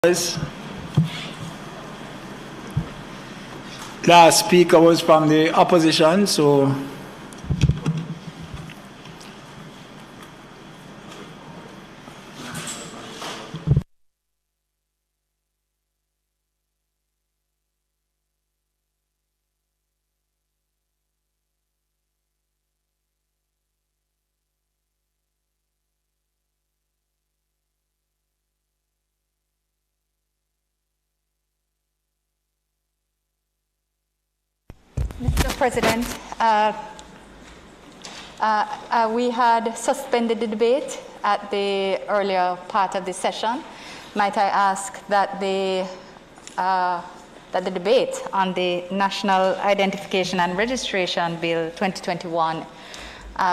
Last speaker was from the opposition, so Mr. President, we had suspended the debate at the earlier part of the session. Might I ask that the debate on the National Identification and Registration Bill 2021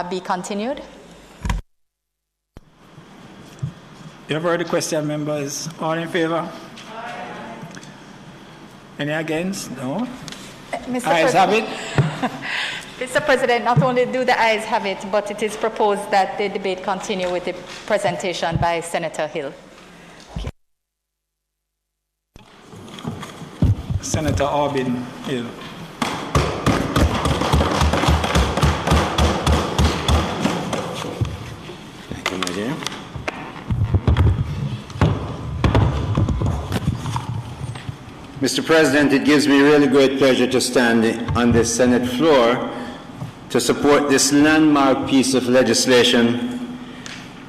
be continued? you have heard the question, members. All in favor? Any against? No? Ayes have it. Mr. President, not only do the ayes have it, but it is proposed that the debate continue with the presentation by Senator Hill. Okay. Senator Albin Hill. Thank you, my dear. Mr. President, it gives me really great pleasure to stand on the Senate floor to support this landmark piece of legislation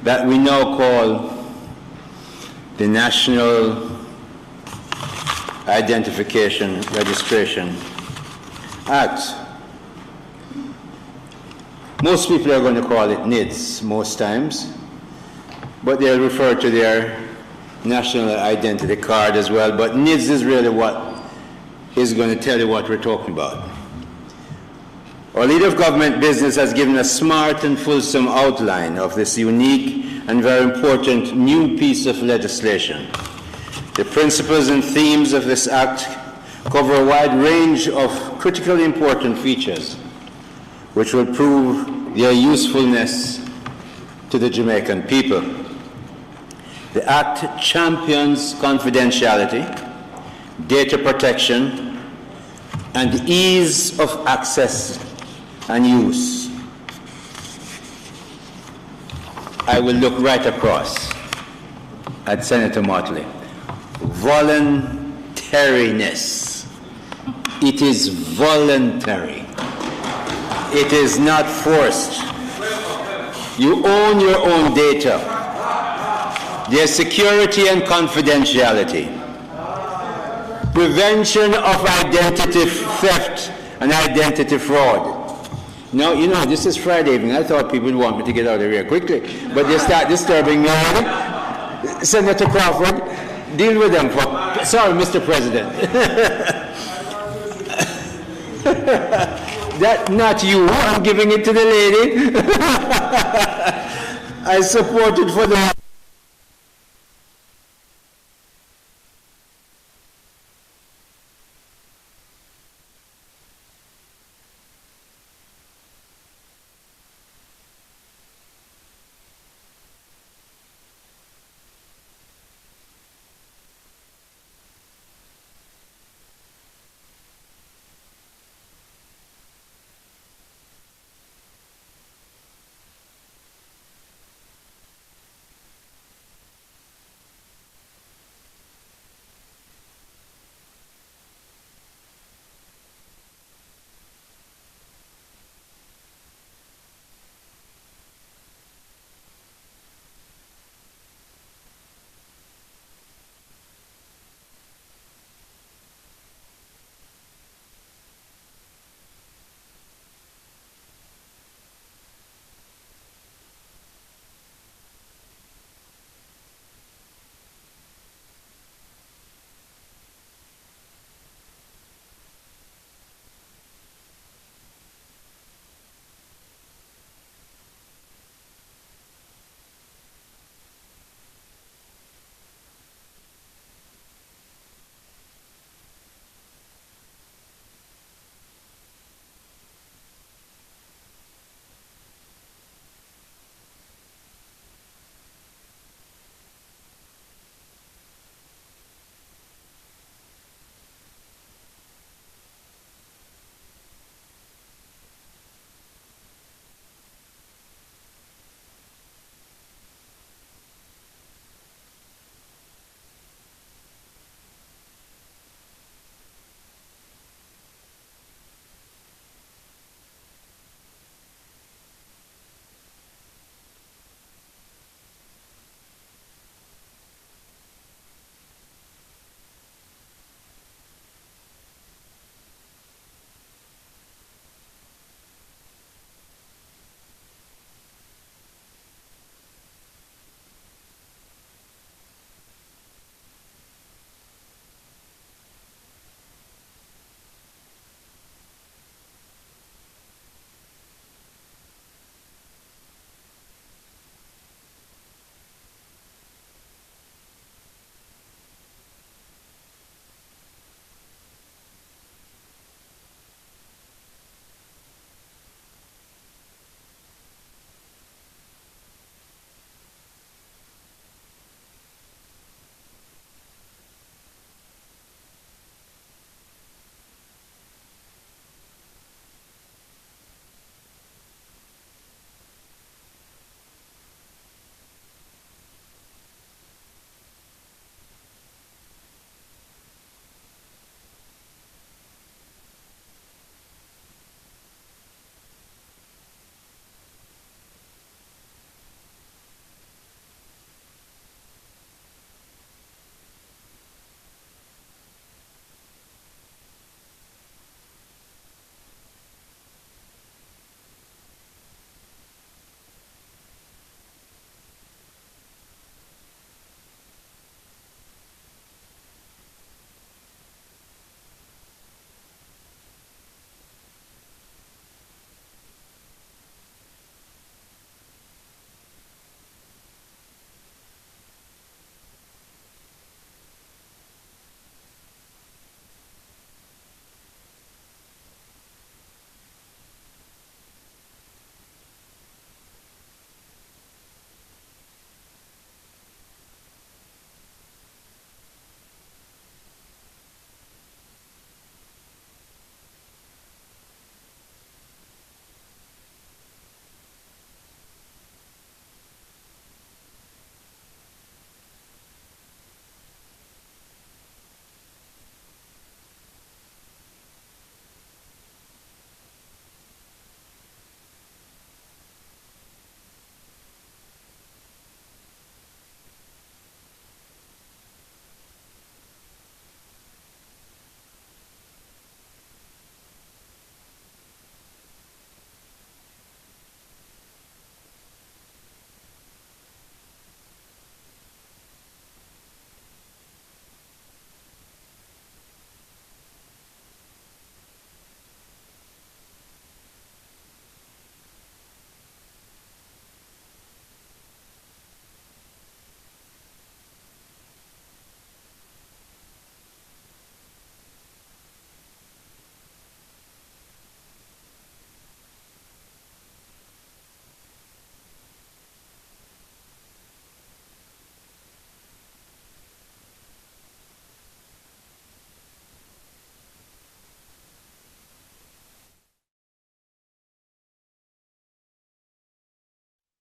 that we now call the National Identification Registration Act. Most people are going to call it NIDS most times, but they'll refer to their national identity card as well, but NIDS is really what is going to tell you what we're talking about. Our leader of government business has given a smart and fulsome outline of this unique and very important new piece of legislation. The principles and themes of this act cover a wide range of critically important features which will prove their usefulness to the Jamaican people. The Act champions confidentiality, data protection, and ease of access and use. I will look right across at Senator Motley. Voluntariness. It is voluntary. It is not forced. You own your own data. There's security and confidentiality. Prevention of identity theft and identity fraud. Now, you know, this is Friday evening. I thought people would want me to get out of here quickly, but they start disturbing me already. Senator Crawford, deal with them. Sorry, Mr. President. That, not you. I'm giving it to the lady. I support it for the...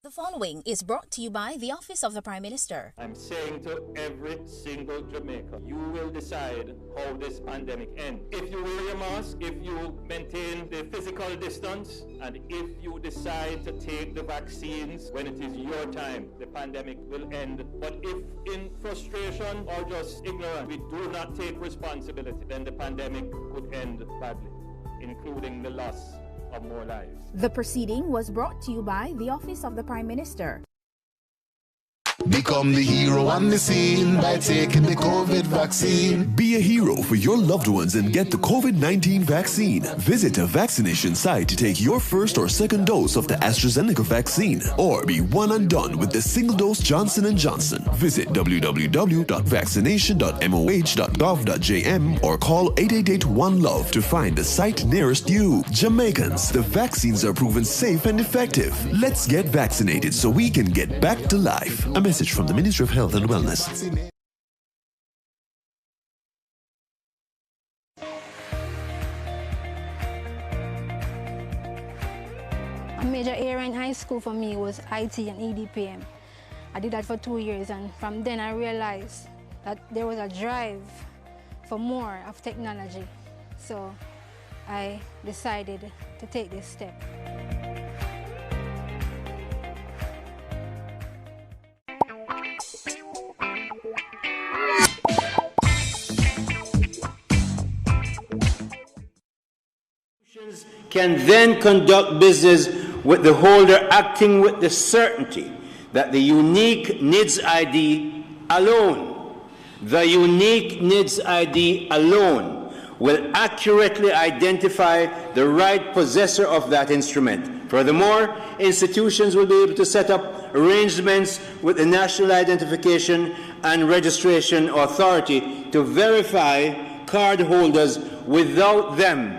The following is brought to you by the Office of the Prime Minister. I'm saying to every single Jamaican, you will decide how this pandemic ends. If you wear your mask, if you maintain the physical distance, and if you decide to take the vaccines when it is your time, the pandemic will end. But if in frustration or just ignorance, we do not take responsibility, then the pandemic could end badly, including the loss of more lives. The proceeding was brought to you by the Office of the Prime Minister. Become the hero on the scene by taking the COVID vaccine. Be a hero for your loved ones and get the COVID-19 vaccine. Visit a vaccination site to take your first or second dose of the AstraZeneca vaccine, or be one and done with the single-dose Johnson & Johnson. Visit www.vaccination.moh.gov.jm or call 888-1-LOVE to find the site nearest you. Jamaicans, the vaccines are proven safe and effective. Let's get vaccinated so we can get back to life. A message from the Ministry of Health and Wellness. A major area in high school for me was IT and EDPM. I did that for 2 years, and from then I realized that there was a drive for more of technology. So I decided to take this step. Can then conduct business with the holder acting with the certainty that the unique NIDS ID alone, will accurately identify the right possessor of that instrument. Furthermore, institutions will be able to set up arrangements with the National Identification and Registration Authority to verify card holders without them,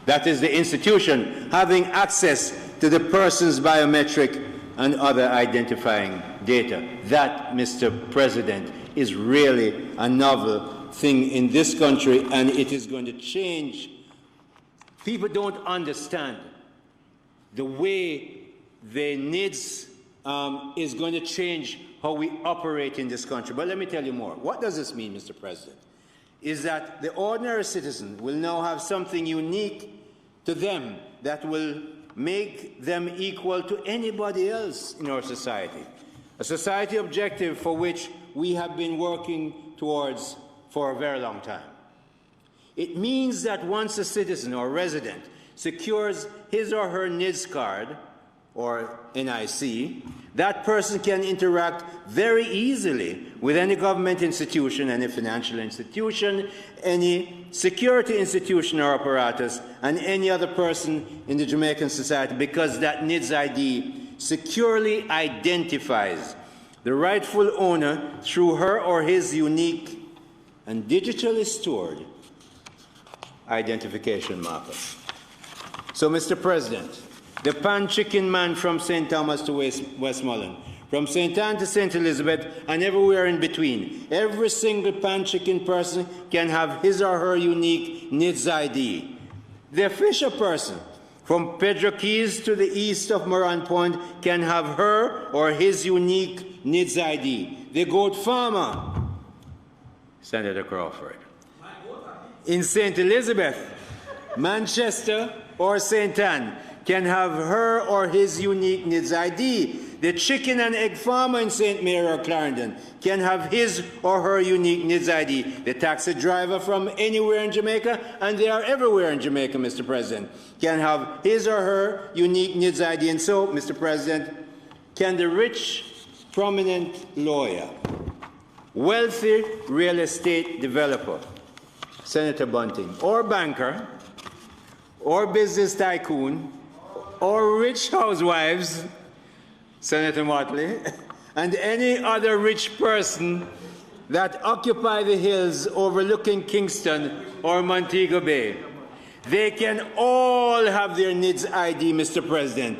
that is the institution, having access to the person's biometric and other identifying data. That, Mr. President, is really a novel thing in this country, and it is going to change. People don't understand the way the NIDS is going to change how we operate in this country. But let me tell you more. What does this mean, Mr. President? Is that the ordinary citizen will now have something unique to them that will make them equal to anybody else in our society. A society objective for which we have been working towards for a very long time. It means that once a citizen or resident secures his or her NIDS card, or NIC, that person can interact very easily with any government institution, any financial institution, any security institution or apparatus, and any other person in the Jamaican society, because that NIDS ID securely identifies the rightful owner through her or his unique and digitally stored identification marker. So, Mr. President, the pan chicken man from St. Thomas to Westmoreland, from St. Anne to St. Elizabeth, and everywhere in between, every single pan chicken person can have his or her unique NIDS ID. The fisher person from Pedro Keys to the east of Moran Point can have her or his unique NIDS ID. The goat farmer, Senator Crawford, in St. Elizabeth, Manchester, or St. Anne, can have her or his unique NIDS ID. The chicken and egg farmer in St. Mary or Clarendon can have his or her unique NIDS ID. The taxi driver from anywhere in Jamaica, and they are everywhere in Jamaica, Mr. President, can have his or her unique NIDS ID. And so, Mr. President, can the rich, prominent lawyer, wealthy real estate developer, Senator Bunting, or banker, or business tycoon, or rich housewives, Senator Motley, and any other rich person that occupy the hills overlooking Kingston or Montego Bay, they can all have their NIDS ID, Mr. President,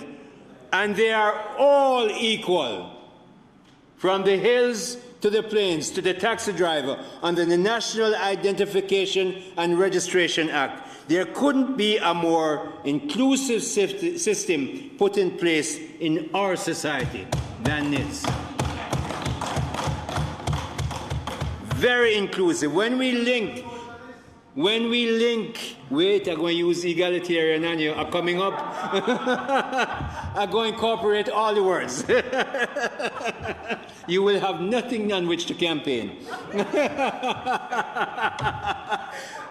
and they are all equal, from the hills to the planes, to the taxi driver under the National Identification and Registration Act. There couldn't be a more inclusive system put in place in our society than NIDS. Very inclusive. When we link, wait, I'm going to use egalitarian and you are coming up. I'm going to incorporate all the words. You will have nothing on which to campaign.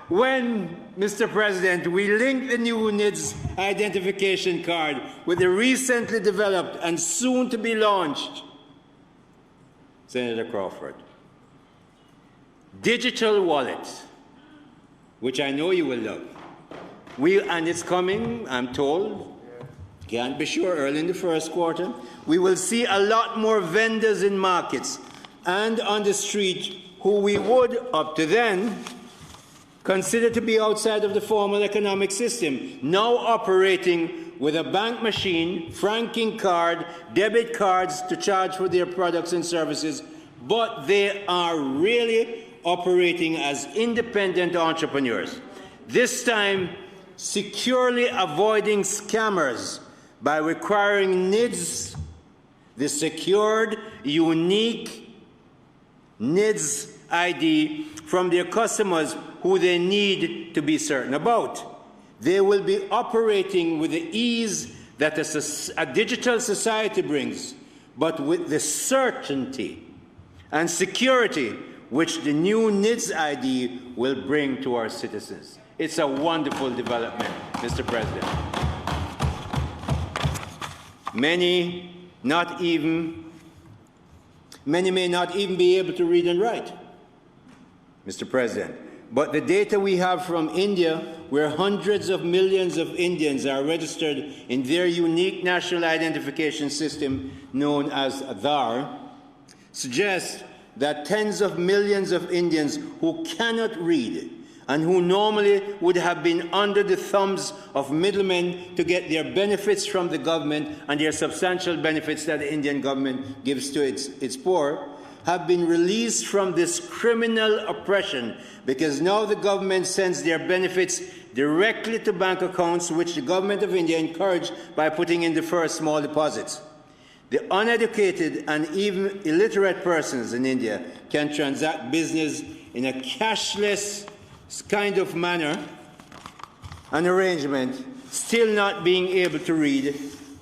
When, Mr. President, we link the new NIDS identification card with the recently developed and soon to be launched, Senator Crawford, digital wallet, which I know you will love. And it's coming, I'm told, can't be sure, early in the first quarter. We will see a lot more vendors in markets and on the street who we would, up to then, consider to be outside of the formal economic system, now operating with a bank machine, franking card, debit cards to charge for their products and services, but they are really operating as independent entrepreneurs, this time securely avoiding scammers by requiring NIDS, the secured, unique NIDS ID from their customers who they need to be certain about. They will be operating with the ease that a digital society brings, but with the certainty and security which the new NIDS ID will bring to our citizens. It's a wonderful development, Mr. President. Many may not even be able to read and write, Mr. President. But the data we have from India, where hundreds of millions of Indians are registered in their unique national identification system known as Aadhaar, suggests that tens of millions of Indians who cannot read and who normally would have been under the thumbs of middlemen to get their benefits from the government and their substantial benefits that the Indian government gives to its poor, have been released from this criminal oppression because now the government sends their benefits directly to bank accounts which the government of India encouraged by putting in the first small deposits. The uneducated and even illiterate persons in India can transact business in a cashless kind of manner and arrangement, still not being able to read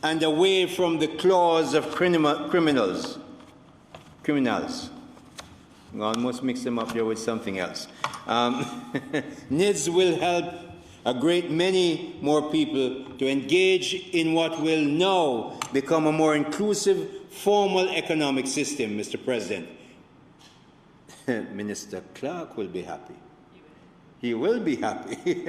and away from the claws of criminals. I almost mix them up there with something else. NIDS will help a great many more people to engage in what will now become a more inclusive, formal economic system, Mr. President. Minister Clark will be happy. He will be happy.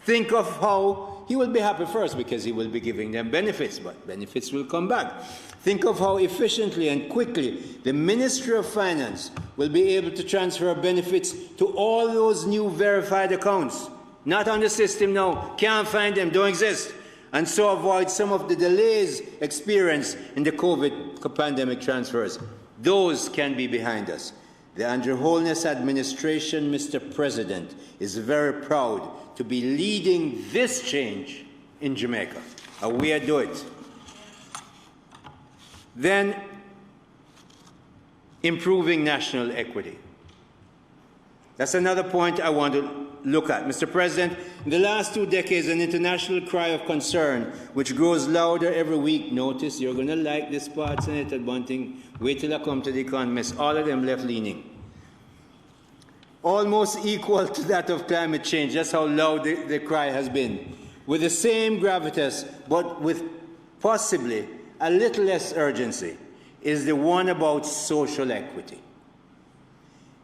Think of how he will be happy first because he will be giving them benefits, but benefits will come back. Think of how efficiently and quickly the Ministry of Finance will be able to transfer benefits to all those new verified accounts. Not on the system now, can't find them, don't exist. And so avoid some of the delays experienced in the COVID pandemic transfers. Those can be behind us. The Andrew Holness administration, Mr. President, is very proud to be leading this change in Jamaica. And we do it. Then, improving national equity. That's another point I want to look at. Mr. President, in the last 2 decades, an international cry of concern, which grows louder every week. Notice, you're going to like this part, Senator Bunting. Wait till I come to the economists. All of them left-leaning. Almost equal to that of climate change. That's how loud the cry has been. With the same gravitas, but with possibly a little less urgency, is the one about social equity.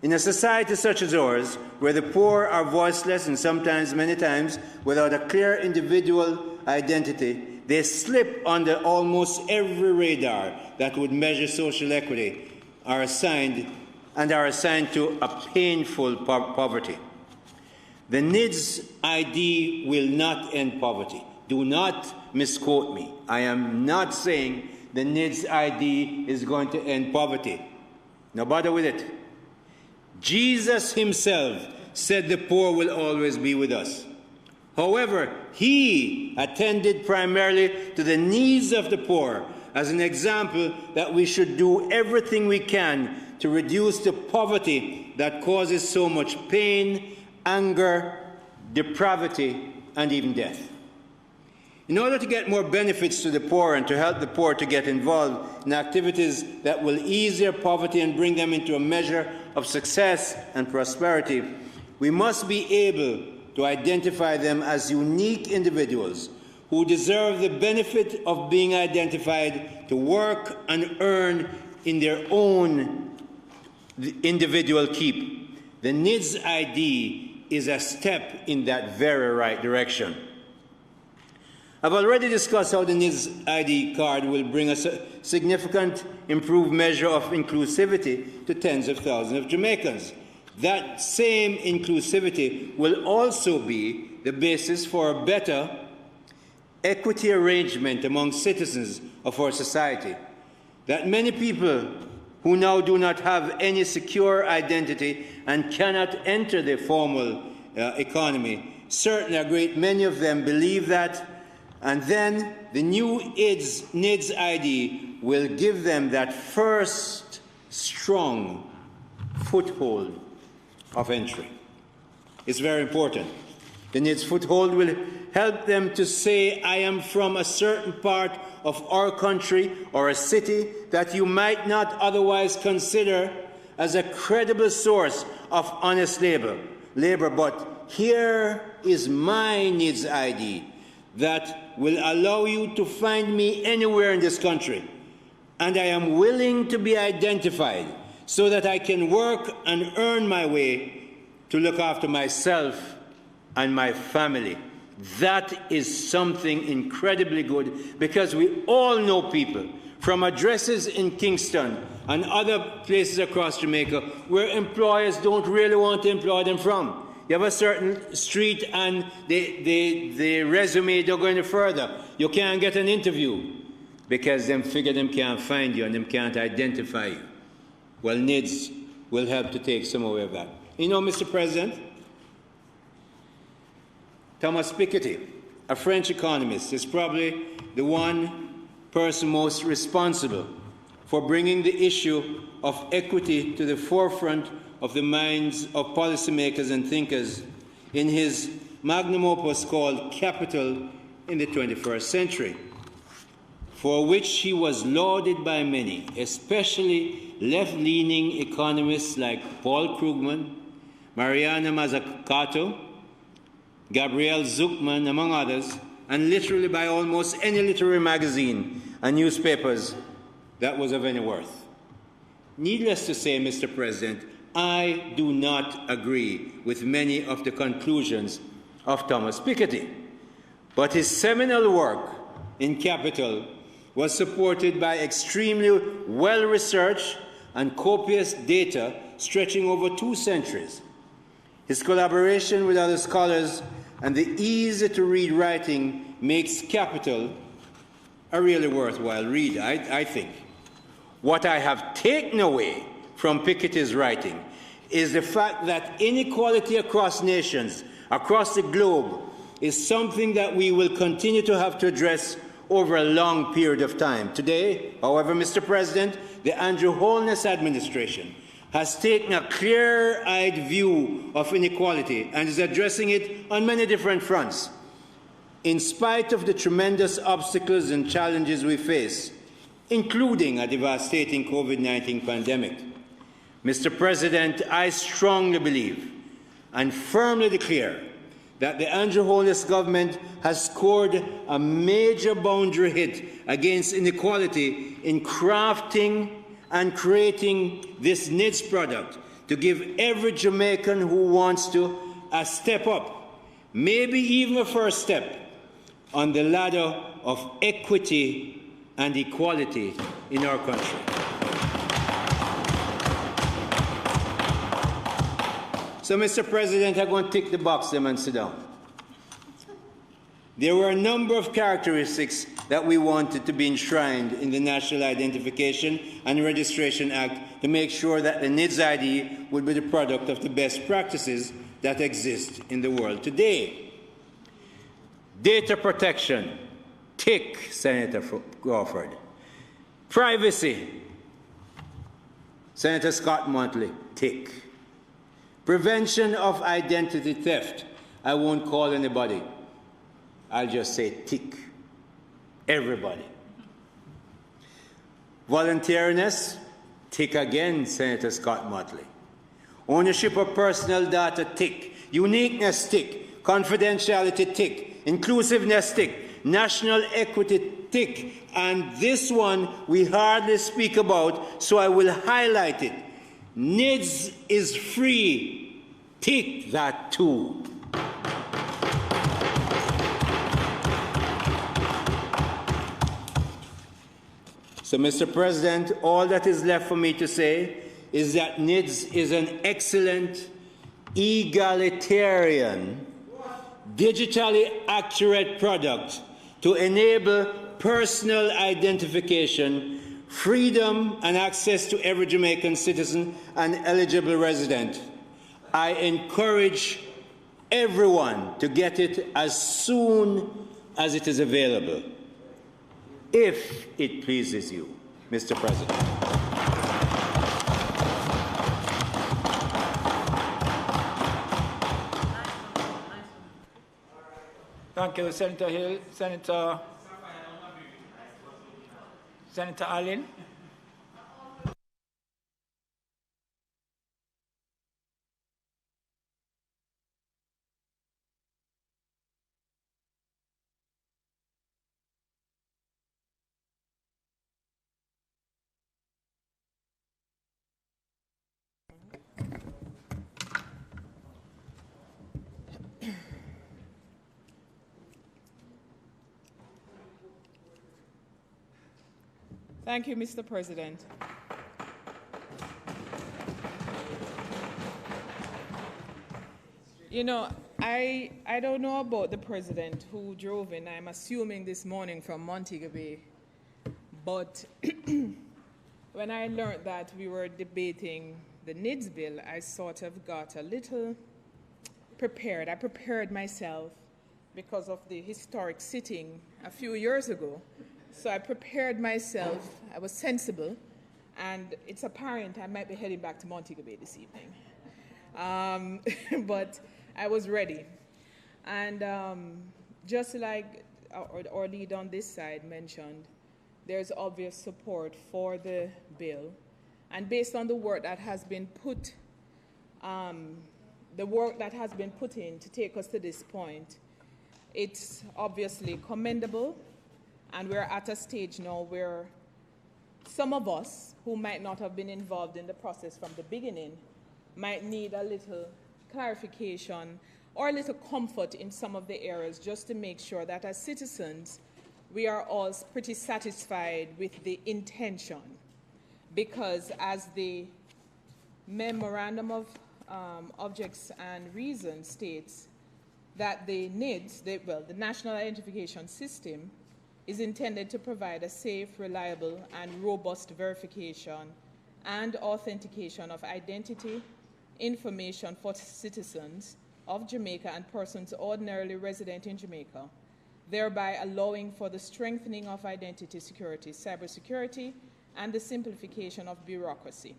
In a society such as ours, where the poor are voiceless and sometimes, many times, without a clear individual identity, they slip under almost every radar that would measure social equity, are assigned to a painful poverty. The NIDS ID will not end poverty. Do not misquote me. I am not saying the NIDS ID is going to end poverty. No bother with it. Jesus himself said the poor will always be with us. However, he attended primarily to the needs of the poor as an example that we should do everything we can to reduce the poverty that causes so much pain, anger, depravity, and even death. In order to get more benefits to the poor and to help the poor to get involved in activities that will ease their poverty and bring them into a measure of success and prosperity, we must be able to identify them as unique individuals who deserve the benefit of being identified to work and earn in their own individual keep. The NIDS ID is a step in that very right direction. I've already discussed how the NIDS ID card will bring us a significant improved measure of inclusivity to tens of thousands of Jamaicans. That same inclusivity will also be the basis for a better equity arrangement among citizens of our society. That many people who now do not have any secure identity and cannot enter the formal economy, certainly a great many of them believe that, and then the new NIDS ID will give them that first strong foothold of entry. It's very important. The NIDS foothold will help them to say, I am from a certain part of our country or a city that you might not otherwise consider as a credible source of honest labor, but here is my NIDS ID that will allow you to find me anywhere in this country. And I am willing to be identified so that I can work and earn my way to look after myself and my family. That is something incredibly good, because we all know people from addresses in Kingston and other places across Jamaica where employers don't really want to employ them from. You have a certain street and the resume don't go any further. You can't get an interview because them figure them can't find you and them can't identify you. Well, NIDS will help to take some away of that. You know, Mr. President, Thomas Piketty, a French economist, is probably the one person most responsible for bringing the issue of equity to the forefront of the minds of policymakers and thinkers in his magnum opus called Capital in the 21st Century, for which he was lauded by many, especially left-leaning economists like Paul Krugman, Mariana Mazzucato, Gabriel Zuckman, among others, and literally by almost any literary magazine and newspapers that was of any worth. Needless to say, Mr. President, I do not agree with many of the conclusions of Thomas Piketty, but his seminal work in Capital was supported by extremely well-researched and copious data stretching over 2 centuries. His collaboration with other scholars and the easy-to-read writing makes Capital a really worthwhile read, I think. What I have taken away from Piketty's writing is the fact that inequality across nations, across the globe, is something that we will continue to have to address over a long period of time. Today, however, Mr. President, the Andrew Holness administration has taken a clear-eyed view of inequality and is addressing it on many different fronts. In spite of the tremendous obstacles and challenges we face, including a devastating COVID-19 pandemic, Mr. President, I strongly believe and firmly declare that the Andrew Holness government has scored a major boundary hit against inequality in crafting and creating this NIDS product to give every Jamaican who wants to a step up, maybe even a first step, on the ladder of equity and equality in our country. So, Mr. President, I'm going to tick the box them and sit down. There were a number of characteristics that we wanted to be enshrined in the National Identification and Registration Act to make sure that the NIDS ID would be the product of the best practices that exist in the world today. Data protection, tick, Senator Crawford. Privacy, Senator Scott-Motley, tick. Prevention of identity theft, I won't call anybody. I'll just say tick. Everybody. Voluntariness, tick again, Senator Scott-Motley. Ownership of personal data, tick. Uniqueness, tick. Confidentiality, tick. Inclusiveness, tick. National equity, tick. And this one we hardly speak about, so I will highlight it. NIDS is free. Tick that too. So, Mr. President, all that is left for me to say is that NIDS is an excellent, egalitarian, digitally accurate product to enable personal identification, freedom and access to every Jamaican citizen and eligible resident. I encourage everyone to get it as soon as it is available, if it pleases you, Mr. President. Thank you, Senator Hill. Senator Allen. Thank you, Mr. President. You know, I don't know about the president who drove in, I'm assuming this morning from Montego Bay, but when I learned that we were debating the NIDS bill, I sort of got a little prepared. I prepared myself because of the historic sitting a few years ago. So I prepared myself, I was sensible, and it's apparent I might be heading back to Montego Bay this evening. But I was ready. And just like our lead on this side mentioned, there's obvious support for the bill. And based on the work that has been put, in to take us to this point, it's obviously commendable. And we're at a stage now where some of us who might not have been involved in the process from the beginning might need a little clarification or a little comfort in some of the areas just to make sure that as citizens, we are all pretty satisfied with the intention. Because as the Memorandum of Objects and Reasons states, that the NIDS, the National Identification System, is intended to provide a safe, reliable, and robust verification and authentication of identity information for citizens of Jamaica and persons ordinarily resident in Jamaica, thereby allowing for the strengthening of identity security, cybersecurity, and the simplification of bureaucracy.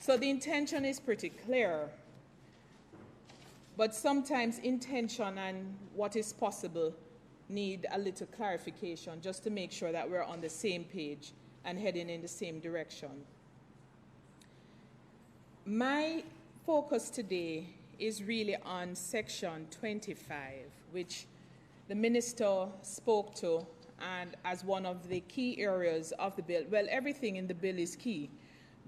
So the intention is pretty clear, but sometimes intention and what is possible need a little clarification just to make sure that we're on the same page and heading in the same direction. My focus today is really on Section 25, which the Minister spoke to and as one of the key areas of the bill. Well, everything in the bill is key,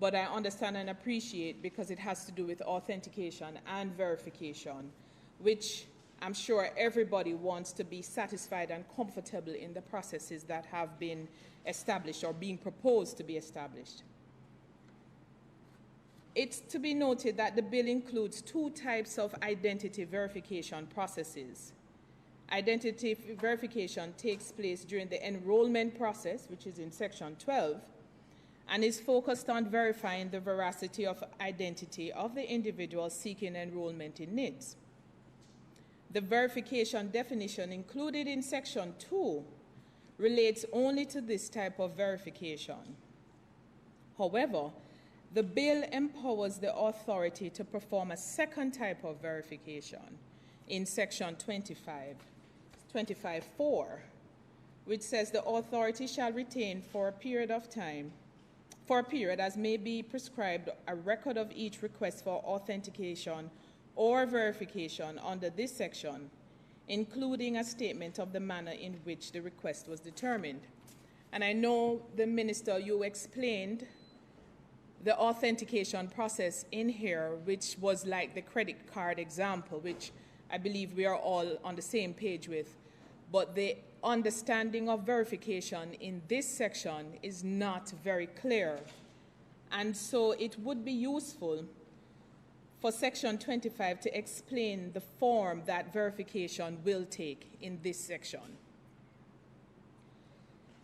but I understand and appreciate because it has to do with authentication and verification, which I'm sure everybody wants to be satisfied and comfortable in the processes that have been established or being proposed to be established. It's to be noted that the bill includes two types of identity verification processes. Identity verification takes place during the enrollment process, which is in Section 12, and is focused on verifying the veracity of identity of the individual seeking enrollment in NIDS. The verification definition included in Section 2 relates only to this type of verification. However, the bill empowers the authority to perform a second type of verification in Section 25(4), which says the authority shall retain for a period as may be prescribed, a record of each request for authentication or verification under this section, including a statement of the manner in which the request was determined. And I know, the Minister, you explained the authentication process in here, which was like the credit card example, which I believe we are all on the same page with. But the understanding of verification in this section is not very clear. And so it would be useful for Section 25 to explain the form that verification will take in this section.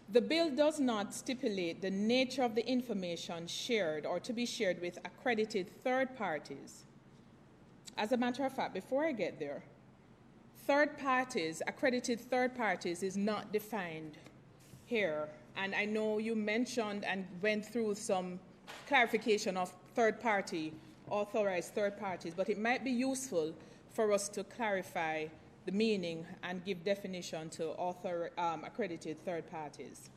The bill does not stipulate the nature of the information shared or to be shared with accredited third parties. As a matter of fact, before I get there, third parties, accredited third parties, is not defined here. And I know you mentioned and went through some clarification of third party, authorized third parties, but it might be useful for us to clarify the meaning and give definition to accredited third parties.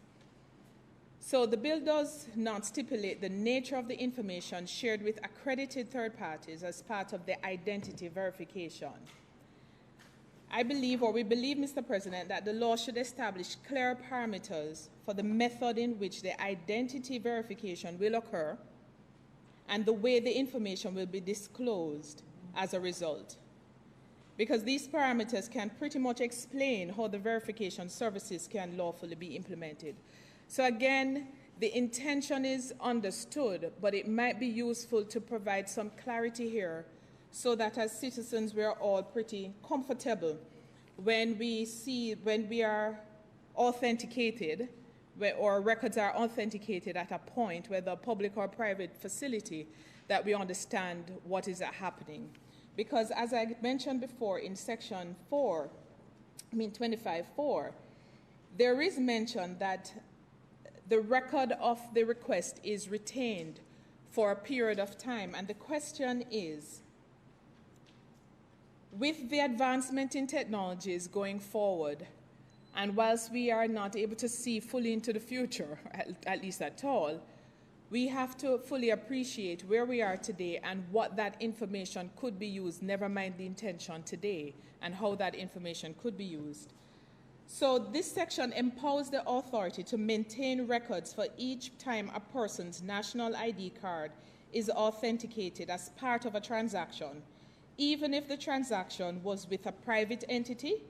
So the bill does not stipulate the nature of the information shared with accredited third parties as part of the identity verification. I believe, or we believe, Mr. President, that the law should establish clear parameters for the method in which the identity verification will occur and the way the information will be disclosed as a result. Because these parameters can pretty much explain how the verification services can lawfully be implemented. So again, the intention is understood, but it might be useful to provide some clarity here so that as citizens we are all pretty comfortable when we are authenticated, or records are authenticated at a point, whether public or private facility, that we understand what is happening. Because as I mentioned before in Section 25(4), there is mention that the record of the request is retained for a period of time. And the question is, with the advancement in technologies going forward, and whilst we are not able to see fully into the future, at least at all, we have to fully appreciate where we are today and what that information could be used, never mind the intention today, and how that information could be used. So this section empowers the authority to maintain records for each time a person's national ID card is authenticated as part of a transaction, even if the transaction was with a private entity,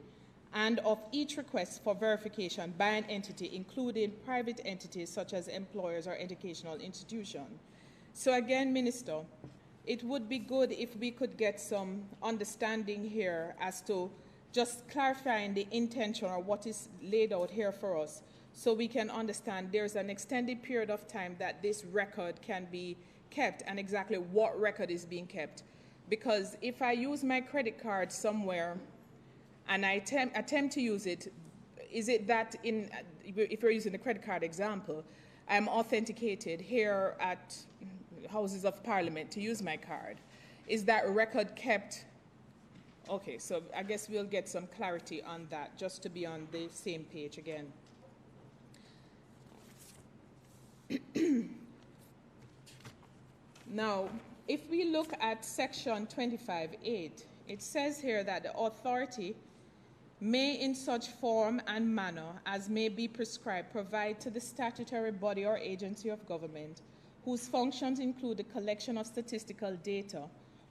and of each request for verification by an entity, including private entities such as employers or educational institutions. So again, Minister, it would be good if we could get some understanding here as to just clarifying the intention or what is laid out here for us, so we can understand there's an extended period of time that this record can be kept and exactly what record is being kept. Because if I use my credit card somewhere and I attempt to use it, is it that if we're using the credit card example, I'm authenticated here at Houses of Parliament to use my card. Is that record kept? Okay, so I guess we'll get some clarity on that, just to be on the same page again. Now, if we look at Section 25(8), it says here that the authority may, in such form and manner as may be prescribed, provide to the statutory body or agency of government whose functions include the collection of statistical data,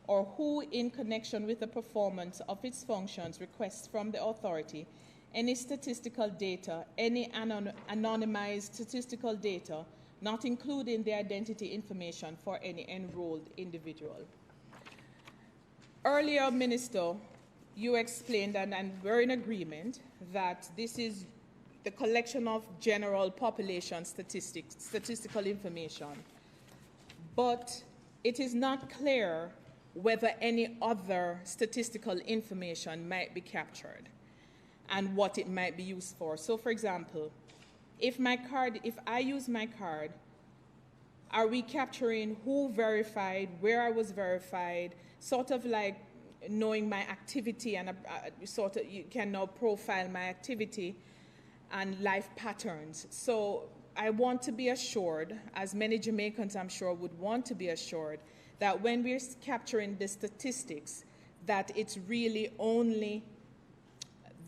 or who, in connection with the performance of its functions, requests from the authority any statistical data, any anonymized statistical data, not including the identity information for any enrolled individual. Earlier, Minister, you explained, and we're in agreement, that this is the collection of general population statistical information, but it is not clear whether any other statistical information might be captured and what it might be used for. So, for example, if I use my card, are we capturing who verified, where I was verified, sort of like knowing my activity, and sort of you can now profile my activity and life patterns. So I want to be assured, as many Jamaicans I'm sure would want to be assured, that when we're capturing the statistics, that it's really only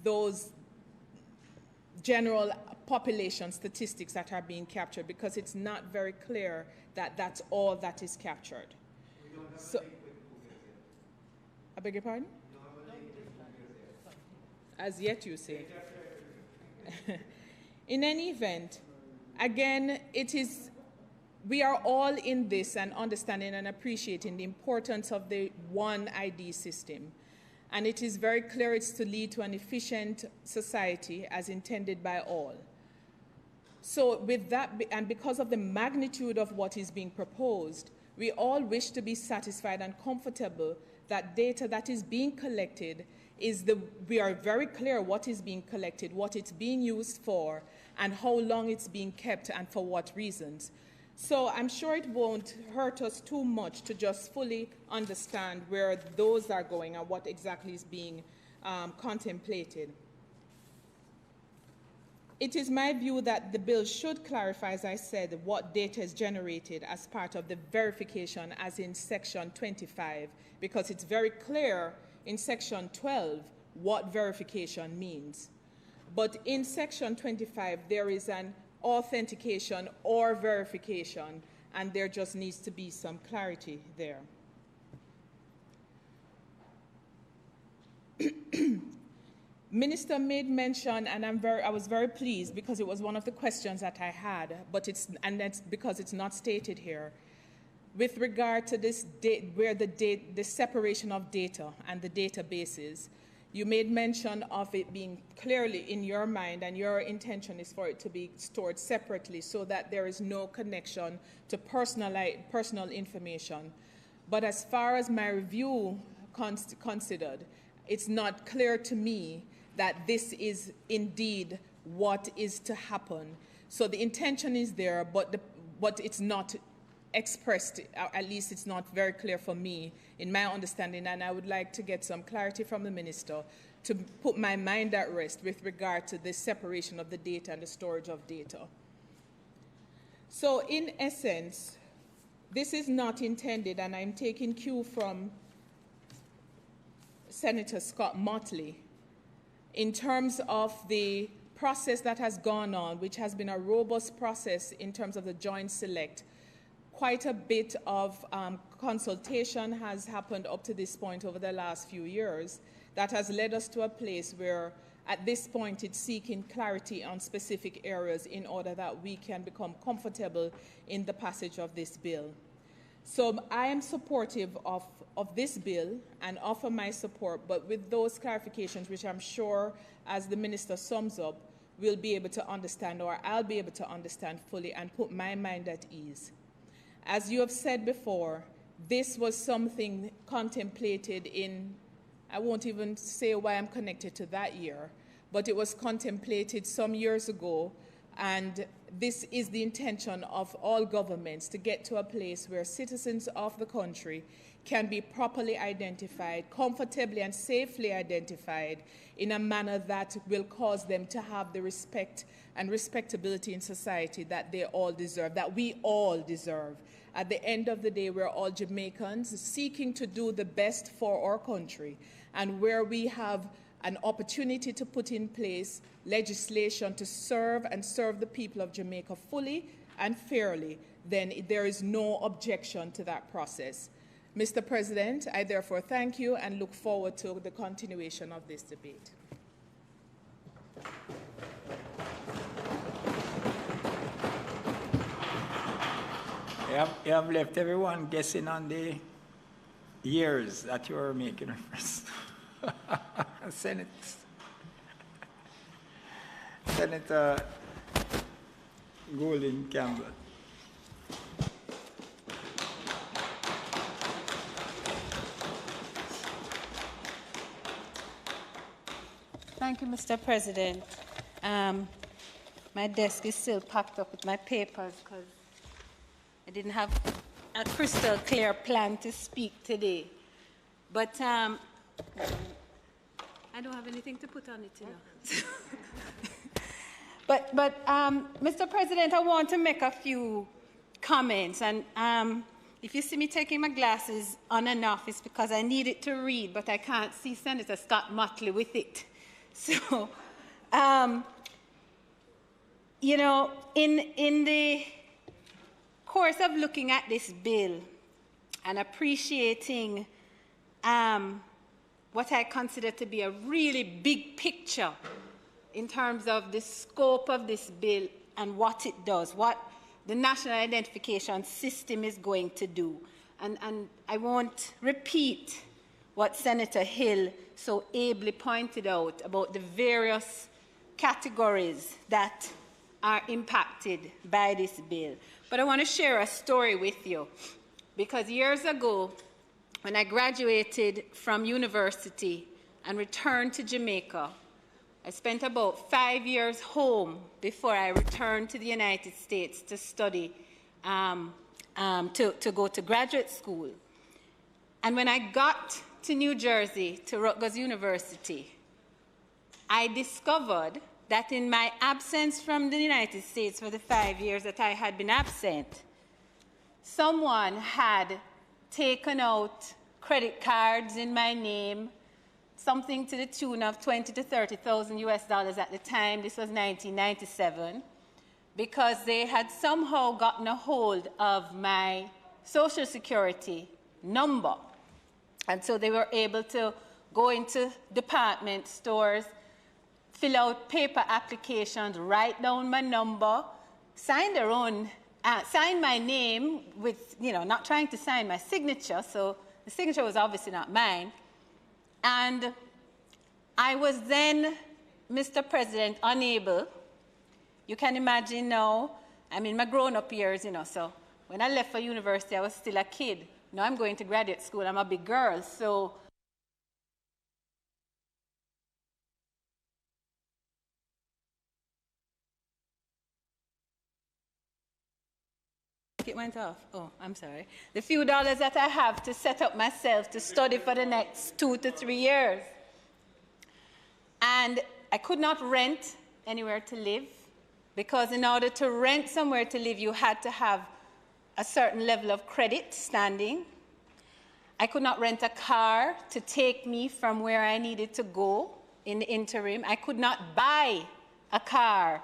those general population statistics that are being captured, because it's not very clear that that's all that is captured. So, I beg your pardon? As yet, you say. In any event, again, we are all in this and understanding and appreciating the importance of the one ID system. And it is very clear it's to lead to an efficient society as intended by all. So with that, and because of the magnitude of what is being proposed, we all wish to be satisfied and comfortable that data that is being collected we are very clear what is being collected, what it's being used for, and how long it's being kept and for what reasons. So I'm sure it won't hurt us too much to just fully understand where those are going and what exactly is being contemplated. It is my view that the bill should clarify, as I said, what data is generated as part of the verification, as in Section 25, because it's very clear in Section 12 what verification means. But in Section 25, there is an authentication or verification, and there just needs to be some clarity there. Minister made mention, and I was very pleased because it was one of the questions that I had, and that's because it's not stated here, with regard to this the separation of data and the databases. You made mention of it being clearly in your mind, and your intention is for it to be stored separately so that there is no connection to personal information. But as far as my review considered, it's not clear to me that this is indeed what is to happen. So the intention is there, but it's not expressed, at least it's not very clear for me in my understanding, and I would like to get some clarity from the minister to put my mind at rest with regard to the separation of the data and the storage of data. So in essence, this is not intended, and I'm taking cue from Senator Scott-Motley, in terms of the process that has gone on, which has been a robust process in terms of the Joint Select. Quite a bit of consultation has happened up to this point over the last few years that has led us to a place where, at this point, it's seeking clarity on specific areas in order that we can become comfortable in the passage of this bill. So I am supportive of this bill and offer my support, but with those clarifications, which I'm sure, as the minister sums up, we'll be able to understand, or I'll be able to understand fully and put my mind at ease. As you have said before, this was something contemplated in, I won't even say why I'm connected to that year, but it was contemplated some years ago, and this is the intention of all governments, to get to a place where citizens of the country can be properly identified, comfortably and safely identified in a manner that will cause them to have the respect and respectability in society that they all deserve, that we all deserve. At the end of the day, we're all Jamaicans seeking to do the best for our country, and where we have an opportunity to put in place legislation to serve the people of Jamaica fully and fairly, then there is no objection to that process. Mr. President, I therefore thank you and look forward to the continuation of this debate. You have left everyone guessing on the years that you were making reference to. Senate. Senator Golden Campbell. Thank you, Mr. President. My desk is still packed up with my papers because I didn't have a crystal clear plan to speak today. But I don't have anything to put on it, you know. But Mr. President, I want to make a few comments. And if you see me taking my glasses on and off, it's because I need it to read, but I can't see Senator Scott-Motley with it. So, you know, in the course of looking at this bill and appreciating what I consider to be a really big picture in terms of the scope of this bill and what it does, what the National Identification System is going to do. And I won't repeat what Senator Hill so ably pointed out about the various categories that are impacted by this bill. But I want to share a story with you, because years ago, when I graduated from university and returned to Jamaica, I spent about 5 years home before I returned to the United States to study, to go to graduate school. And when I got to New Jersey, to Rutgers University, I discovered that in my absence from the United States for the 5 years that I had been absent, someone had taken out credit cards in my name, something to the tune of 20 to 30,000 US dollars at the time. This was 1997, because they had somehow gotten a hold of my Social Security number. And so they were able to go into department stores, fill out paper applications, write down my number, sign their own, sign my name with, you know, not trying to sign my signature, so the signature was obviously not mine. And I was then, Mr. President, unable. You can imagine now, I'm in my grown-up years, you know, so when I left for university, I was still a kid. Now I'm going to graduate school, I'm a big girl, so it went off. Oh, I'm sorry. The few dollars that I have to set up myself to study for the next 2 to 3 years. And I could not rent anywhere to live, because in order to rent somewhere to live, you had to have a certain level of credit standing. I could not rent a car to take me from where I needed to go in the interim. I could not buy a car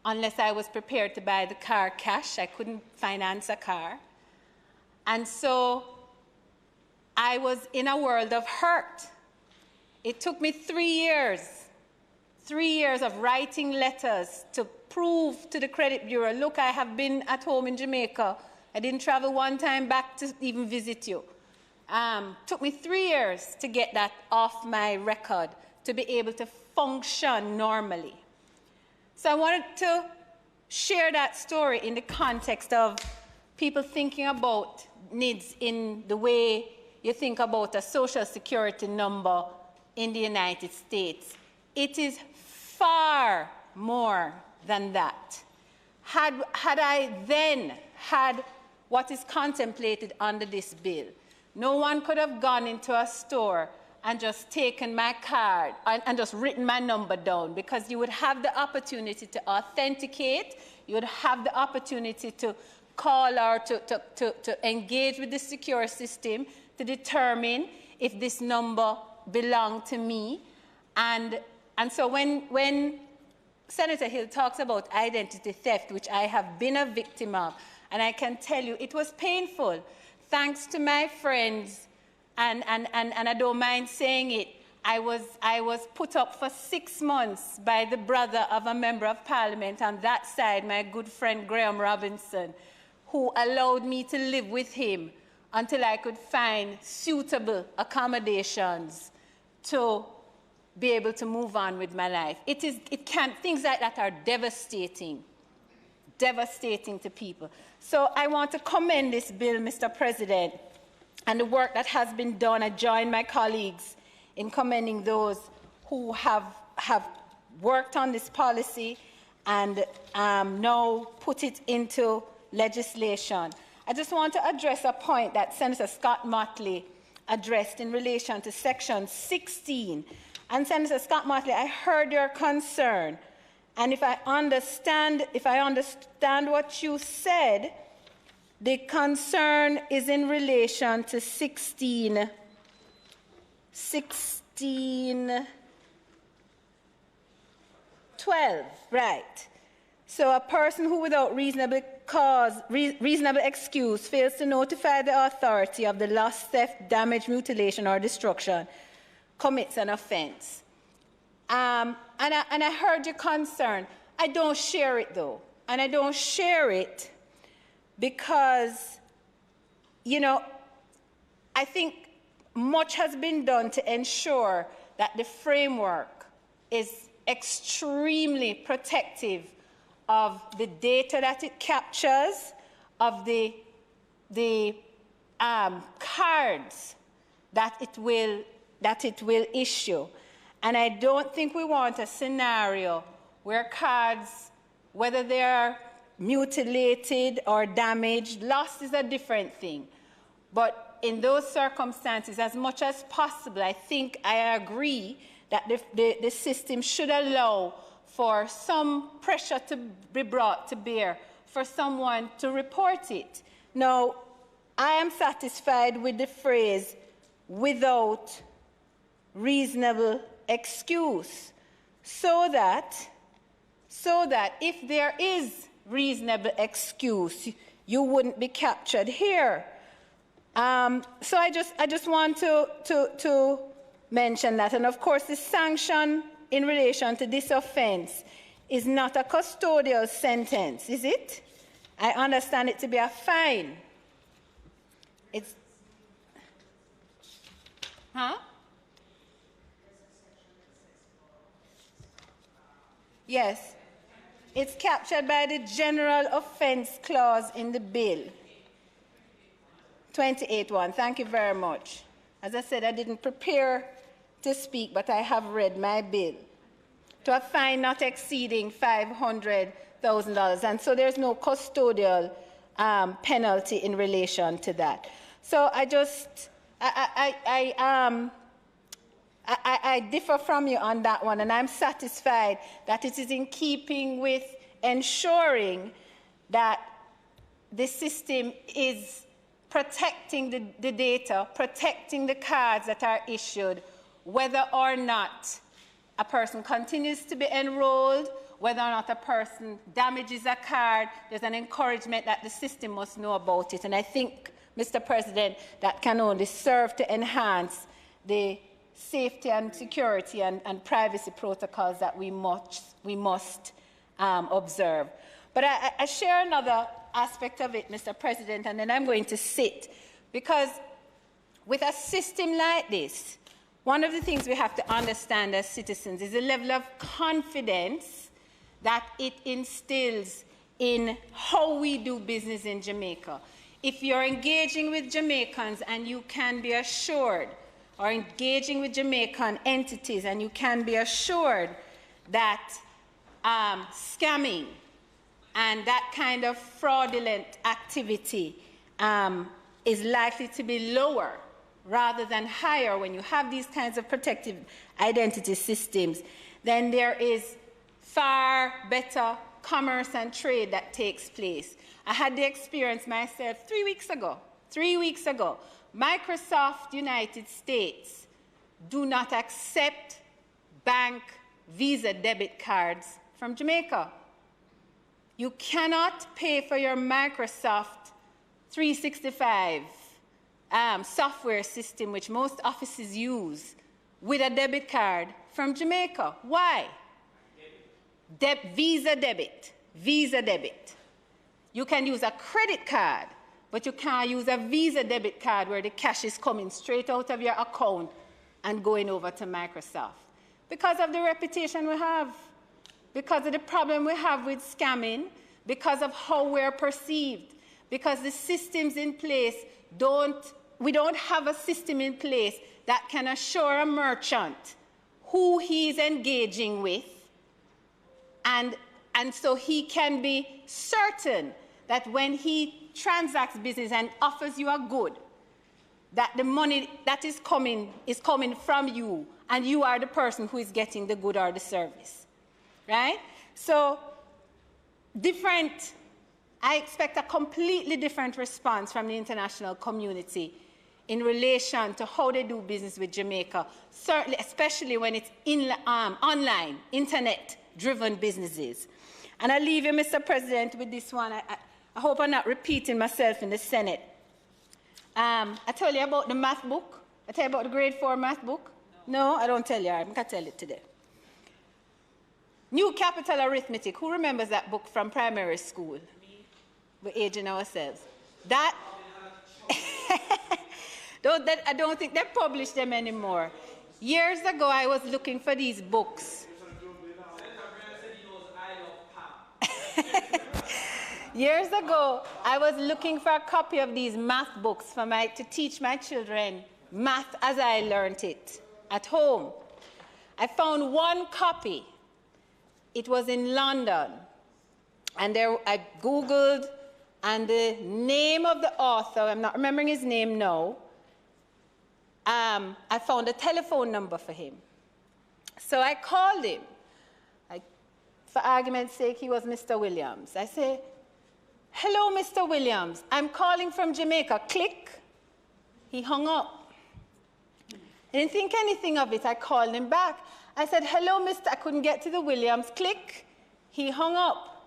unless I was prepared to buy the car cash. I couldn't finance a car. And so I was in a world of hurt. It took me 3 years of writing letters to prove to the credit bureau, look, I have been at home in Jamaica. I didn't travel one time back to even visit you. Took me 3 years to get that off my record to be able to function normally. So I wanted to share that story in the context of people thinking about NIDS in the way you think about a Social Security number in the United States. It is far more than that. Had I then had what is contemplated under this bill, no one could have gone into a store and just taken my card and just written my number down, because you would have the opportunity to authenticate, you would have the opportunity to call or to engage with the secure system to determine if this number belonged to me. And so when Senator Hill talks about identity theft, which I have been a victim of, and I can tell you it was painful. Thanks to my friends, and I don't mind saying it, I was put up for 6 months by the brother of a member of parliament on that side, my good friend Graham Robinson, who allowed me to live with him until I could find suitable accommodations to be able to move on with my life. Things like that are devastating to people. So I want to commend this bill, Mr. President, and the work that has been done. I join my colleagues in commending those who have worked on this policy and now put it into legislation. I just want to address a point that Senator Scott-Motley addressed in relation to Section 16. And Senator Scott-Motley, I heard your concern. And if I understand what you said, the concern is in relation to 12, right? So a person who without reasonable excuse fails to notify the authority of the loss, theft, damage, mutilation, or destruction commits an offense. And I heard your concern. I don't share it, though. And I don't share it because, you know, I think much has been done to ensure that the framework is extremely protective of the data that it captures, of the cards that it will issue. And I don't think we want a scenario where cards, whether they are mutilated or damaged, lost is a different thing. But in those circumstances, as much as possible, I think I agree that the system should allow for some pressure to be brought to bear for someone to report it. Now, I am satisfied with the phrase, without reasonable excuse, so that if there is reasonable excuse, you wouldn't be captured here. So I just want to mention that. And of course, the sanction in relation to this offense is not a custodial sentence, is it? I understand it to be a fine. It's... Huh? Yes. It's captured by the general offense clause in the bill. 28.1. Thank you very much. As I said, I didn't prepare to speak, but I have read my bill. To a fine not exceeding $500,000. And so there's no custodial penalty in relation to that. So I differ from you on that one, and I'm satisfied that it is in keeping with ensuring that the system is protecting the data, protecting the cards that are issued, whether or not a person continues to be enrolled, whether or not a person damages a card. There's an encouragement that the system must know about it. And I think, Mr. President, that can only serve to enhance the safety and security and privacy protocols that we must observe. But I share another aspect of it, Mr. President, and then I'm going to sit. Because with a system like this, one of the things we have to understand as citizens is the level of confidence that it instills in how we do business in Jamaica. If you're engaging with Jamaicans and you can be assured, or engaging with Jamaican entities and you can be assured that scamming and that kind of fraudulent activity is likely to be lower rather than higher when you have these kinds of protective identity systems, then there is far better commerce and trade that takes place. I had the experience myself 3 weeks ago. 3 weeks ago. Microsoft United States do not accept bank Visa debit cards from Jamaica. You cannot pay for your Microsoft 365 software system, which most offices use, with a debit card from Jamaica. Why? Visa debit. Visa debit. You can use a credit card, but you can't use a Visa debit card where the cash is coming straight out of your account and going over to Microsoft. Because of the reputation we have, because of the problem we have with scamming, because of how we're perceived, because the systems in place we don't have a system in place that can assure a merchant who he's engaging with, and so he can be certain that when he transacts business and offers you a good, that the money that is coming from you, and you are the person who is getting the good or the service, right? So I expect a completely different response from the international community in relation to how they do business with Jamaica, certainly, especially when it's online, internet-driven businesses. And I leave you, Mr. President, with this one. I hope I'm not repeating myself in the Senate. I told you about the math book. I tell you about the grade 4 math book. No, I don't tell you. I'm going to tell it today. New Capital Arithmetic. Who remembers that book from primary school? We're aging ourselves. That, I don't think they publish them anymore. Years ago, I was looking for these books. Years ago, I was looking for a copy of these math books to teach my children math as I learned it at home. I found one copy. It was in London. And I Googled, and the name of the author, I'm not remembering his name now, I found a telephone number for him. So I called him. For argument's sake, he was Mr. Williams. I say, "Hello, Mr. Williams. I'm calling from Jamaica." Click. He hung up. I didn't think anything of it. I called him back. I said, "Hello, Mr." I couldn't get to the Williams. Click. He hung up.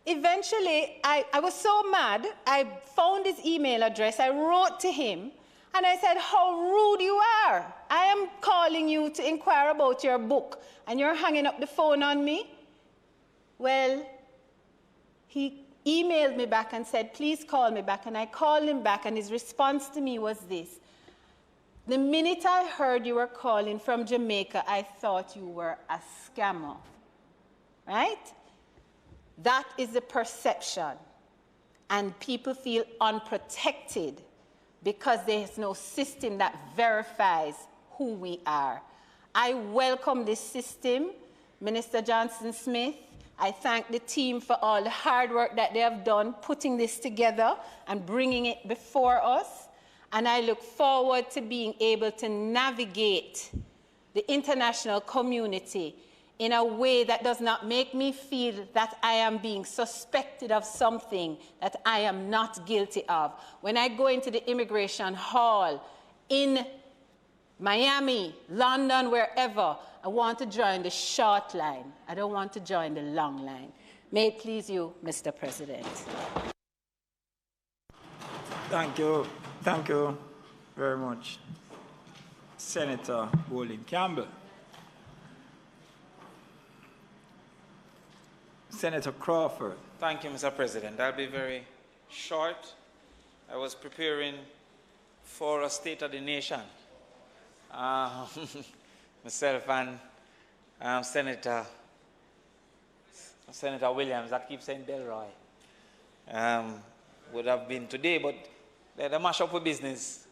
Eventually, I was so mad, I found his email address. I wrote to him, and I said, "How rude you are. I am calling you to inquire about your book, and you're hanging up the phone on me." Well, he emailed me back and said, "Please call me back." And I called him back, and his response to me was this: "The minute I heard you were calling from Jamaica, I thought you were a scammer." Right? That is the perception. And people feel unprotected because there's no system that verifies who we are. I welcome this system, Minister Johnson-Smith. I thank the team for all the hard work that they have done putting this together and bringing it before us. And I look forward to being able to navigate the international community in a way that does not make me feel that I am being suspected of something that I am not guilty of. When I go into the immigration hall in Miami, London, wherever, I want to join the short line. I don't want to join the long line. May it please you, Mr. President. Thank you. Thank you very much, Senator Bowling Campbell. Senator Crawford. Thank you, Mr. President. I'll be very short. I was preparing for a State of the Nation. Myself and Senator Williams, I keep saying Delroy, would have been today, but they had a mash up with business.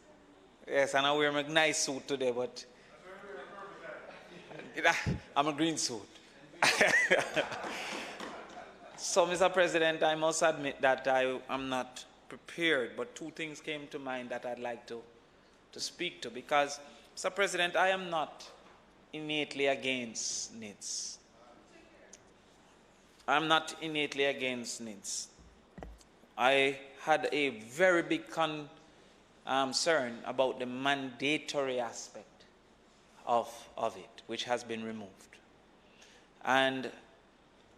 Yes, and I wear my nice suit today, but I'm a green suit. So, Mr. President, I must admit that I am not prepared, but two things came to mind that I'd like to speak to, because, Mr. President, I am not innately against NIDS. I'm not innately against NIDS. I had a very big concern about the mandatory aspect of it, which has been removed. And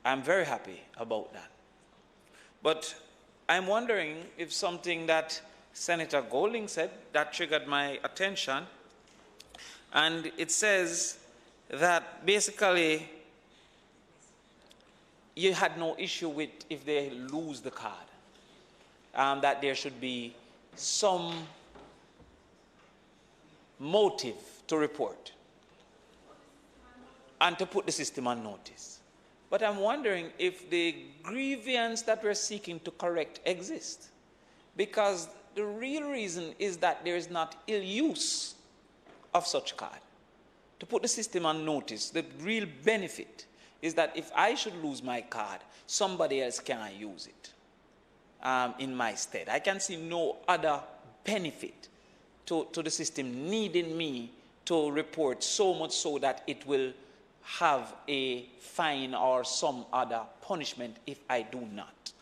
I'm very happy about that. But I'm wondering if something that Senator Golding said that triggered my attention, and it says that basically you had no issue with if they lose the card, that there should be some motive to report. and to put the system on notice. But I'm wondering if the grievance that we're seeking to correct exists. Because the real reason is that there is not ill use of such card. To put the system on notice, the real benefit is that if I should lose my card, somebody else can use it in my stead. I can see no other benefit to the system needing me to report, so much so that it will have a fine or some other punishment if I do not.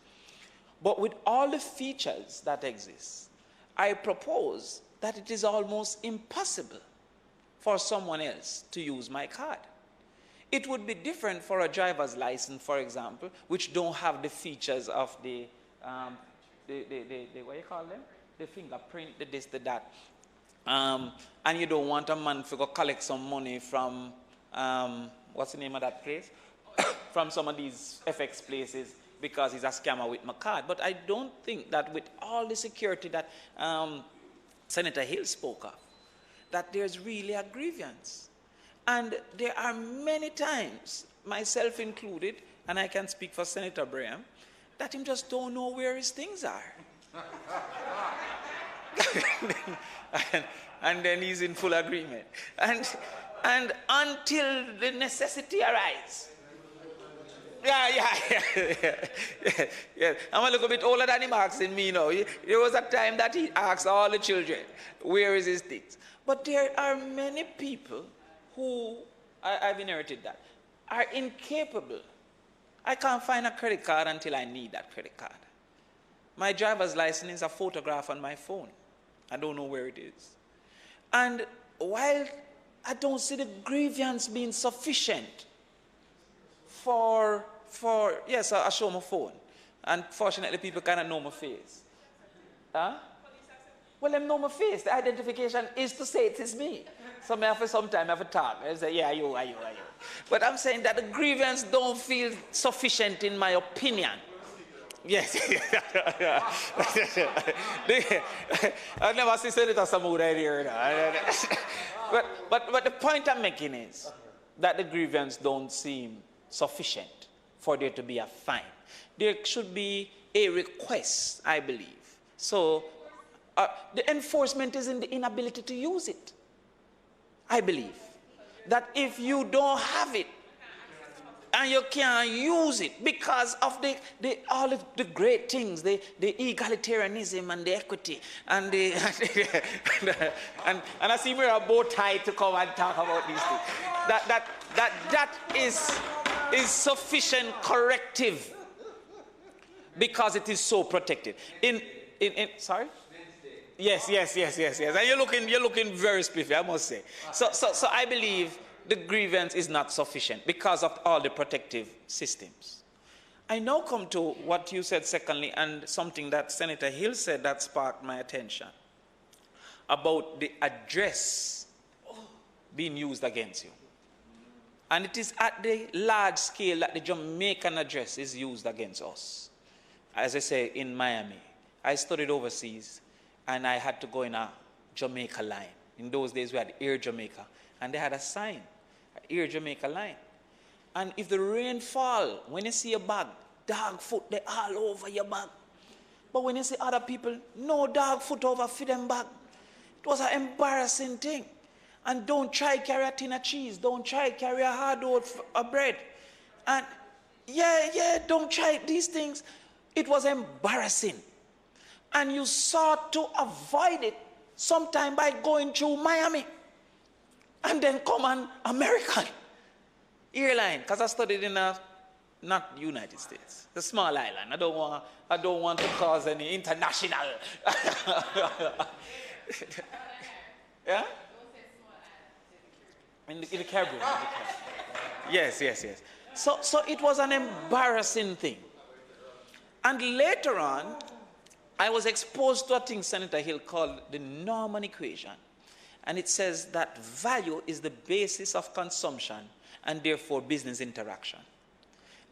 But with all the features that exist, I propose that it is almost impossible for someone else to use my card. It would be different for a driver's license, for example, which don't have the features of the what you call them? The fingerprint, the this, the that. And you don't want a man to go collect some money from, what's the name of that place? From some of these FX places because he's a scammer with my card. But I don't think that with all the security that Senator Hill spoke of, that there's really a grievance. And there are many times, myself included, and I can speak for Senator Braham, that him just don't know where his things are. and then he's in full agreement. And until the necessity arises. Yeah. I'm a little bit older than him asking me now. There was a time that he asked all the children, where is his things? But there are many people who, I've inherited that, are incapable. I can't find a credit card until I need that credit card. My driver's license is a photograph on my phone. I don't know where it is. And while I don't see the grievance being sufficient for yes, I show my phone. And fortunately, people cannot know my face. Huh? Well, them know my face. The identification is to say it is me. So I have to sometimes have a talk. I say, yeah, you. But I'm saying that the grievance don't feel sufficient in my opinion. Yes. I've never seen Senator Samurai here. But the point I'm making is that the grievance don't seem sufficient for there to be a fine. There should be a request, I believe. So the enforcement is in the inability to use it. I believe that if you don't have it and you can't use it because of all the great things, the egalitarianism and the equity and and I see we're both tied to come and talk about these things. That is sufficient corrective because it is so protected. Sorry? Yes. And you're looking very spiffy, I must say. So I believe the grievance is not sufficient because of all the protective systems. I now come to what you said secondly, and something that Senator Hill said that sparked my attention about the address being used against you. And it is at the large scale that the Jamaican address is used against us. As I say, in Miami, I studied overseas, and I had to go in a Jamaica line. In those days, we had Air Jamaica, and they had a sign, Air Jamaica line. And if the rain fall, when you see a bag, dog foot, they all over your bag. But when you see other people, no dog foot over for them bag. It was an embarrassing thing. And don't try carry a tin of cheese. Don't try carry a hard bread. And don't try these things. It was embarrassing. And you sought to avoid it sometime by going through Miami and then come on American airline, because I studied in not United States, a small island. I don't want to cause any international. Yeah? In the Caribbean. Yes. So it was an embarrassing thing. And later on, I was exposed to a thing Senator Hill called the Norman equation. And it says that value is the basis of consumption and therefore business interaction.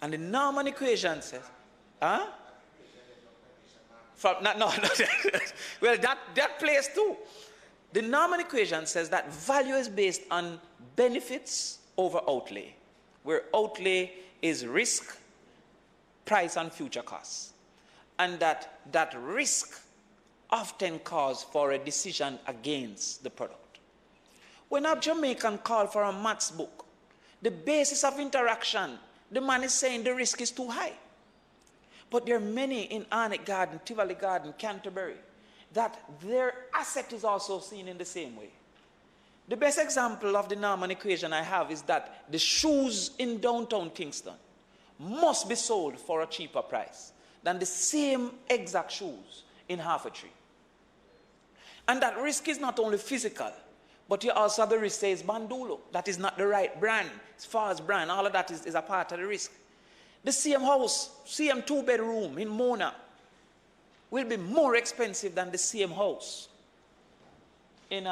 And the Norman equation says, well, that plays too. The Norman equation says that value is based on benefits over outlay, where outlay is risk, price, and future costs. And that risk often calls for a decision against the product. When a Jamaican called for a maths book, the basis of interaction, the man is saying the risk is too high. But there are many in Arnett Garden, Tivoli Garden, Canterbury, that their asset is also seen in the same way. The best example of the Norman equation I have is that the shoes in downtown Kingston must be sold for a cheaper price than the same exact shoes in Hertfordshire. And that risk is not only physical, but you also have the risk says Bandulo. That is not the right brand. As far as brand, all of that is a part of the risk. The same house, same two-bedroom in Mona will be more expensive than the same house in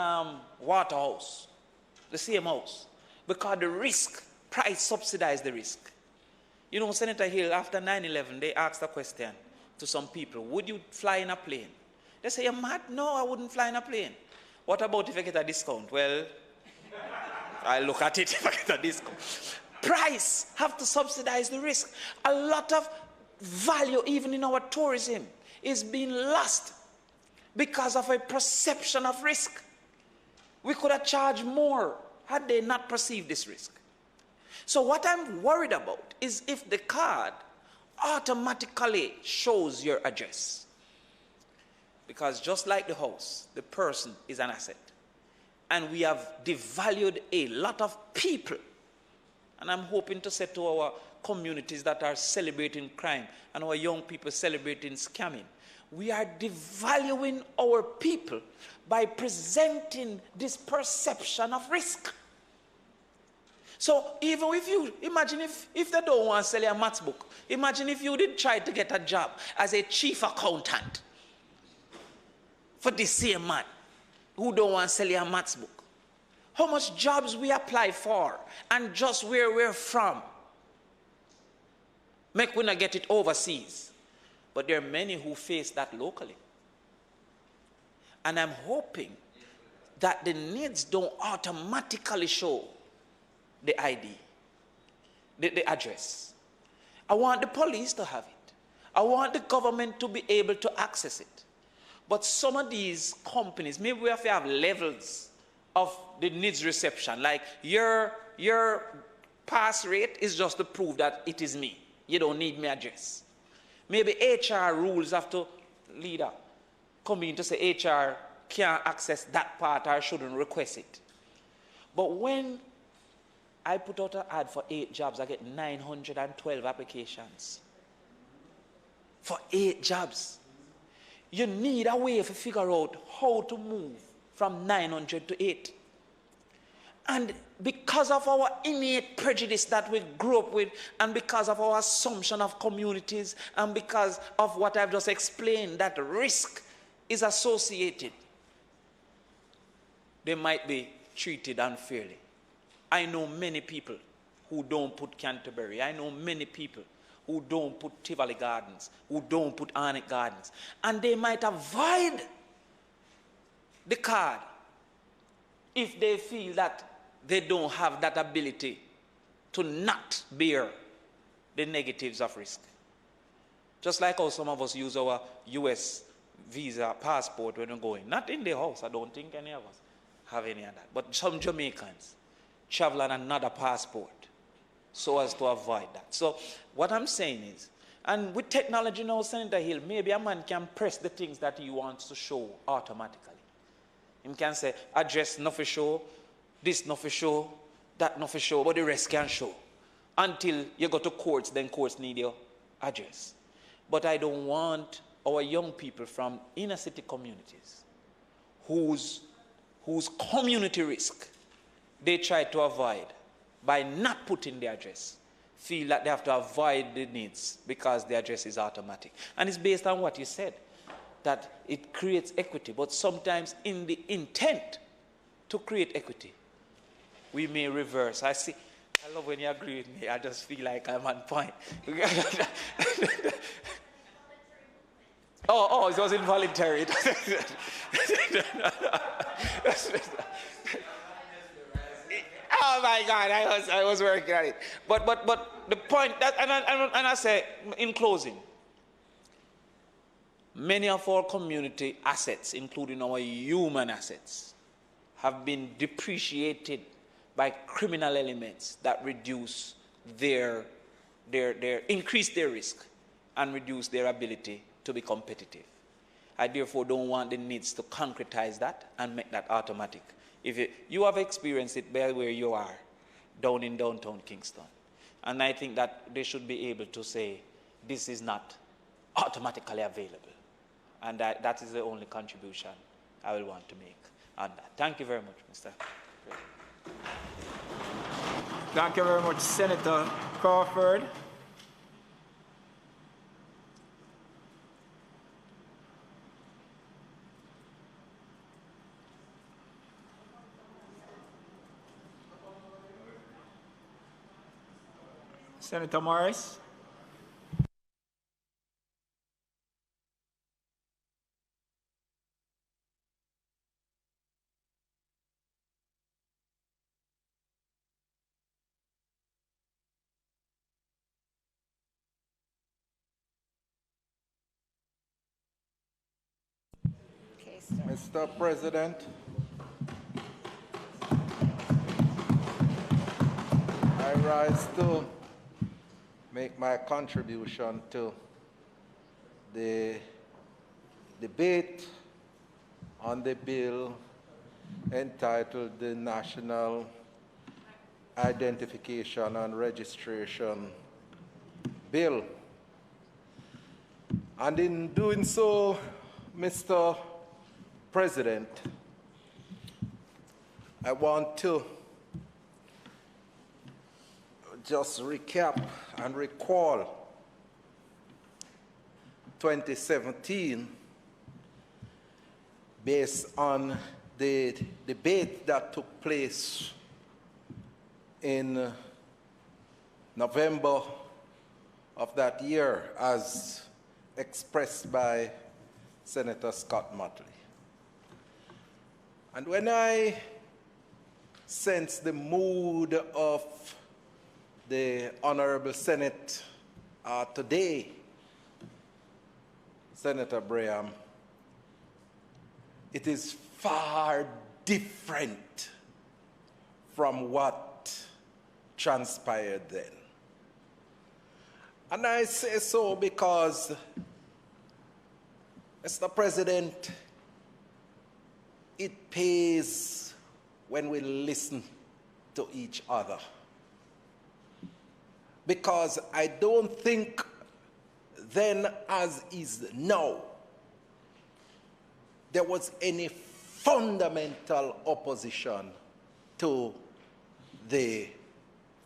Waterhouse. The same house. Because the risk, price subsidizes the risk. You know, Senator Hill, after 9/11, they asked a question to some people, would you fly in a plane? They say, you're mad? No, I wouldn't fly in a plane. What about if I get a discount? Well, I'll look at it if I get a discount. Price have to subsidize the risk. A lot of value, even in our tourism, is being lost because of a perception of risk. We could have charged more had they not perceived this risk. So what I'm worried about is if the card automatically shows your address. Because just like the house, the person is an asset. And we have devalued a lot of people. And I'm hoping to say to our communities that are celebrating crime and our young people celebrating scamming, we are devaluing our people by presenting this perception of risk. So even if you, imagine if they don't want to sell you a maths book, imagine if you did try to get a job as a chief accountant for this same man who don't want to sell you a maths book. How much jobs we apply for and just where we're from. Make we not get it overseas. But there are many who face that locally. And I'm hoping that the NIDS don't automatically show the ID, the address. I want the police to have it. I want the government to be able to access it. But some of these companies, maybe we have to have levels of the NIDS reception. Like your pass rate is just to prove that it is me. You don't need my address. Maybe HR rules have to lead up, come in to say HR can't access that part or shouldn't request it. But when I put out an ad for 8 jobs, I get 912 applications. For 8 jobs. You need a way to figure out how to move from 900 to 8. And because of our innate prejudice that we grew up with, and because of our assumption of communities, and because of what I've just explained, that risk is associated, they might be treated unfairly. I know many people who don't put Canterbury. I know many people who don't put Tivoli Gardens, who don't put Arnett Gardens. And they might avoid the card if they feel that they don't have that ability to not bear the negatives of risk. Just like how some of us use our US visa passport when we're going. Not in the house, I don't think any of us have any of that. But some Jamaicans travel on another passport so as to avoid that. So what I'm saying is, and with technology now, Senator Hill, maybe a man can press the things that he wants to show automatically. He can say, address not for show, this not for show, that not for show, but the rest can show. Until you go to courts, then courts need your address. But I don't want our young people from inner city communities whose community risk they try to avoid by not putting the address, feel that they have to avoid the NIDS because the address is automatic. And it's based on what you said, that it creates equity. But sometimes in the intent to create equity, we may reverse. I love when you agree with me. I just feel like I'm on point. Oh, it was involuntary. Oh, my God, I was working on it. But the point that, and I say in closing, many of our community assets, including our human assets, have been depreciated by criminal elements that reduce increase their risk and reduce their ability to be competitive. I therefore don't want the NIDS to concretize that and make that automatic. If you have experienced it by where you are, down in downtown Kingston, and I think that they should be able to say this is not automatically available. And that is the only contribution I will want to make on that. Thank you very much, Mr. President. Thank you very much, Senator Crawford. Senator Morris. Mr. President, I rise to make my contribution to the debate on the bill entitled the National Identification and Registration Bill. And in doing so, Mr. President, I want to just recap and recall 2017 based on the debate that took place in November of that year as expressed by Senator Scott-Motley. And when I sense the mood of the Honorable Senate today, Senator Braham, it is far different from what transpired then. And I say so because, Mr. President, it pays when we listen to each other. Because I don't think then as is now, there was any fundamental opposition to the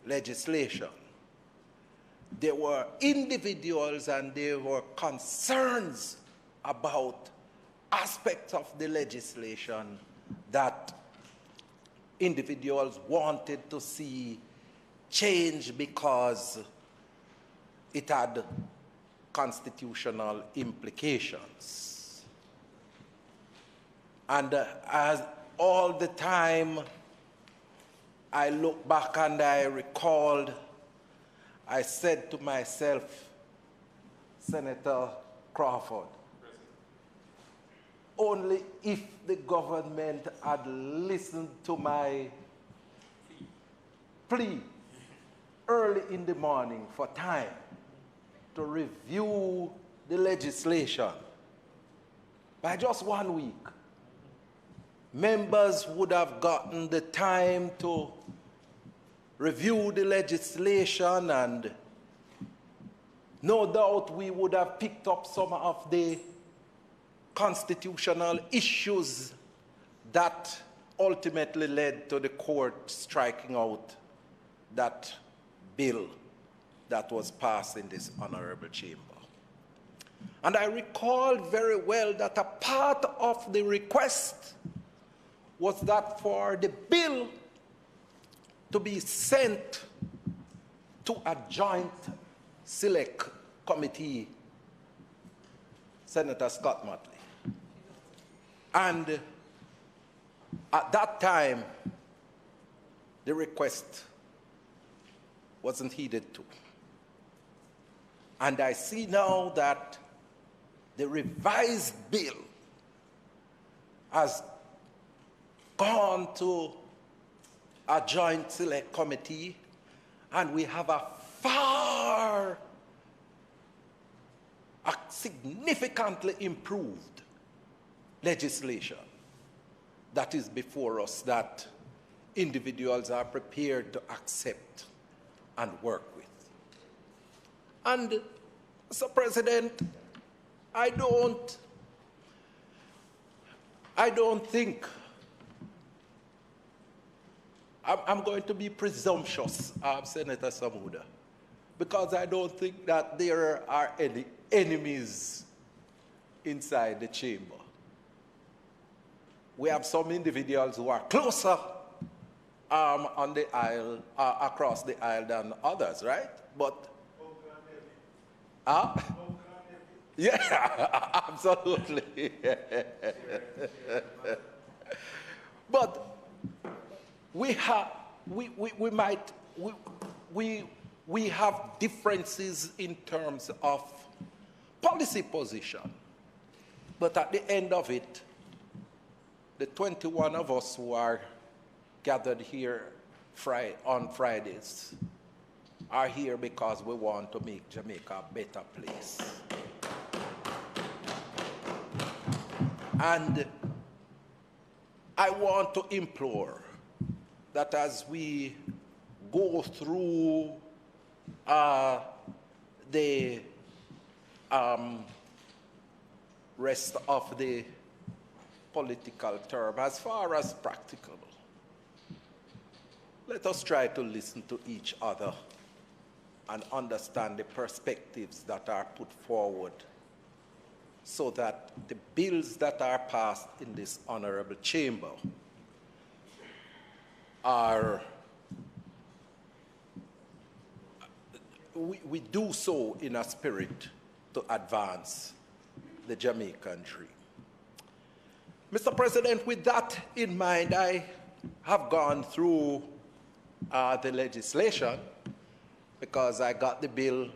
legislation. There were individuals and there were concerns about aspects of the legislation that individuals wanted to see change because it had constitutional implications. And as all the time I look back and I recalled, I said to myself, Senator Crawford, only if the government had listened to my plea early in the morning for time to review the legislation by just 1 week, members would have gotten the time to review the legislation, and no doubt we would have picked up some of the constitutional issues that ultimately led to the court striking out that bill that was passed in this honorable chamber. And I recall very well that a part of the request was that for the bill to be sent to a joint select committee, Senator Scott-Motley. And at that time, the request wasn't heeded to. And I see now that the revised bill has gone to a joint select committee, and we have a significantly improved legislation that is before us that individuals are prepared to accept and work with. And, Mr. President, I don't think I'm going to be presumptuous, Senator Samuda, because I don't think that there are any enemies inside the chamber. We have some individuals who are closer on the aisle, across the aisle than others, right? But, yeah, absolutely. But we have differences in terms of policy position. But at the end of it, the 21 of us who are gathered here on Fridays are here because we want to make Jamaica a better place. And I want to implore that as we go through the rest of the political term, as far as practicable, let us try to listen to each other and understand the perspectives that are put forward so that the bills that are passed in this honorable chamber are, we do so in a spirit to advance the Jamaican dream. Mr. President, with that in mind, I have gone through the legislation because I got the bill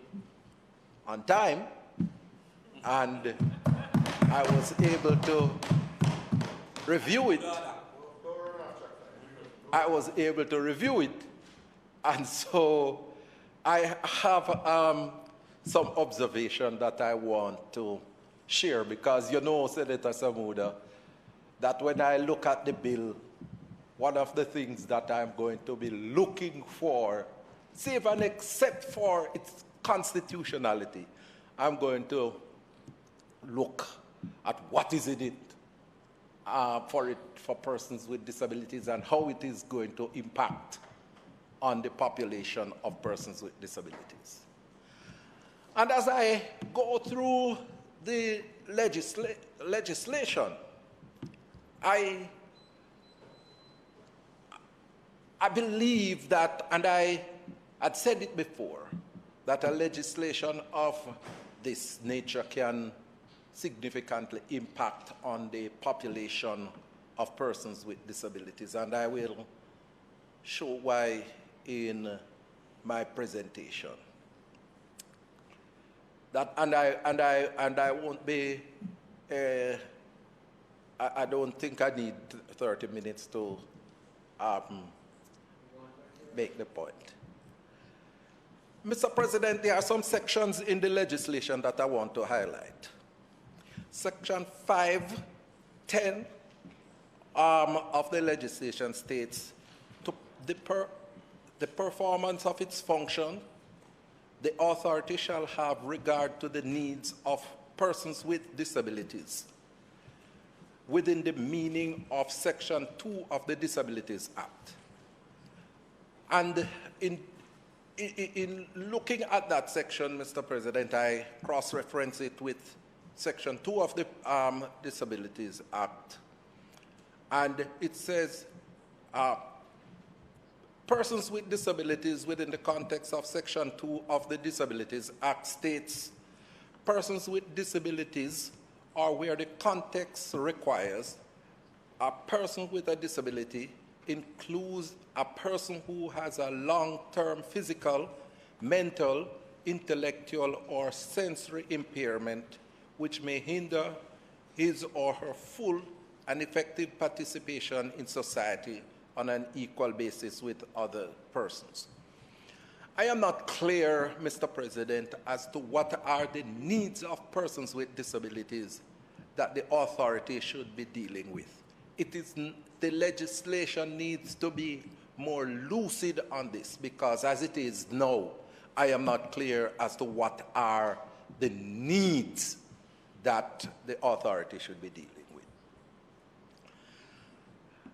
on time and I was able to review it. And so I have some observation that I want to share because you know, Senator Samuda, that when I look at the bill, one of the things that I'm going to be looking for, save and except for its constitutionality, I'm going to look at what is in it for persons with disabilities and how it is going to impact on the population of persons with disabilities. And as I go through the legislation, I believe that, and I had said it before, that a legislation of this nature can significantly impact on the population of persons with disabilities, and I will show why in my presentation. That, and I won't be. I don't think I need 30 minutes to make the point. Mr. President, there are some sections in the legislation that I want to highlight. Section 510 of the legislation states, to the performance of its function, the authority shall have regard to the needs of persons with disabilities within the meaning of Section 2 of the Disabilities Act. And in looking at that section, Mr. President, I cross-reference it with Section 2 of the Disabilities Act. And it says, persons with disabilities within the context of Section 2 of the Disabilities Act states, persons with disabilities or where the context requires a person with a disability includes a person who has a long-term physical, mental, intellectual, or sensory impairment which may hinder his or her full and effective participation in society on an equal basis with other persons. I am not clear, Mr. President, as to what are the needs of persons with disabilities that the authority should be dealing with. The legislation needs to be more lucid on this, because as it is now, I am not clear as to what are the needs that the authority should be dealing with.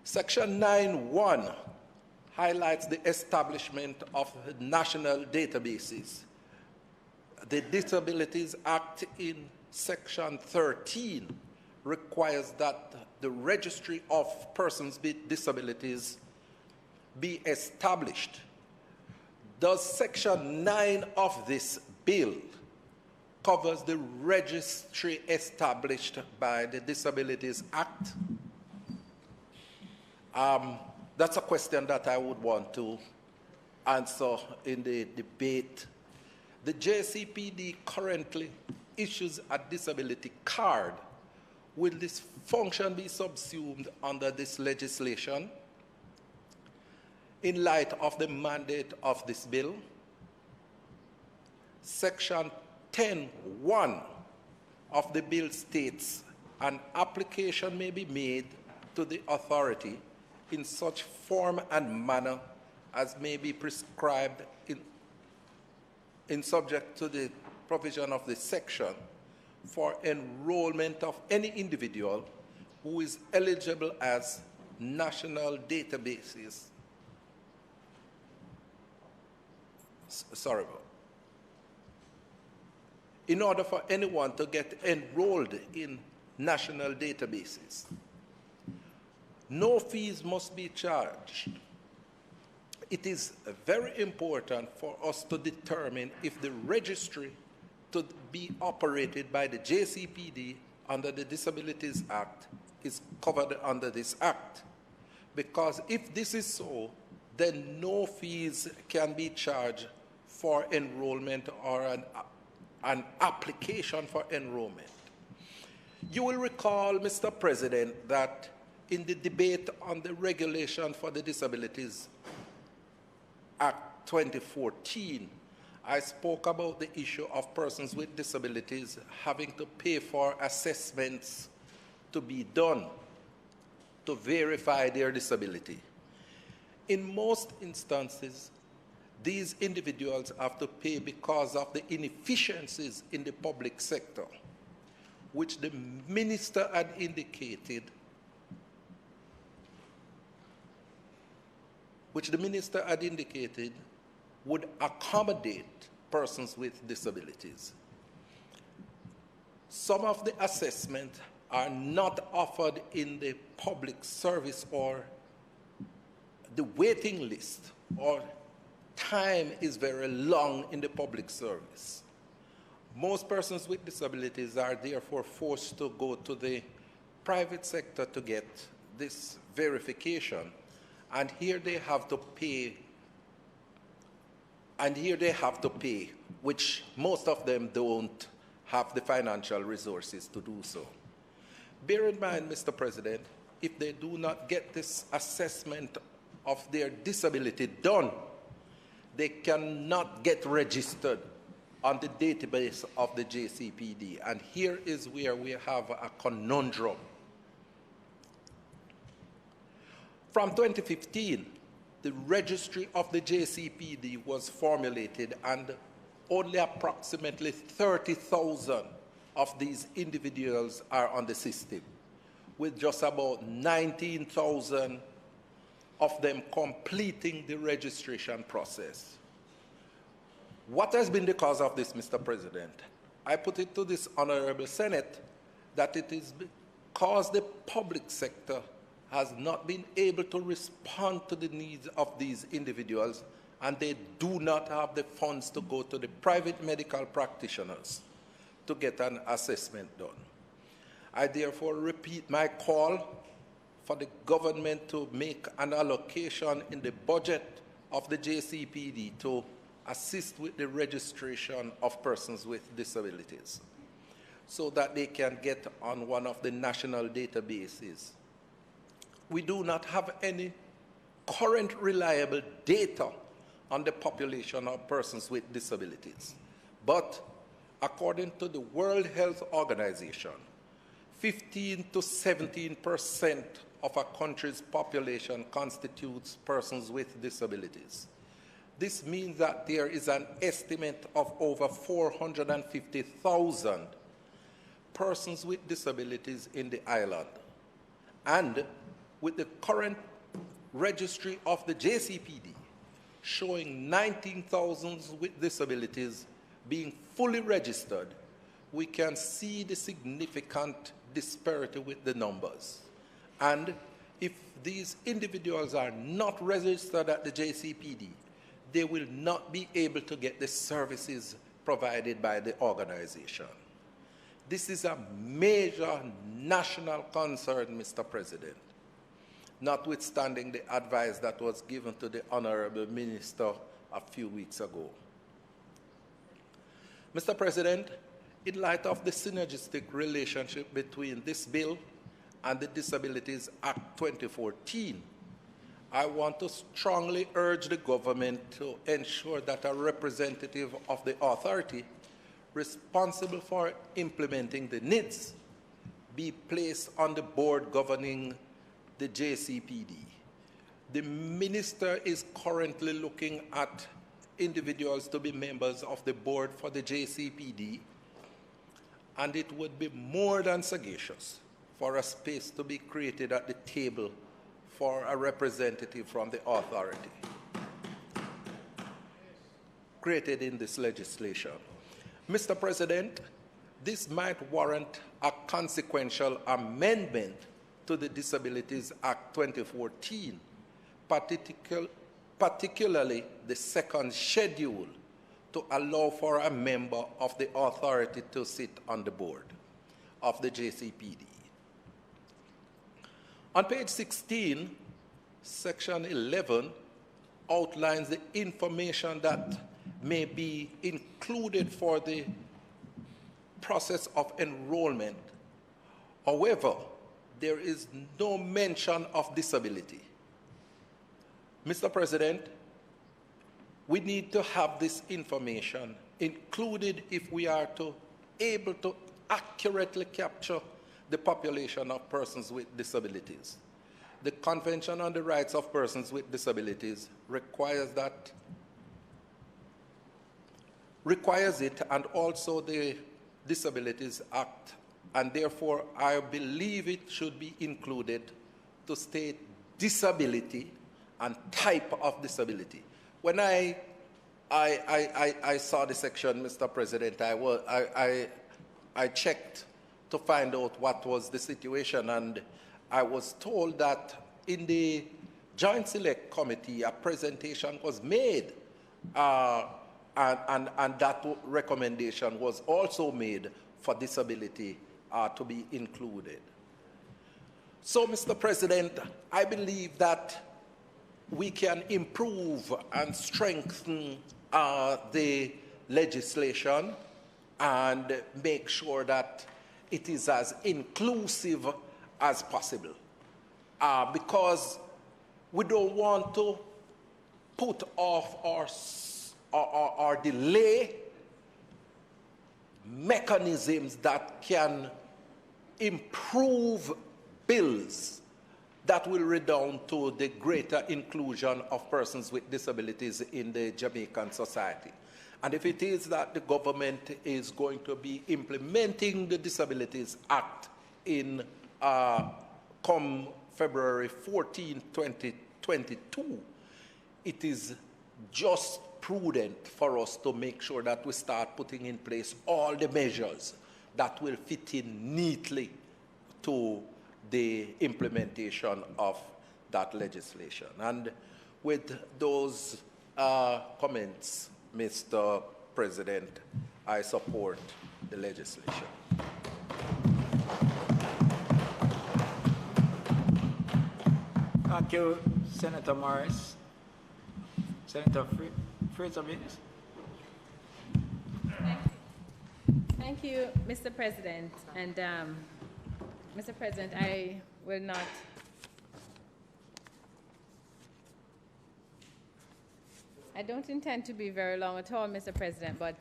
Section 9.1 highlights the establishment of national databases. The Disabilities Act in Section 13 requires that the Registry of Persons with Disabilities be established. Does Section 9 of this bill covers the registry established by the Disabilities Act? That's a question that I would want to answer in the debate. The JCPD currently issues a disability card. Will this function be subsumed under this legislation in light of the mandate of this bill? Section 10.1 of the bill states an application may be made to the authority in such form and manner as may be prescribed in subject to the provision of this section for enrollment of any individual who is eligible as national databases. In order for anyone to get enrolled in national databases, no fees must be charged. It is very important for us to determine if the registry to be operated by the JCPD under the Disabilities Act is covered under this act. Because if this is so, then no fees can be charged for enrollment or an application for enrollment. You will recall, Mr. President, that in the debate on the regulation for the Disabilities Act 2014, I spoke about the issue of persons with disabilities having to pay for assessments to be done to verify their disability. In most instances, these individuals have to pay because of the inefficiencies in the public sector, which the minister had indicated would accommodate persons with disabilities. Some of the assessments are not offered in the public service, or the waiting list or time is very long in the public service. Most persons with disabilities are therefore forced to go to the private sector to get this verification, and here they have to pay, which most of them don't have the financial resources to do so. Bear in mind, Mr. President, if they do not get this assessment of their disability done, they cannot get registered on the database of the JCPD. And here is where we have a conundrum. From 2015, the registry of the JCPD was formulated, and only approximately 30,000 of these individuals are on the system, with just about 19,000 of them completing the registration process. What has been the cause of this, Mr. President? I put it to this Honorable Senate that it is because the public sector has not been able to respond to the needs of these individuals, and they do not have the funds to go to the private medical practitioners to get an assessment done. I therefore repeat my call for the government to make an allocation in the budget of the JCPD to assist with the registration of persons with disabilities so that they can get on one of the national databases. We do not have any current reliable data on the population of persons with disabilities. But according to the World Health Organization, 15 to 17% of a country's population constitutes persons with disabilities. This means that there is an estimate of over 450,000 persons with disabilities in the island. And with the current registry of the JCPD showing 19,000 with disabilities being fully registered, we can see the significant disparity with the numbers. And if these individuals are not registered at the JCPD, they will not be able to get the services provided by the organization. This is a major national concern, Mr. President, notwithstanding the advice that was given to the Honorable Minister a few weeks ago. Mr. President, in light of the synergistic relationship between this bill and the Disabilities Act 2014, I want to strongly urge the government to ensure that a representative of the authority responsible for implementing the NIDS be placed on the board governing the JCPD. The minister is currently looking at individuals to be members of the board for the JCPD, and it would be more than sagacious for a space to be created at the table for a representative from the authority created in this legislation. Mr. President, this might warrant a consequential amendment to the Disabilities Act 2014, particularly the second schedule, to allow for a member of the authority to sit on the board of the JCPD. On page 16, section 11 outlines the information that may be included for the process of enrollment. However, there is no mention of disability. Mr. President, we need to have this information included if we are able to accurately capture the population of persons with disabilities. The Convention on the Rights of Persons with Disabilities requires it, and also the Disabilities Act, and therefore I believe it should be included to state disability and type of disability. When I saw the section, Mr. President, I checked to find out what was the situation, and I was told that in the Joint Select Committee a presentation was made, and that recommendation was also made for disability to be included. So, Mr. President, I believe that we can improve and strengthen the legislation and make sure that it is as inclusive as possible. Because we don't want to put off or delay mechanisms that can improve bills that will redound to the greater inclusion of persons with disabilities in the Jamaican society. And if it is that the government is going to be implementing the Disabilities Act in come February 14, 2022, it is just prudent for us to make sure that we start putting in place all the measures that will fit in neatly to the implementation of that legislation. And with those comments, Mr. President, I support the legislation. Thank you, Senator Morris. Senator Fraser. Thank you, Mr. President. And Mr. President, I will not I don't intend to be very long at all, Mr. President, but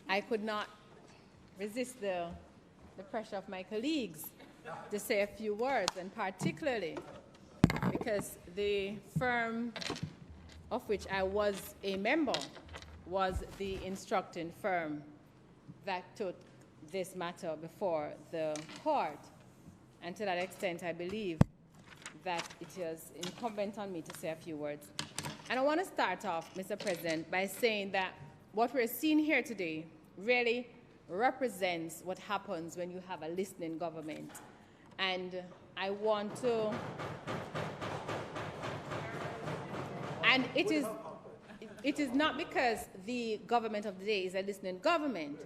I could not resist the pressure of my colleagues to say a few words, and particularly because the firm of which I was a member was the instructing firm that took this matter before the court. And to that extent, I believe that it is incumbent on me to say a few words. And I want to start off, Mr. President, by saying that what we're seeing here today really represents what happens when you have a listening government. And I want to, and it is not because the government of the day is a listening government,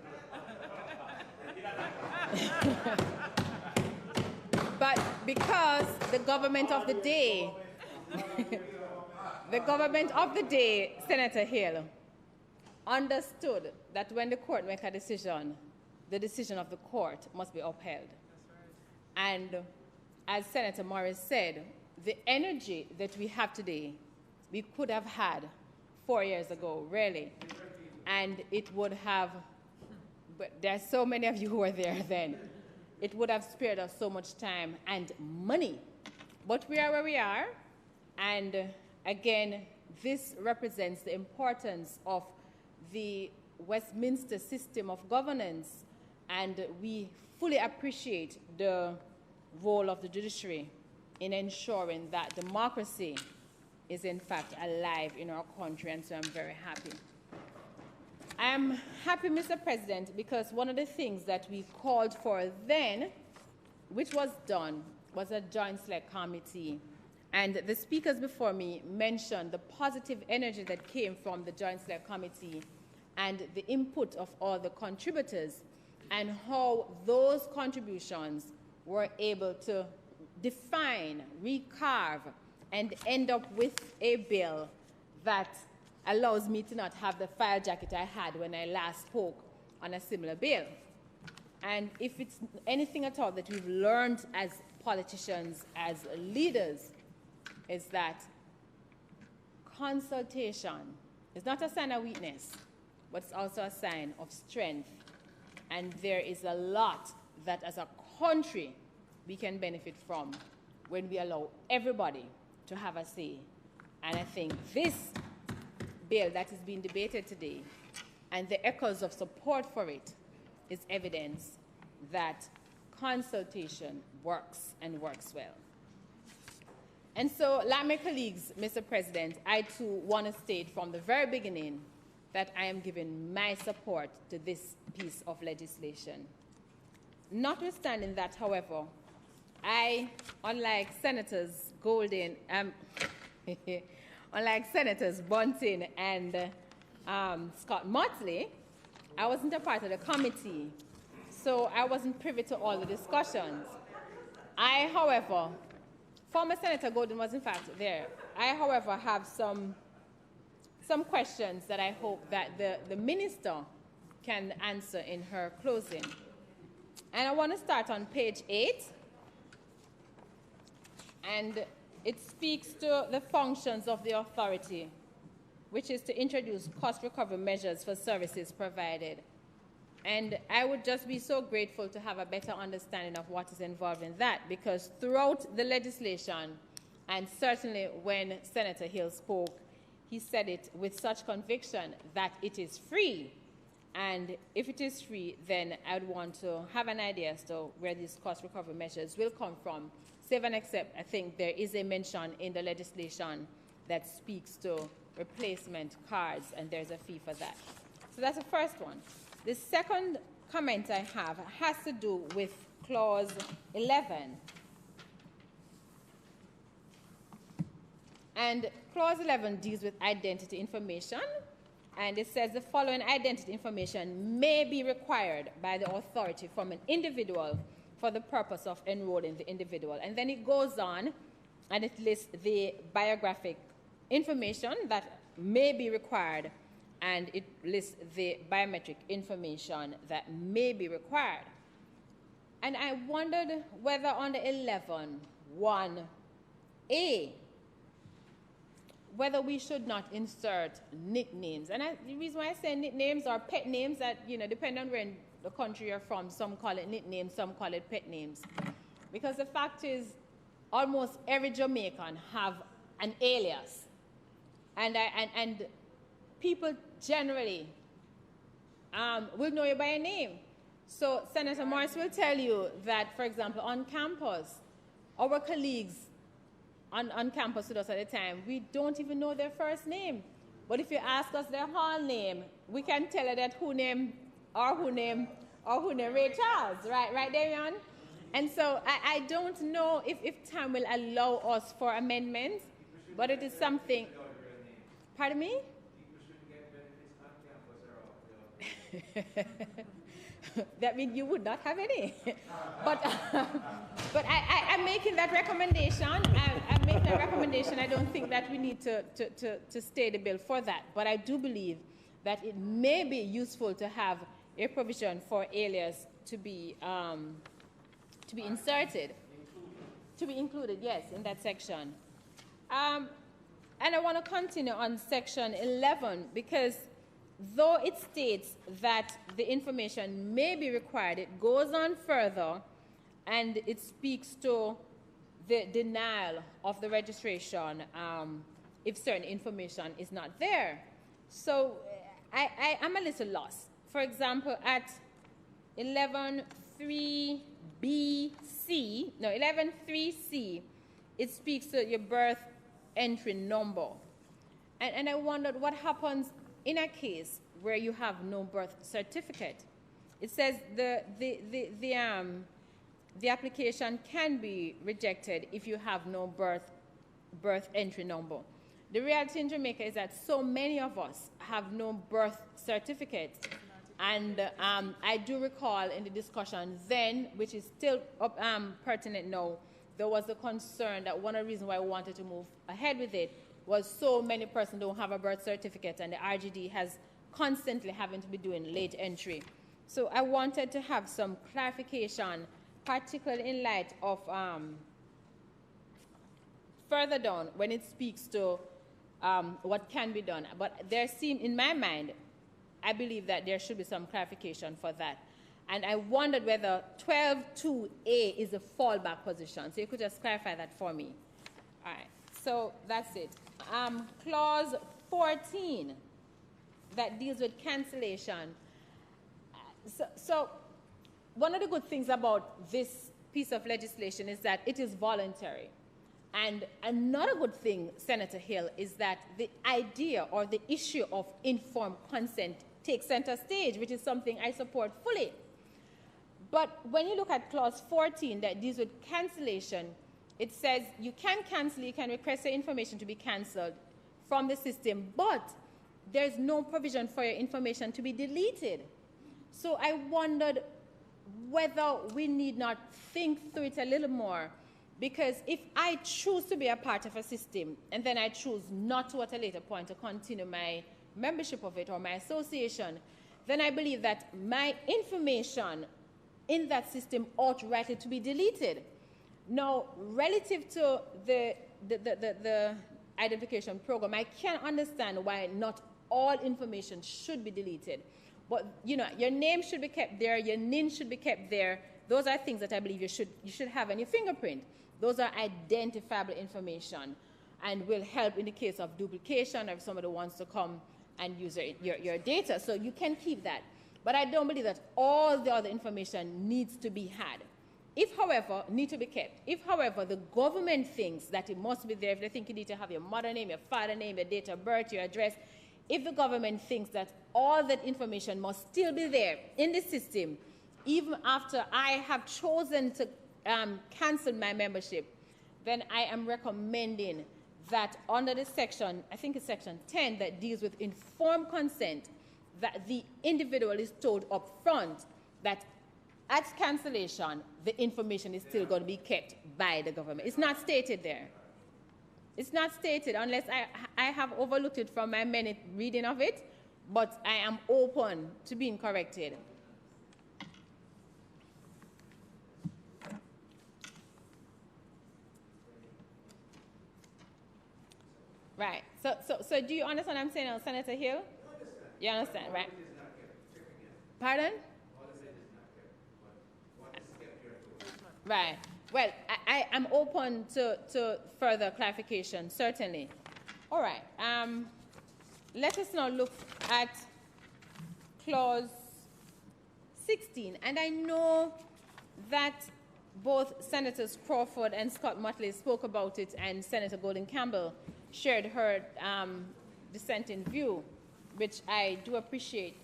but because the government of the day, the government of the day, Senator Hill, understood that when the court makes a decision, the decision of the court must be upheld. And as Senator Morris said, the energy that we have today, we could have had 4 years ago, really. And it would have, but there's so many of you who were there then, it would have spared us so much time and money. But we are where we are, and again, this represents the importance of the Westminster system of governance, and we fully appreciate the role of the judiciary in ensuring that democracy is in fact alive in our country, and so I'm very happy. I am happy, Mr. President, because one of the things that we called for then, which was done, was a joint select committee. And the speakers before me mentioned the positive energy that came from the Joint Select Committee and the input of all the contributors, and how those contributions were able to define, recarve, and end up with a bill that allows me to not have the fire jacket I had when I last spoke on a similar bill. And if it's anything at all that we've learned as politicians, as leaders, is that consultation is not a sign of weakness, but it's also a sign of strength. And there is a lot that as a country we can benefit from when we allow everybody to have a say. And I think this bill that is being debated today and the echoes of support for it is evidence that consultation works and works well. And so, like my colleagues, Mr. President, I too want to state from the very beginning that I am giving my support to this piece of legislation. Notwithstanding that, however, I, unlike Senators Golden, unlike Senators Bunting and Scott-Motley, I wasn't a part of the committee, so I wasn't privy to all the discussions. I, however, former Senator Golden was in fact there. I, however, have some questions that I hope that the minister can answer in her closing. And I want to start on page 8. And it speaks to the functions of the authority, which is to introduce cost recovery measures for services provided. And I would just be so grateful to have a better understanding of what is involved in that, because throughout the legislation, and certainly when Senator Hill spoke, he said it with such conviction that it is free. And if it is free, then I'd want to have an idea as to where these cost recovery measures will come from. Save and except, I think there is a mention in the legislation that speaks to replacement cards, and there's a fee for that. So that's the first one. The second comment I have has to do with Clause 11. And Clause 11 deals with identity information, and it says the following identity information may be required by the authority from an individual for the purpose of enrolling the individual. And then it goes on and it lists the biographic information that may be required, and it lists the biometric information that may be required. And I wondered whether under 11(1)(a), whether we should not insert nicknames. And the reason why I say nicknames or pet names, that, depending on where in the country you're from, some call it nicknames, some call it pet names. Because the fact is, almost every Jamaican have an alias. And people generally will know you by a name. So Senator Morris will tell you that, for example, on campus, our colleagues on campus with us at the time, we don't even know their first name. But if you ask us their whole name, we can tell you that who name Ray Charles, right, Damian? And so I don't know if time will allow us for amendments, but it is something. Pardon me? That means you would not have any. But I'm making that recommendation. I'm making that recommendation. I don't think that we need to stay the bill for that. But I do believe that it may be useful to have a provision for alias to be inserted, to be included, yes, in that section. And I want to continue on section 11, because though it states that the information may be required, it goes on further and it speaks to the denial of the registration if certain information is not there. So I'm a little lost. For example, at 11.3c, it speaks to your birth entry number. And I wondered what happens in a case where you have no birth certificate. It says the application can be rejected if you have no birth entry number. The reality in Jamaica is that so many of us have no birth certificate. And I do recall in the discussion then, which is still pertinent now, there was a concern that one of the reasons why we wanted to move ahead with it was so many persons don't have a birth certificate, and the RGD has constantly having to be doing late entry. So I wanted to have some clarification, particularly in light of further down when it speaks to what can be done. But there seemed, in my mind, I believe that there should be some clarification for that. And I wondered whether 12.2a is a fallback position. So you could just clarify that for me. All right. So that's it. Clause 14 that deals with cancellation. So one of the good things about this piece of legislation is that it is voluntary. And another good thing, Senator Hill, is that the idea or the issue of informed consent takes center stage, which is something I support fully. But when you look at clause 14 that deals with cancellation, it says you can cancel, you can request your information to be cancelled from the system, but there's no provision for your information to be deleted. So I wondered whether we need not think through it a little more, because if I choose to be a part of a system and then I choose not to at a later point to continue my membership of it or my association, then I believe that my information in that system ought rightly to be deleted. Now, relative to the identification program, I can understand why not all information should be deleted. But, your name should be kept there, your NIN should be kept there. Those are things that I believe you should have on your fingerprint. Those are identifiable information and will help in the case of duplication or if somebody wants to come and use your data. So you can keep that. But I don't believe that all the other information needs to be had. If, however, need to be kept. If, however, the government thinks that it must be there, if they think you need to have your mother name, your father name, your date of birth, your address, if the government thinks that all that information must still be there in the system, even after I have chosen to cancel my membership, then I am recommending that under this section, I think it's section 10, that deals with informed consent, that the individual is told up front that at cancellation, the information is still going to be kept by the government. It's not stated there. It's not stated unless I have overlooked it from my minute reading of it, but I am open to being corrected. Right. So do you understand what I'm saying, Senator Hill? You understand, right? Pardon? Right. Well, I am open to further clarification, certainly. All right. Let us now look at clause 16. And I know that both Senators Crawford and Scott-Motley spoke about it, and Senator Golden Campbell shared her dissenting view, which I do appreciate.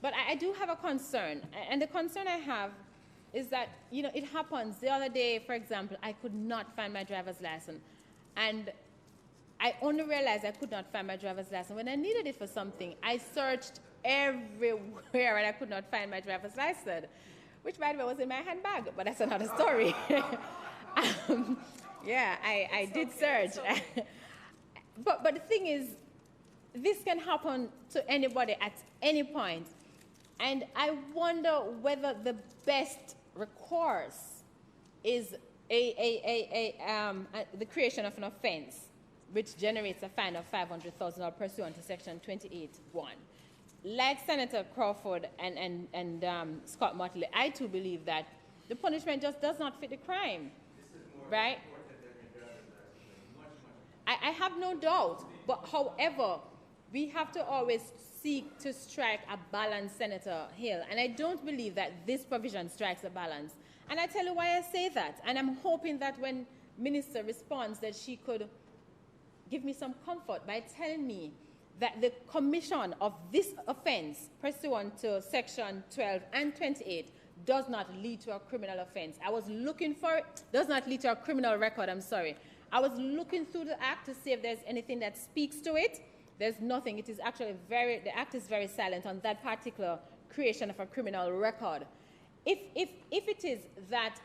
But I do have a concern, and the concern I have is that, you know, it happens. The other day, for example, I could not find my driver's license, and I only realized I could not find my driver's license when I needed it for something. I searched everywhere, and I could not find my driver's license, which, by the way, was in my handbag, but that's another story. Yeah, I did search. But the thing is, this can happen to anybody at any point. And I wonder whether the best recourse is the creation of an offense, which generates a fine of $500,000 pursuant to Section 28(1). Like Senator Crawford and Scott-Motley, I too believe that the punishment just does not fit the crime, right? I have no doubt, but however, we have to always seek to strike a balance, Senator Hill, and I don't believe that this provision strikes a balance. And I tell you why I say that, and I'm hoping that when Minister responds that she could give me some comfort by telling me that the commission of this offense pursuant to Section 12 and 28 does not lead to a criminal offense. I was looking for it, does not lead to a criminal record, I'm sorry. I was looking through the Act to see if there's anything that speaks to it. There's nothing. It is actually the Act is very silent on that particular creation of a criminal record. If it is that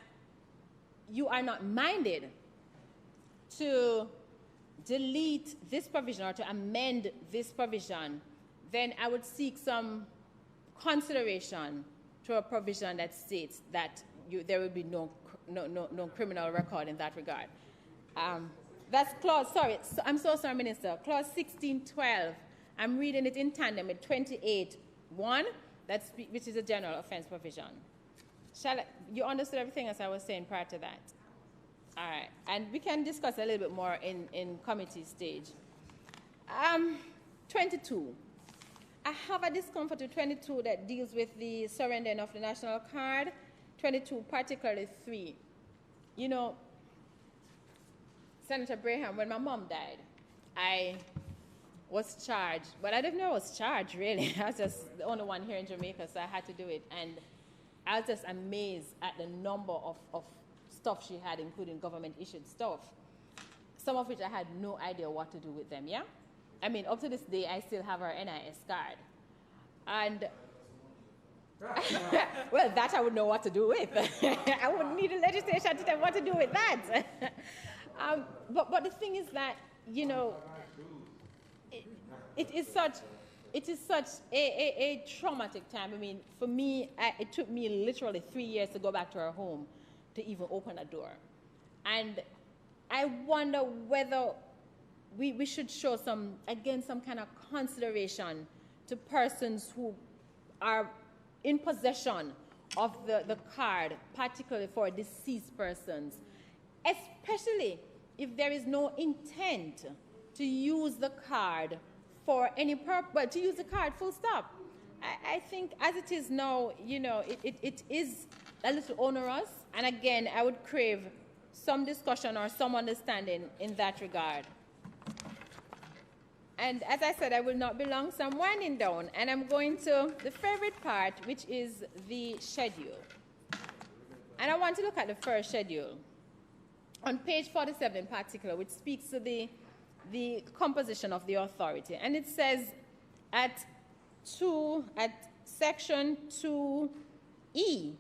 you are not minded to delete this provision or to amend this provision, then I would seek some consideration to a provision that states that there will be no criminal record in that regard. That's clause, sorry, I'm so sorry, Minister. Clause 1612, I'm reading it in tandem with 28(1), which is a general offense provision. You understood everything as I was saying prior to that? All right, and we can discuss a little bit more in committee stage. 22. I have a discomfort with 22 that deals with the surrendering of the national card. 22, particularly 3. You know, Senator Braham, when my mom died, I was charged, but I didn't know I was charged, really. I was just the only one here in Jamaica, so I had to do it. And I was just amazed at the number of stuff she had, including government-issued stuff, some of which I had no idea what to do with them, yeah? I mean, up to this day, I still have her NIDS card. And, well, that I would know what to do with. I wouldn't need a legislation to tell me what to do with that. But the thing is that, you know, it is such a traumatic time. I mean, for me, it took me literally 3 years to go back to her home to even open a door. And I wonder whether we should show some kind of consideration to persons who are in possession of the card, particularly for deceased persons, especially if there is no intent to use the card for any purpose, well, to use the card full stop. I think as it is now, you know, it is a little onerous, and again, I would crave some discussion or some understanding in that regard. And as I said, I will not be long, so I'm winding down, and I'm going to the favorite part, which is the schedule. And I want to look at the first schedule. On page 47 in particular, which speaks to the composition of the authority. And it says at section 2E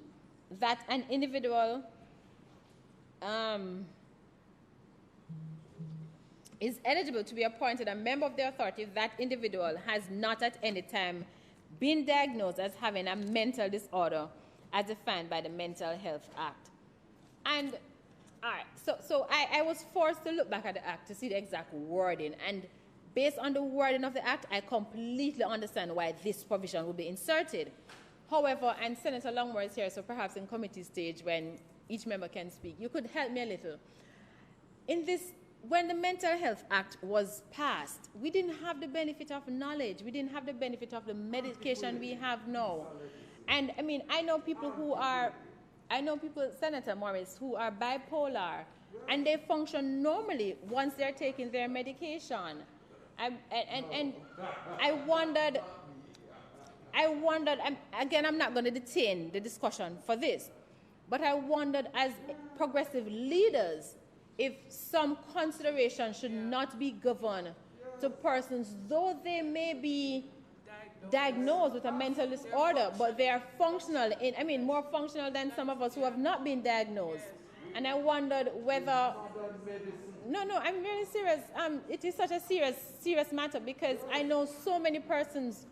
that an individual is eligible to be appointed a member of the authority if that individual has not at any time been diagnosed as having a mental disorder as defined by the Mental Health Act. And, all right, so I was forced to look back at the Act to see the exact wording. And based on the wording of the Act, I completely understand why this provision will be inserted. However, and Senator Longmore is here, so perhaps in committee stage when each member can speak, you could help me a little. In this, when the Mental Health Act was passed, we didn't have the benefit of knowledge. We didn't have the benefit of the medication we have now. And I mean, I know people, Senator Morris, who are bipolar, and they function normally once they're taking their medication. And I wondered, again, I'm not going to detain the discussion for this, but I wondered as progressive leaders if some consideration should not be given to persons, though they may be diagnosed with a mental disorder, but they are functional, more functional than some of us who have not been diagnosed. And I wondered whether, no, I'm really serious. It is such a serious matter because I know so many persons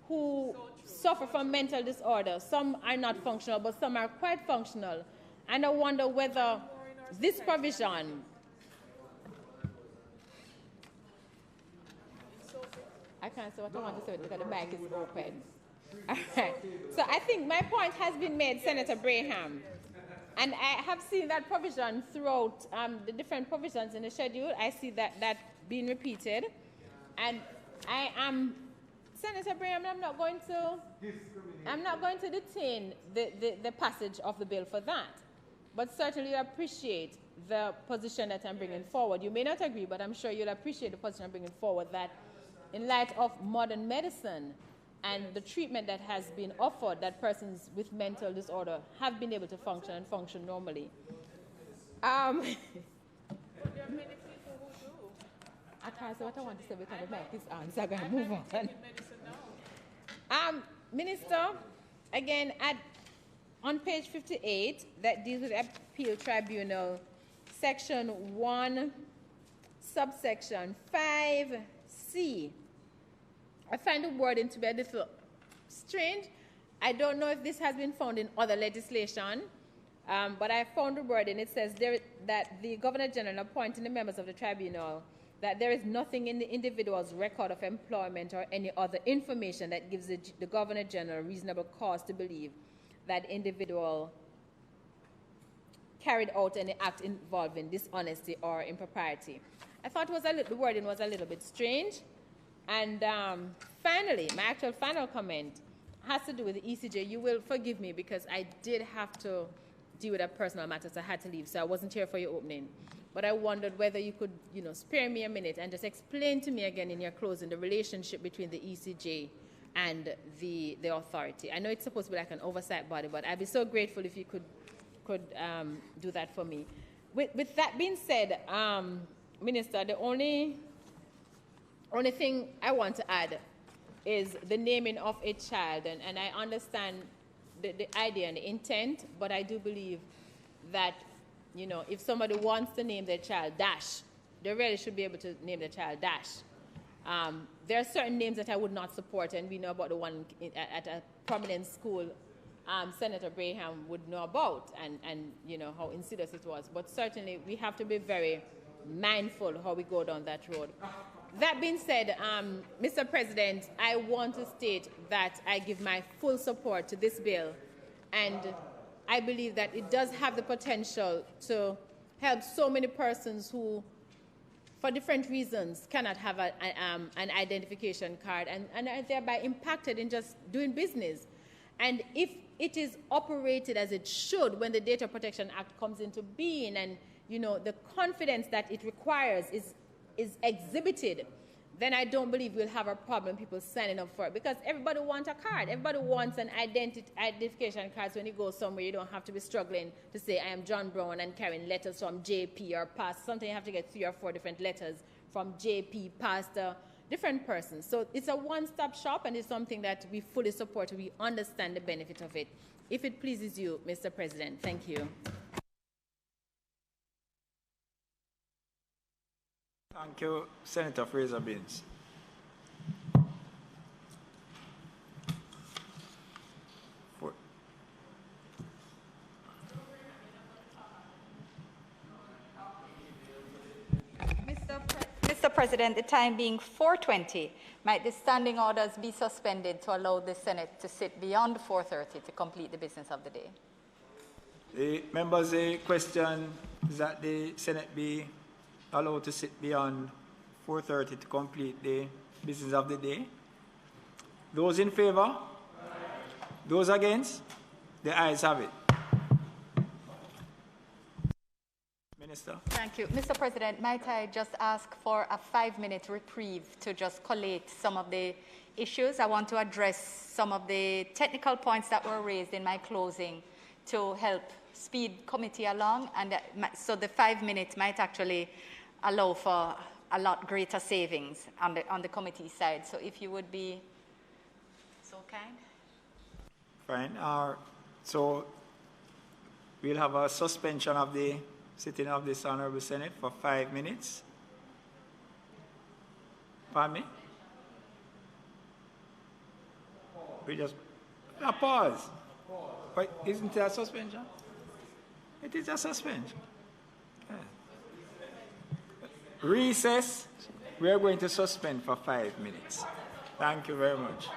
who suffer from mental disorder. Some are not functional, but some are quite functional. And I wonder whether this provision I can't say what I want to say because the mic is open. All right. So I think my point has been made, Senator Braham. And I have seen that provision throughout the different provisions in the schedule. I see that being repeated. And I am, Senator Braham, I'm not going to detain the passage of the bill for that. But certainly appreciate the position that I'm bringing forward. You may not agree, but I'm sure you'll appreciate the position I'm bringing forward that in light of modern medicine and the treatment that has been offered, that persons with mental disorder have been able to function and function normally. But there are many people who do. I can't say what I want to say because the mic is on, so I'm going to move on. Minister, again, on page 58, that deals with appeal tribunal, section 1, subsection 5C. I find the wording to be a little strange. I don't know if this has been found in other legislation, but I found the wording. It says that the Governor General appointing the members of the tribunal, that there is nothing in the individual's record of employment or any other information that gives the Governor General reasonable cause to believe that individual carried out any act involving dishonesty or impropriety. I thought the wording was a little bit strange. And finally, my actual final comment has to do with the ECJ. You will forgive me because I did have to deal with a personal matter, so I had to leave, so I wasn't here for your opening. But I wondered whether you could, spare me a minute and just explain to me again in your closing the relationship between the ECJ and the authority. I know it's supposed to be like an oversight body, but I'd be so grateful if you could do that for me. With that being said, Minister, the only thing I want to add is the naming of a child, and I understand the idea and the intent, but I do believe that, if somebody wants to name their child Dash, they really should be able to name their child Dash. There are certain names that I would not support, and we know about the one at a prominent school Senator Braham would know about, and how insidious it was. But certainly we have to be very mindful how we go down that road. That being said, Mr. President, I want to state that I give my full support to this bill, and I believe that it does have the potential to help so many persons who, for different reasons, cannot have an identification card and are thereby impacted in just doing business. And if it is operated as it should when the Data Protection Act comes into being, and the confidence that it requires is exhibited, then I don't believe we'll have a problem people signing up for it, because everybody wants a card. Everybody wants an identification card, so when you go somewhere, you don't have to be struggling to say, I am John Brown, and carrying letters from JP or Pastor. Sometimes you have to get 3 or 4 different letters from JP, Pastor, different persons. So it's a one-stop shop, and it's something that we fully support. We understand the benefit of it. If it pleases you, Mr. President, thank you. Thank Thank you, Senator Fraser-Binns. Mr. President, the time being 4:20, might the standing orders be suspended to allow the Senate to sit beyond 4:30 to complete the business of the day? The members, the question is that the Senate be allowed to sit beyond 4:30 to complete the business of the day. Those in favor? Aye. Those against? The ayes have it. Minister. Thank you. Mr. President, might I just ask for a 5-minute reprieve to just collate some of the issues? I want to address some of the technical points that were raised in my closing to help speed committee along, and so the 5 minutes might actually allow for a lot greater savings on the committee side. So if you would be so kind. Fine. So we'll have a suspension of the sitting of this Honorable Senate for 5 minutes. Pardon me? We just a pause. But isn't it a suspension? It is a suspension. Yeah. Recess. We are going to suspend for 5 minutes. Thank you very much.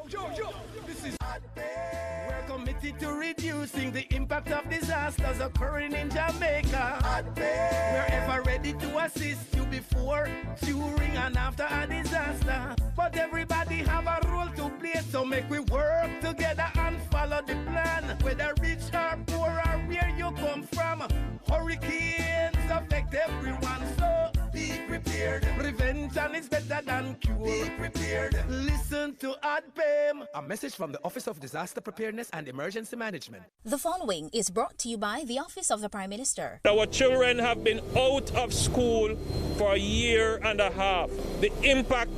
This is we're committed to reducing the impact of disasters occurring in Jamaica. We're ever ready to assist you before, during, and after a disaster. But everybody have a role to play, so make we work together and follow the plan. Whether rich or poor or where you come from, hurricanes affect everyone, so be prepared. Prevention is better than cure. Be prepared. Listen to ADPEM. A message from the Office of Disaster Preparedness and Emergency Management. The following is brought to you by the Office of the Prime Minister. Our children have been out of school for a year and a half. The impact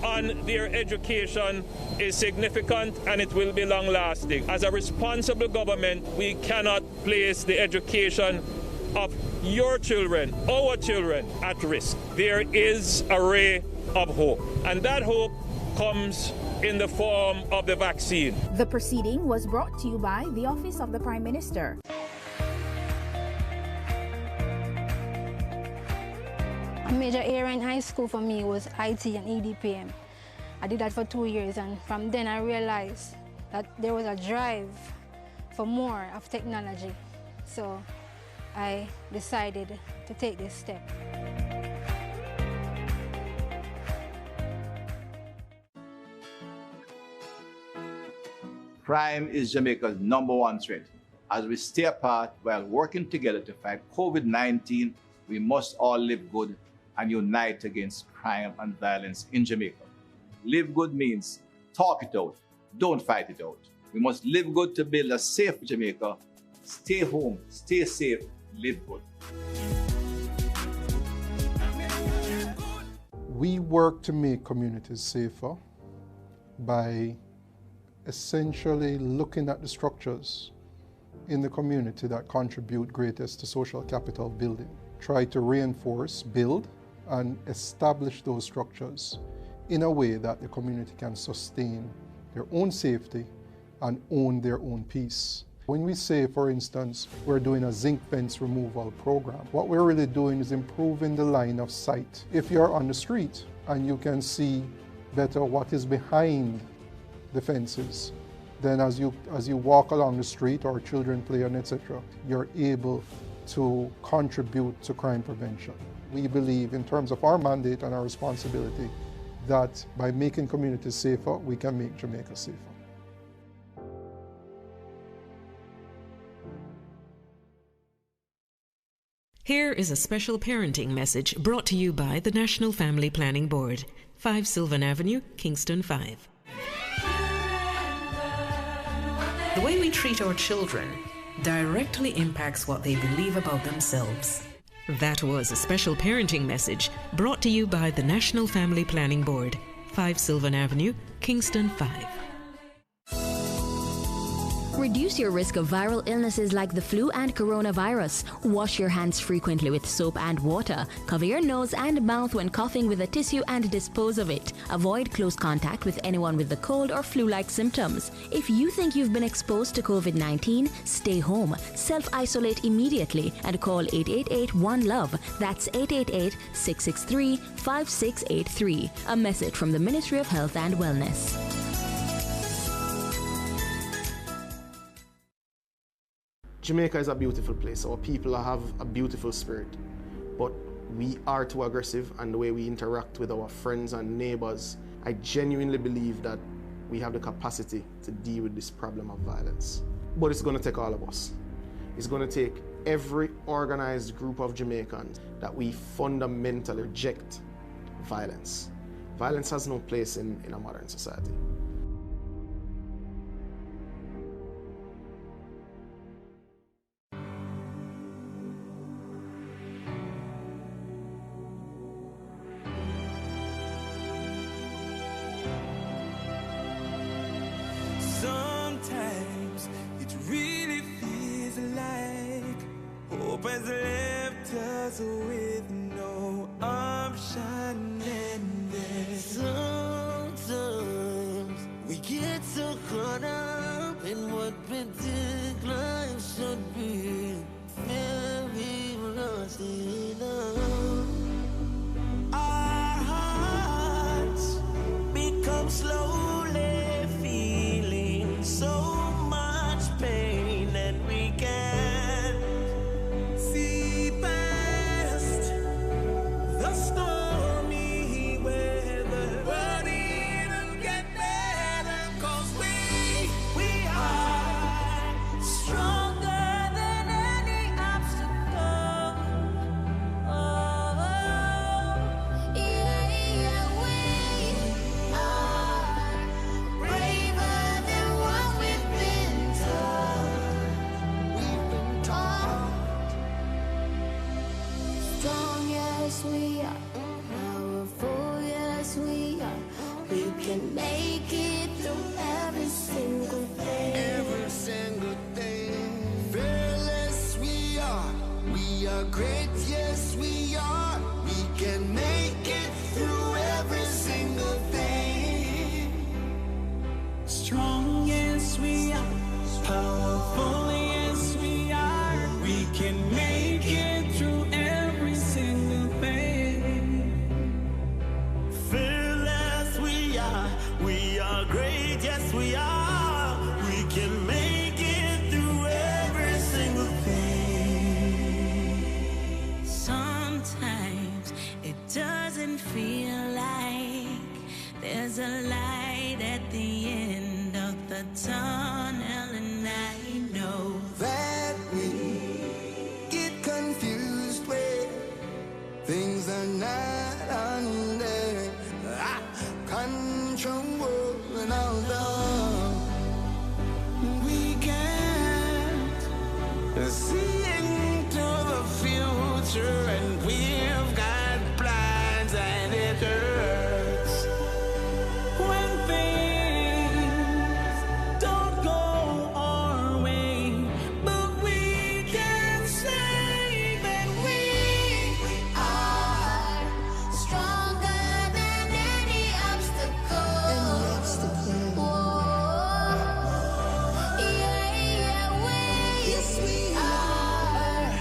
on their education is significant and it will be long-lasting. As a responsible government, we cannot place the education of your children, our children, at risk. There is a ray of hope, and that hope comes in the form of the vaccine. The proceeding was brought to you by the Office of the Prime Minister. A major area in high school for me was IT and EDPM. I did that for 2 years, and from then I realized that there was a drive for more of technology. So I decided to take this step. Crime is Jamaica's #1 threat. As we stay apart while working together to fight COVID-19, we must all live good and unite against crime and violence in Jamaica. Live good means talk it out, don't fight it out. We must live good to build a safe Jamaica. Stay home, stay safe, live good. We work to make communities safer by essentially looking at the structures in the community that contribute greatest to social capital building. Try to reinforce, build, and establish those structures in a way that the community can sustain their own safety and own their own peace. When we say, for instance, we're doing a zinc fence removal program, what we're really doing is improving the line of sight. If you're on the street and you can see better what is behind the fences, then as you walk along the street or children play and etc., you're able to contribute to crime prevention. We believe in terms of our mandate and our responsibility that by making communities safer, we can make Jamaica safer. Here is a special parenting message brought to you by the National Family Planning Board, 5 Sylvan Avenue, Kingston 5. The way we treat our children directly impacts what they believe about themselves. That was a special parenting message brought to you by the National Family Planning Board, 5 Sylvan Avenue, Kingston 5. Reduce your risk of viral illnesses like the flu and coronavirus. Wash your hands frequently with soap and water. Cover your nose and mouth when coughing with a tissue and dispose of it. Avoid close contact with anyone with the cold or flu-like symptoms. If you think you've been exposed to COVID-19, stay home. Self-isolate immediately and call 888-1-LOVE. That's 888-663-5683. A message from the Ministry of Health and Wellness. Jamaica is a beautiful place. Our people have a beautiful spirit, but we are too aggressive, and the way we interact with our friends and neighbors, I genuinely believe that we have the capacity to deal with this problem of violence. But it's going to take all of us. It's going to take every organized group of Jamaicans that we fundamentally reject violence. Violence has no place in a modern society. Sometimes it really feels like hope has left us with no option, and then sometimes we get so caught up in what we think life should be, and we've lost it all. Our hearts become slowly filled Strong, yes we are. Powerful, yes we are. We can make it through every single thing. Fearless we are. We are great, yes we are. We can make it through every single thing. Sometimes it doesn't feel like there's a light at the end of the tunnel, and I know That we get confused when things are not under control and although we can't see into the future and we've got plans and it hurts When things don't go our way, but we can say that we are stronger than any obstacle. Yes, we are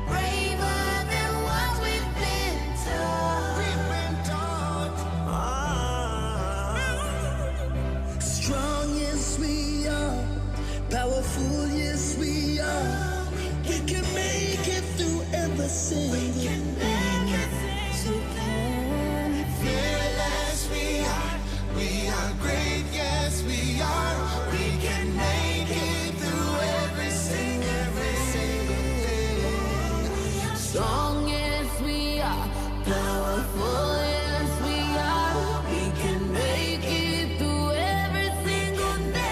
Braver than what we've been taught. We've been taught. Strong, yes we are. Powerful, yes we are. We can make it through every single thing. Fearless we are. We are great, yes we are. We can make it through every single thing. Strong, yes we are. Powerful, yes we are. We can make it through every single day.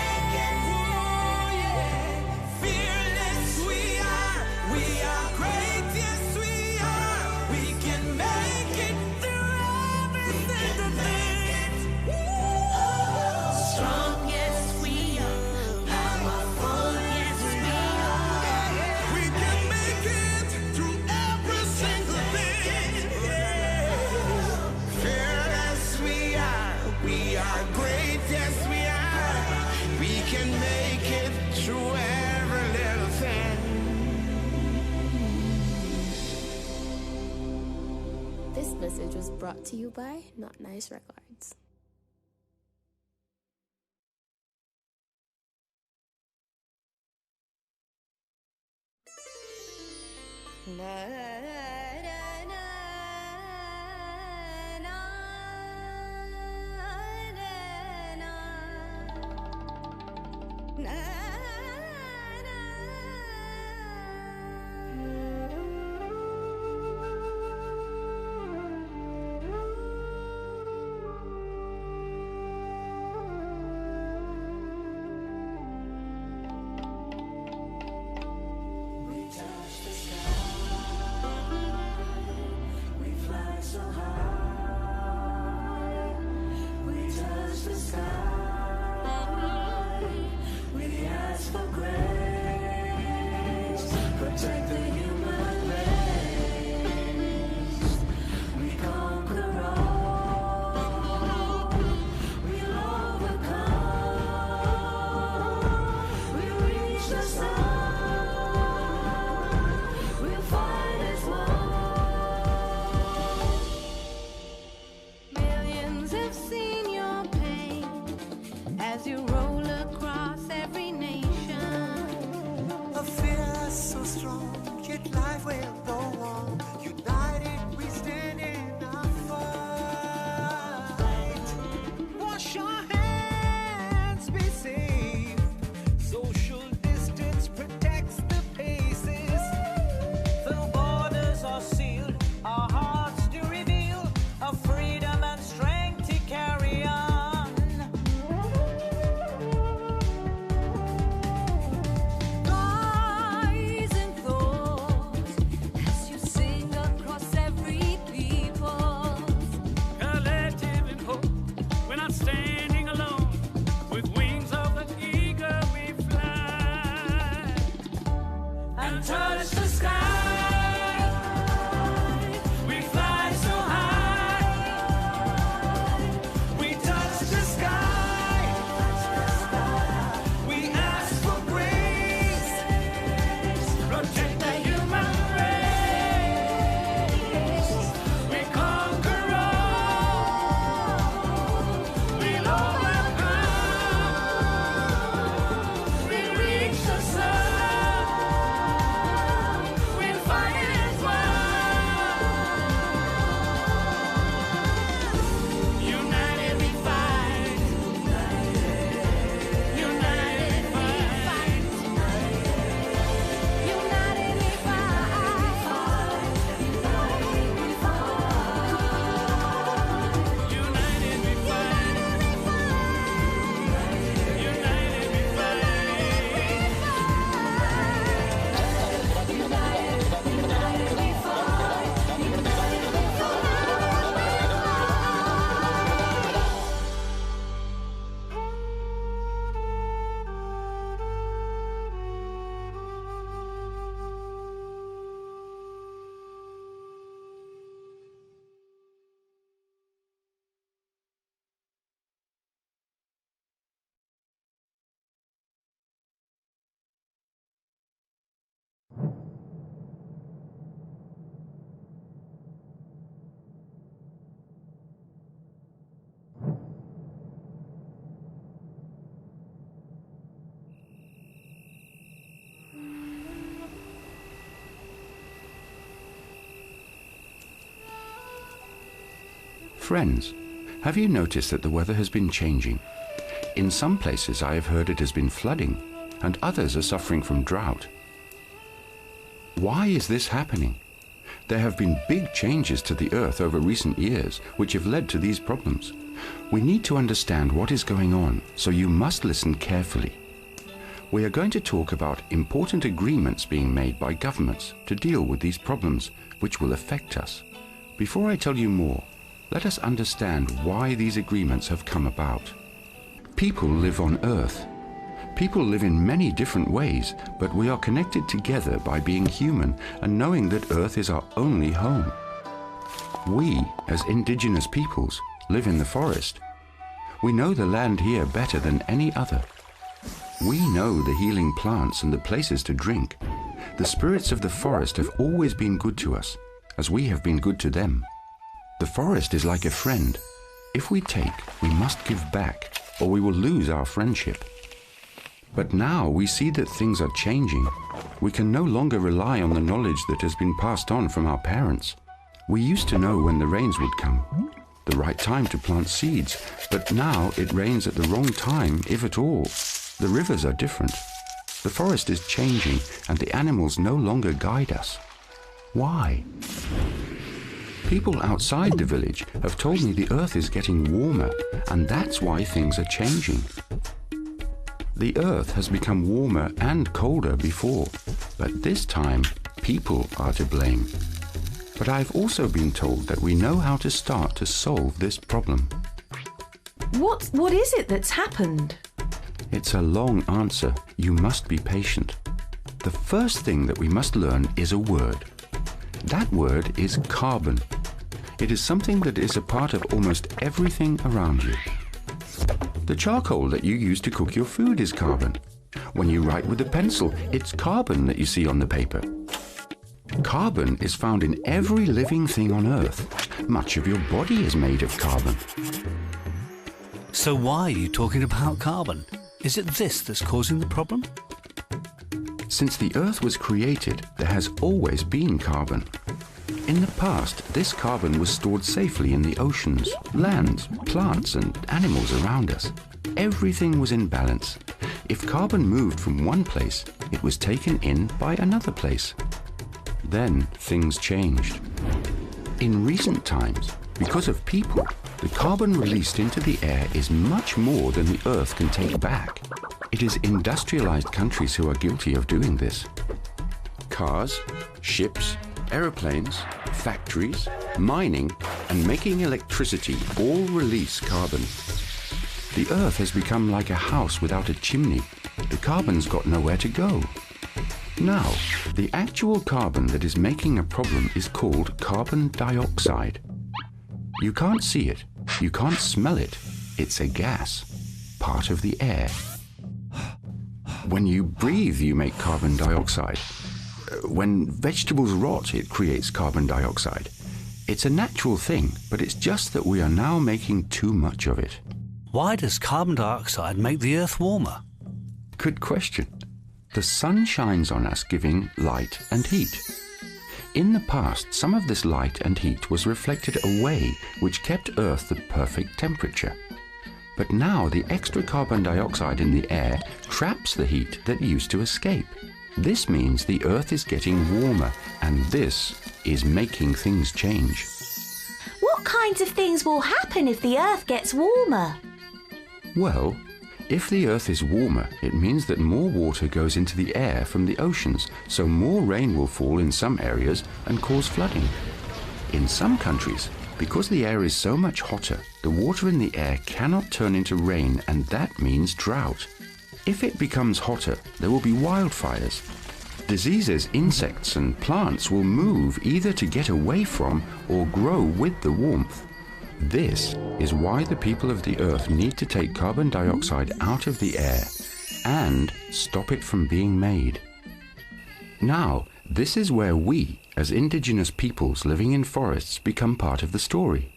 Fearless we are. We are great, yes we are. We can make it through every single thing. Strong, yes we are. Powerful, yes we are. We can make it through every single thing. Fearless we are. We are great, yes we are. We can make it through every little thing. This message was brought to you by Not Nice Records. We touch the sky with the Friends, have you noticed that the weather has been changing? In some places I have heard it has been flooding, and others are suffering from drought. Why is this happening? There have been big changes to the earth over recent years which have led to these problems. We need to understand what is going on, so you must listen carefully. We are going to talk about important agreements being made by governments to deal with these problems which will affect us. Before I tell you more, let us understand why these agreements have come about. People live on Earth. People live in many different ways, but we are connected together by being human and knowing that Earth is our only home. We, as indigenous peoples, live in the forest. We know the land here better than any other. We know the healing plants and the places to drink. The spirits of the forest have always been good to us, as we have been good to them. The forest is like a friend. If we take, we must give back, or we will lose our friendship. But now we see that things are changing. We can no longer rely on the knowledge that has been passed on from our parents. We used to know when the rains would come, the right time to plant seeds, but now it rains at the wrong time, if at all. The rivers are different. The forest is changing, and the animals no longer guide us. Why? People outside the village have told me the earth is getting warmer, and that's why things are changing. The earth has become warmer and colder before, but this time people are to blame. But I've also been told that we know how to start to solve this problem. What is it that's happened? It's a long answer. You must be patient. The first thing that we must learn is a word. That word is carbon. It is something that is a part of almost everything around you. The charcoal that you use to cook your food is carbon. When you write with a pencil, it's carbon that you see on the paper. Carbon is found in every living thing on Earth. Much of your body is made of carbon. So why are you talking about carbon? Is it this that's causing the problem? Since the Earth was created, there has always been carbon. In the past, this carbon was stored safely in the oceans, lands, plants, and animals around us. Everything was in balance. If carbon moved from one place, it was taken in by another place. Then things changed. In recent times, because of people, the carbon released into the air is much more than the Earth can take back. It is industrialized countries who are guilty of doing this. Cars, ships, aeroplanes, factories, mining, and making electricity all release carbon. The Earth has become like a house without a chimney. The carbon's got nowhere to go. Now, the actual carbon that is making a problem is called carbon dioxide. You can't see it, you can't smell it. It's a gas, part of the air. When you breathe, you make carbon dioxide. When vegetables rot, it creates carbon dioxide. It's a natural thing, but it's just that we are now making too much of it. Why does carbon dioxide make the Earth warmer? Good question. The sun shines on us, giving light and heat. In the past, some of this light and heat was reflected away, which kept Earth the perfect temperature. But now the extra carbon dioxide in the air traps the heat that used to escape. This means the Earth is getting warmer, and this is making things change. What kinds of things will happen if the Earth gets warmer? Well, if the Earth is warmer, it means that more water goes into the air from the oceans, so more rain will fall in some areas and cause flooding. In some countries, because the air is so much hotter, the water in the air cannot turn into rain, and that means drought. If it becomes hotter, there will be wildfires. Diseases, insects, and plants will move either to get away from or grow with the warmth. This is why the people of the Earth need to take carbon dioxide out of the air and stop it from being made. Now, this is where we, as indigenous peoples living in forests, become part of the story.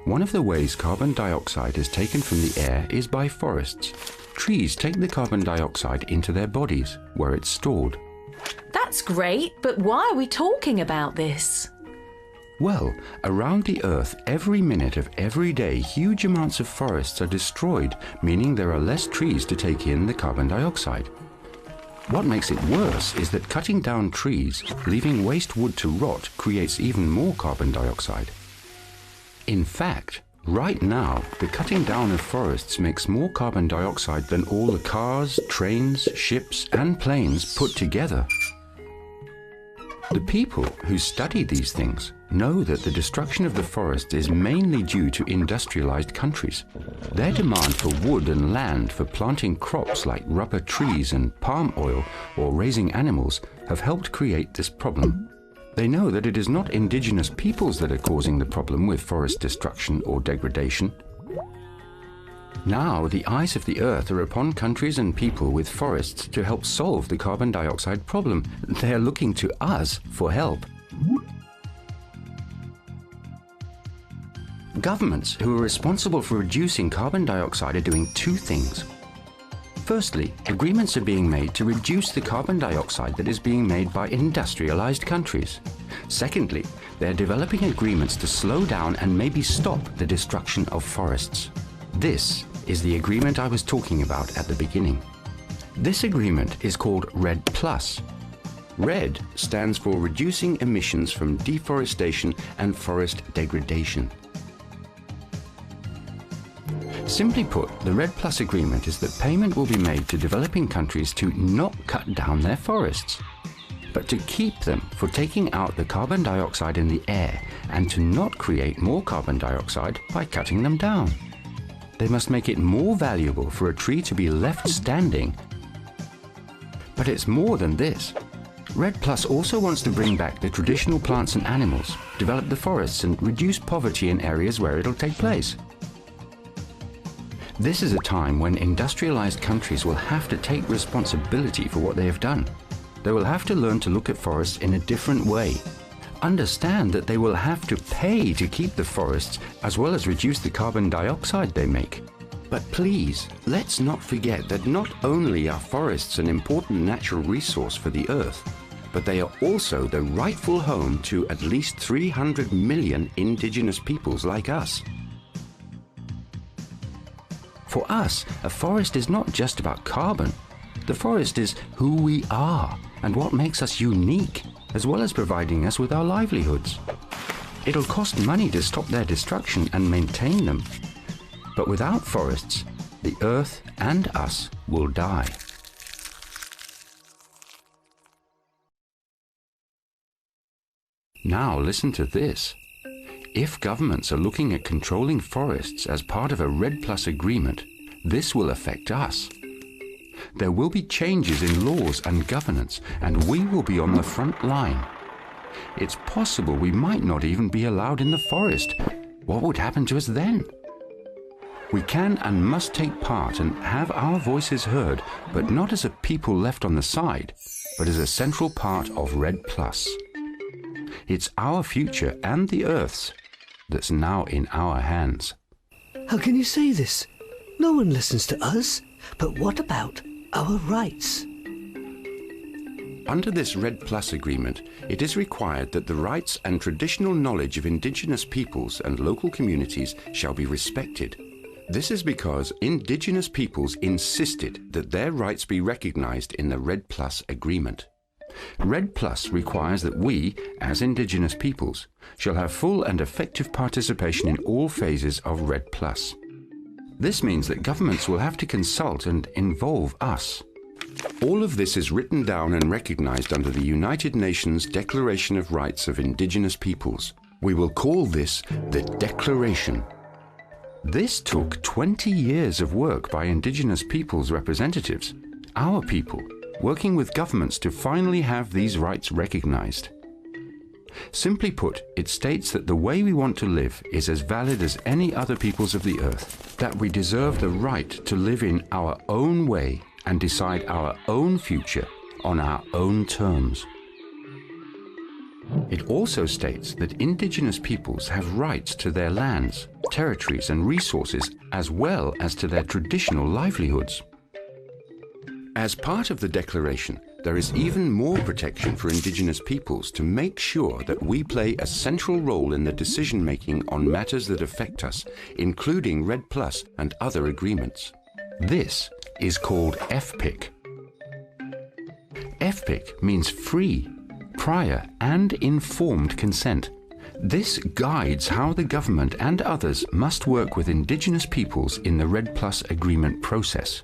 One of the ways carbon dioxide is taken from the air is by forests. Trees take the carbon dioxide into their bodies, where it's stored. That's great, but why are we talking about this? Well, around the Earth, every minute of every day, huge amounts of forests are destroyed, meaning there are less trees to take in the carbon dioxide. What makes it worse is that cutting down trees, leaving waste wood to rot, creates even more carbon dioxide. In fact, right now, the cutting down of forests makes more carbon dioxide than all the cars, trains, ships, and planes put together. The people who study these things know that the destruction of the forest is mainly due to industrialized countries. Their demand for wood and land for planting crops like rubber trees and palm oil or raising animals have helped create this problem. They know that it is not indigenous peoples that are causing the problem with forest destruction or degradation. Now the eyes of the earth are upon countries and people with forests to help solve the carbon dioxide problem. They are looking to us for help. Governments who are responsible for reducing carbon dioxide are doing two things. Firstly, agreements are being made to reduce the carbon dioxide that is being made by industrialized countries. Secondly, they're developing agreements to slow down and maybe stop the destruction of forests. This is the agreement I was talking about at the beginning. This agreement is called REDD+. REDD stands for Reducing Emissions from Deforestation and Forest Degradation. Simply put, the REDD+ agreement is that payment will be made to developing countries to not cut down their forests, but to keep them for taking out the carbon dioxide in the air and to not create more carbon dioxide by cutting them down. They must make it more valuable for a tree to be left standing. But it's more than this. REDD+ also wants to bring back the traditional plants and animals, develop the forests and reduce poverty in areas where it'll take place. This is a time when industrialized countries will have to take responsibility for what they have done. They will have to learn to look at forests in a different way. Understand that they will have to pay to keep the forests as well as reduce the carbon dioxide they make. But please, let's not forget that not only are forests an important natural resource for the Earth, but they are also the rightful home to at least 300 million indigenous peoples like us. For us, a forest is not just about carbon. The forest is who we are and what makes us unique, as well as providing us with our livelihoods. It'll cost money to stop their destruction and maintain them. But without forests, the Earth and us will die. Now listen to this. If governments are looking at controlling forests as part of a REDD+ agreement, this will affect us. There will be changes in laws and governance, and we will be on the front line. It's possible we might not even be allowed in the forest. What would happen to us then? We can and must take part and have our voices heard, but not as a people left on the side, but as a central part of REDD+. It's our future and the Earth's that's now in our hands. How can you say this? No one listens to us. But what about our rights? Under this REDD+ agreement, it is required that the rights and traditional knowledge of indigenous peoples and local communities shall be respected. This is because indigenous peoples insisted that their rights be recognized in the REDD+ agreement. REDD+ requires that we, as indigenous peoples, shall have full and effective participation in all phases of REDD+. This means that governments will have to consult and involve us. All of this is written down and recognized under the United Nations Declaration of Rights of Indigenous Peoples. We will call this the Declaration. This took 20 years of work by indigenous peoples' representatives, our people, working with governments to finally have these rights recognized. Simply put, it states that the way we want to live is as valid as any other peoples of the earth, that we deserve the right to live in our own way and decide our own future on our own terms. It also states that indigenous peoples have rights to their lands, territories and resources, as well as to their traditional livelihoods. As part of the declaration, there is even more protection for indigenous peoples to make sure that we play a central role in the decision-making on matters that affect us, including RED Plus and other agreements. This is called FPIC. FPIC means free, prior and informed consent. This guides how the government and others must work with indigenous peoples in the RED Plus agreement process.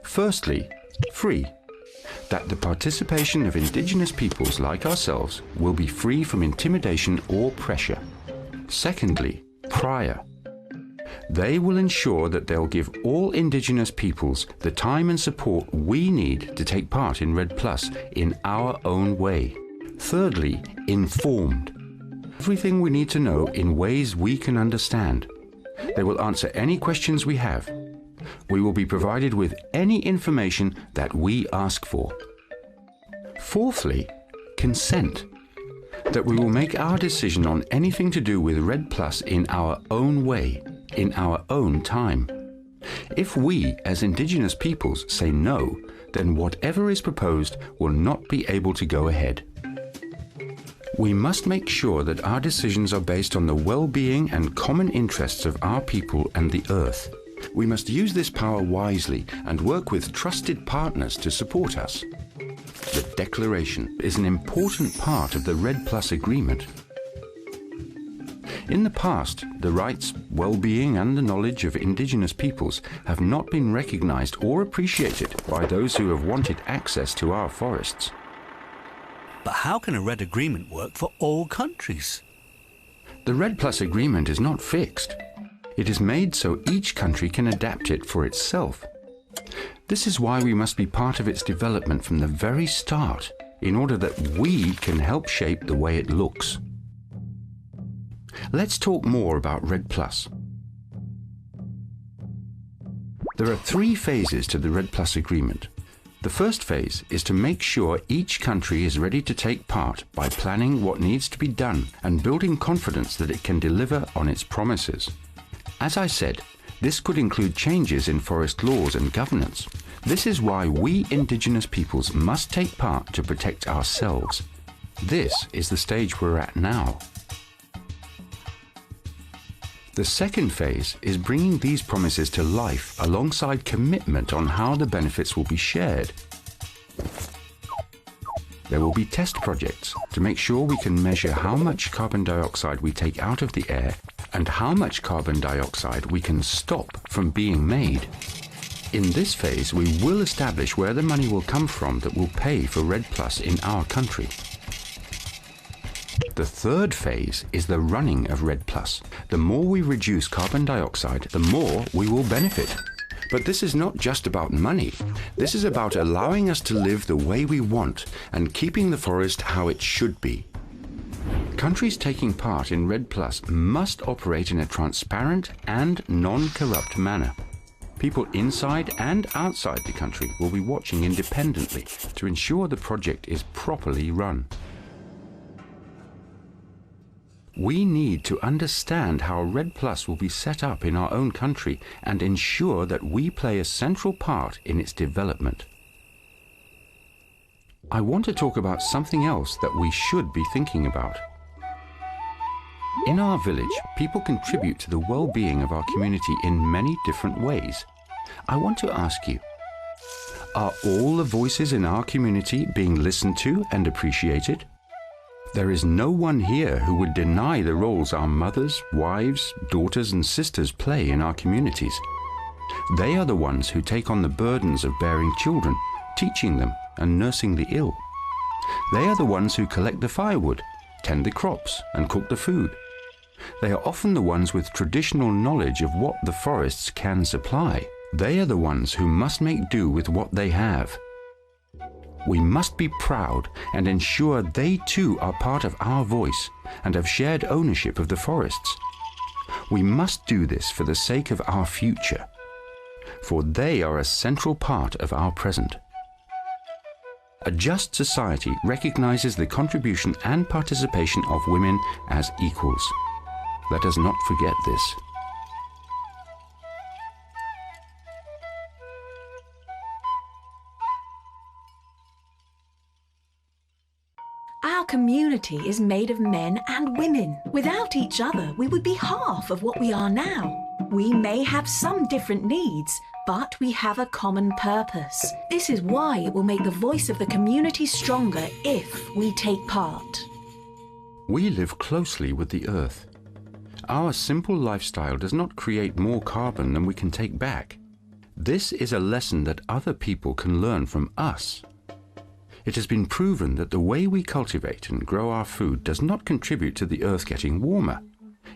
Firstly, free. That the participation of indigenous peoples like ourselves will be free from intimidation or pressure. Secondly, prior. They will ensure that they'll give all indigenous peoples the time and support we need to take part in RED Plus in our own way. Thirdly, informed. Everything we need to know in ways we can understand. They will answer any questions we have. We will be provided with any information that we ask for. Fourthly, consent. That we will make our decision on anything to do with RED Plus in our own way, in our own time. If we, as indigenous peoples, say no, then whatever is proposed will not be able to go ahead. We must make sure that our decisions are based on the well-being and common interests of our people and the earth. We must use this power wisely and work with trusted partners to support us. The Declaration is an important part of the RED Plus agreement. In the past, the rights, well-being and the knowledge of indigenous peoples have not been recognized or appreciated by those who have wanted access to our forests. But how can a RED agreement work for all countries? The RED Plus agreement is not fixed. It is made so each country can adapt it for itself. This is why we must be part of its development from the very start, in order that we can help shape the way it looks. Let's talk more about RED Plus. There are 3 phases to the RED Plus agreement. The first phase is to make sure each country is ready to take part by planning what needs to be done and building confidence that it can deliver on its promises. As I said, this could include changes in forest laws and governance. This is why we indigenous peoples must take part to protect ourselves. This is the stage we're at now. The second phase is bringing these promises to life alongside commitment on how the benefits will be shared. There will be test projects to make sure we can measure how much carbon dioxide we take out of the air and how much carbon dioxide we can stop from being made. In this phase, we will establish where the money will come from that will pay for RED Plus in our country. The third phase is the running of RED Plus. The more we reduce carbon dioxide, the more we will benefit. But this is not just about money. This is about allowing us to live the way we want and keeping the forest how it should be. Countries taking part in RED Plus must operate in a transparent and non-corrupt manner. People inside and outside the country will be watching independently to ensure the project is properly run. We need to understand how RED Plus will be set up in our own country and ensure that we play a central part in its development. I want to talk about something else that we should be thinking about. In our village, people contribute to the well-being of our community in many different ways. I want to ask you, are all the voices in our community being listened to and appreciated? There is no one here who would deny the roles our mothers, wives, daughters and sisters play in our communities. They are the ones who take on the burdens of bearing children, teaching them and nursing the ill. They are the ones who collect the firewood, tend the crops and cook the food. They are often the ones with traditional knowledge of what the forests can supply. They are the ones who must make do with what they have. We must be proud and ensure they too are part of our voice and have shared ownership of the forests. We must do this for the sake of our future, for they are a central part of our present. A just society recognizes the contribution and participation of women as equals. Let us not forget this. Our community is made of men and women. Without each other, we would be half of what we are now. We may have some different needs, but we have a common purpose. This is why it will make the voice of the community stronger if we take part. We live closely with the earth. Our simple lifestyle does not create more carbon than we can take back. This is a lesson that other people can learn from us. It has been proven that the way we cultivate and grow our food does not contribute to the earth getting warmer.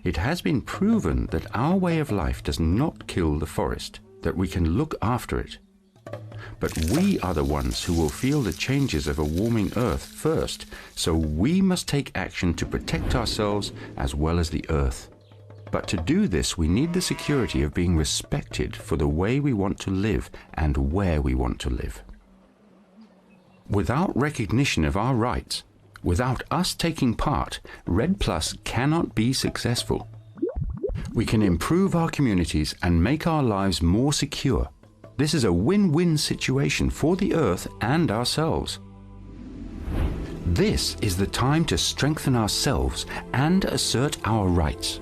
It has been proven that our way of life does not kill the forest, that we can look after it. But we are the ones who will feel the changes of a warming earth first, so we must take action to protect ourselves as well as the earth. But to do this, we need the security of being respected for the way we want to live and where we want to live. Without recognition of our rights, without us taking part, Red Plus cannot be successful. We can improve our communities and make our lives more secure. This is a win-win situation for the earth and ourselves. This is the time to strengthen ourselves and assert our rights.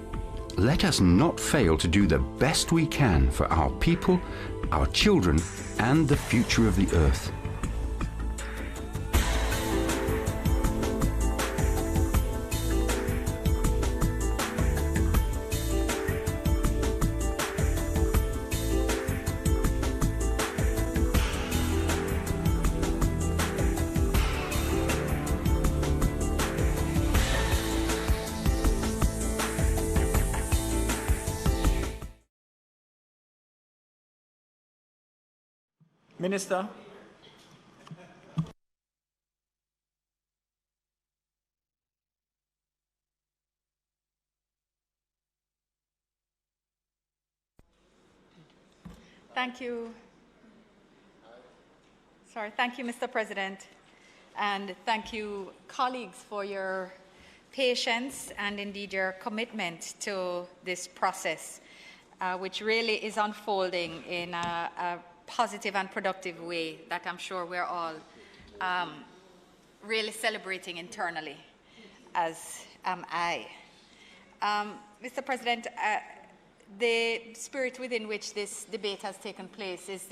Let us not fail to do the best we can for our people, our children, and the future of the earth. Minister. Thank you. Thank you, Mr. President. And thank you, colleagues, for your patience and indeed your commitment to this process, which really is unfolding in a positive and productive way that I'm sure we're all really celebrating internally, as am I. Mr. President, the spirit within which this debate has taken place is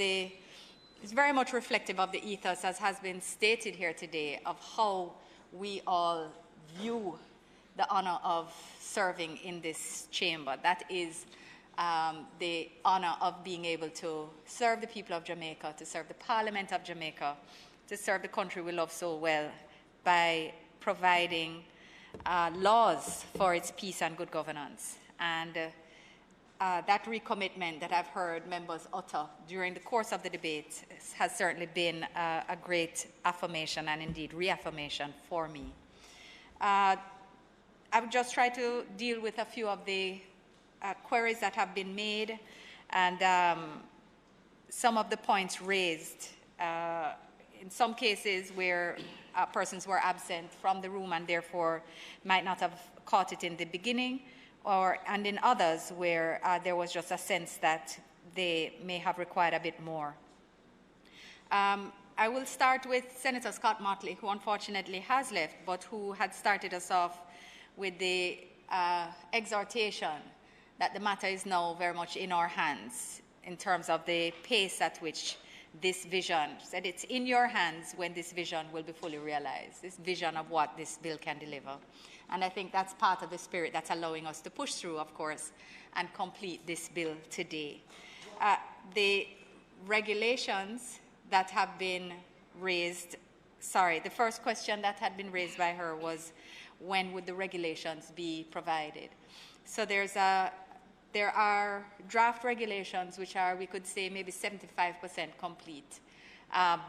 very much reflective of the ethos, as has been stated here today, of how we all view the honor of serving in this chamber. That is the honor of being able to serve the people of Jamaica, to serve the Parliament of Jamaica, to serve the country we love so well by providing laws for its peace and good governance. And that recommitment that I've heard members utter during the course of the debate has certainly been a great affirmation and indeed reaffirmation for me. I would just try to deal with a few of the queries that have been made and some of the points raised. In some cases where persons were absent from the room and therefore might not have caught it in the beginning, and in others where there was just a sense that they may have required a bit more. I will start with Senator Scott-Motley, who unfortunately has left, but who had started us off with the exhortation that the matter is now very much in our hands in terms of the pace at which this vision, said it's in your hands when this vision will be fully realized, this vision of what this bill can deliver. And I think that's part of the spirit that's allowing us to push through, of course, and complete this bill today. The regulations that have been raised, the first question that had been raised by her was, when would the regulations be provided? So there are draft regulations which are, we could say, maybe 75% complete,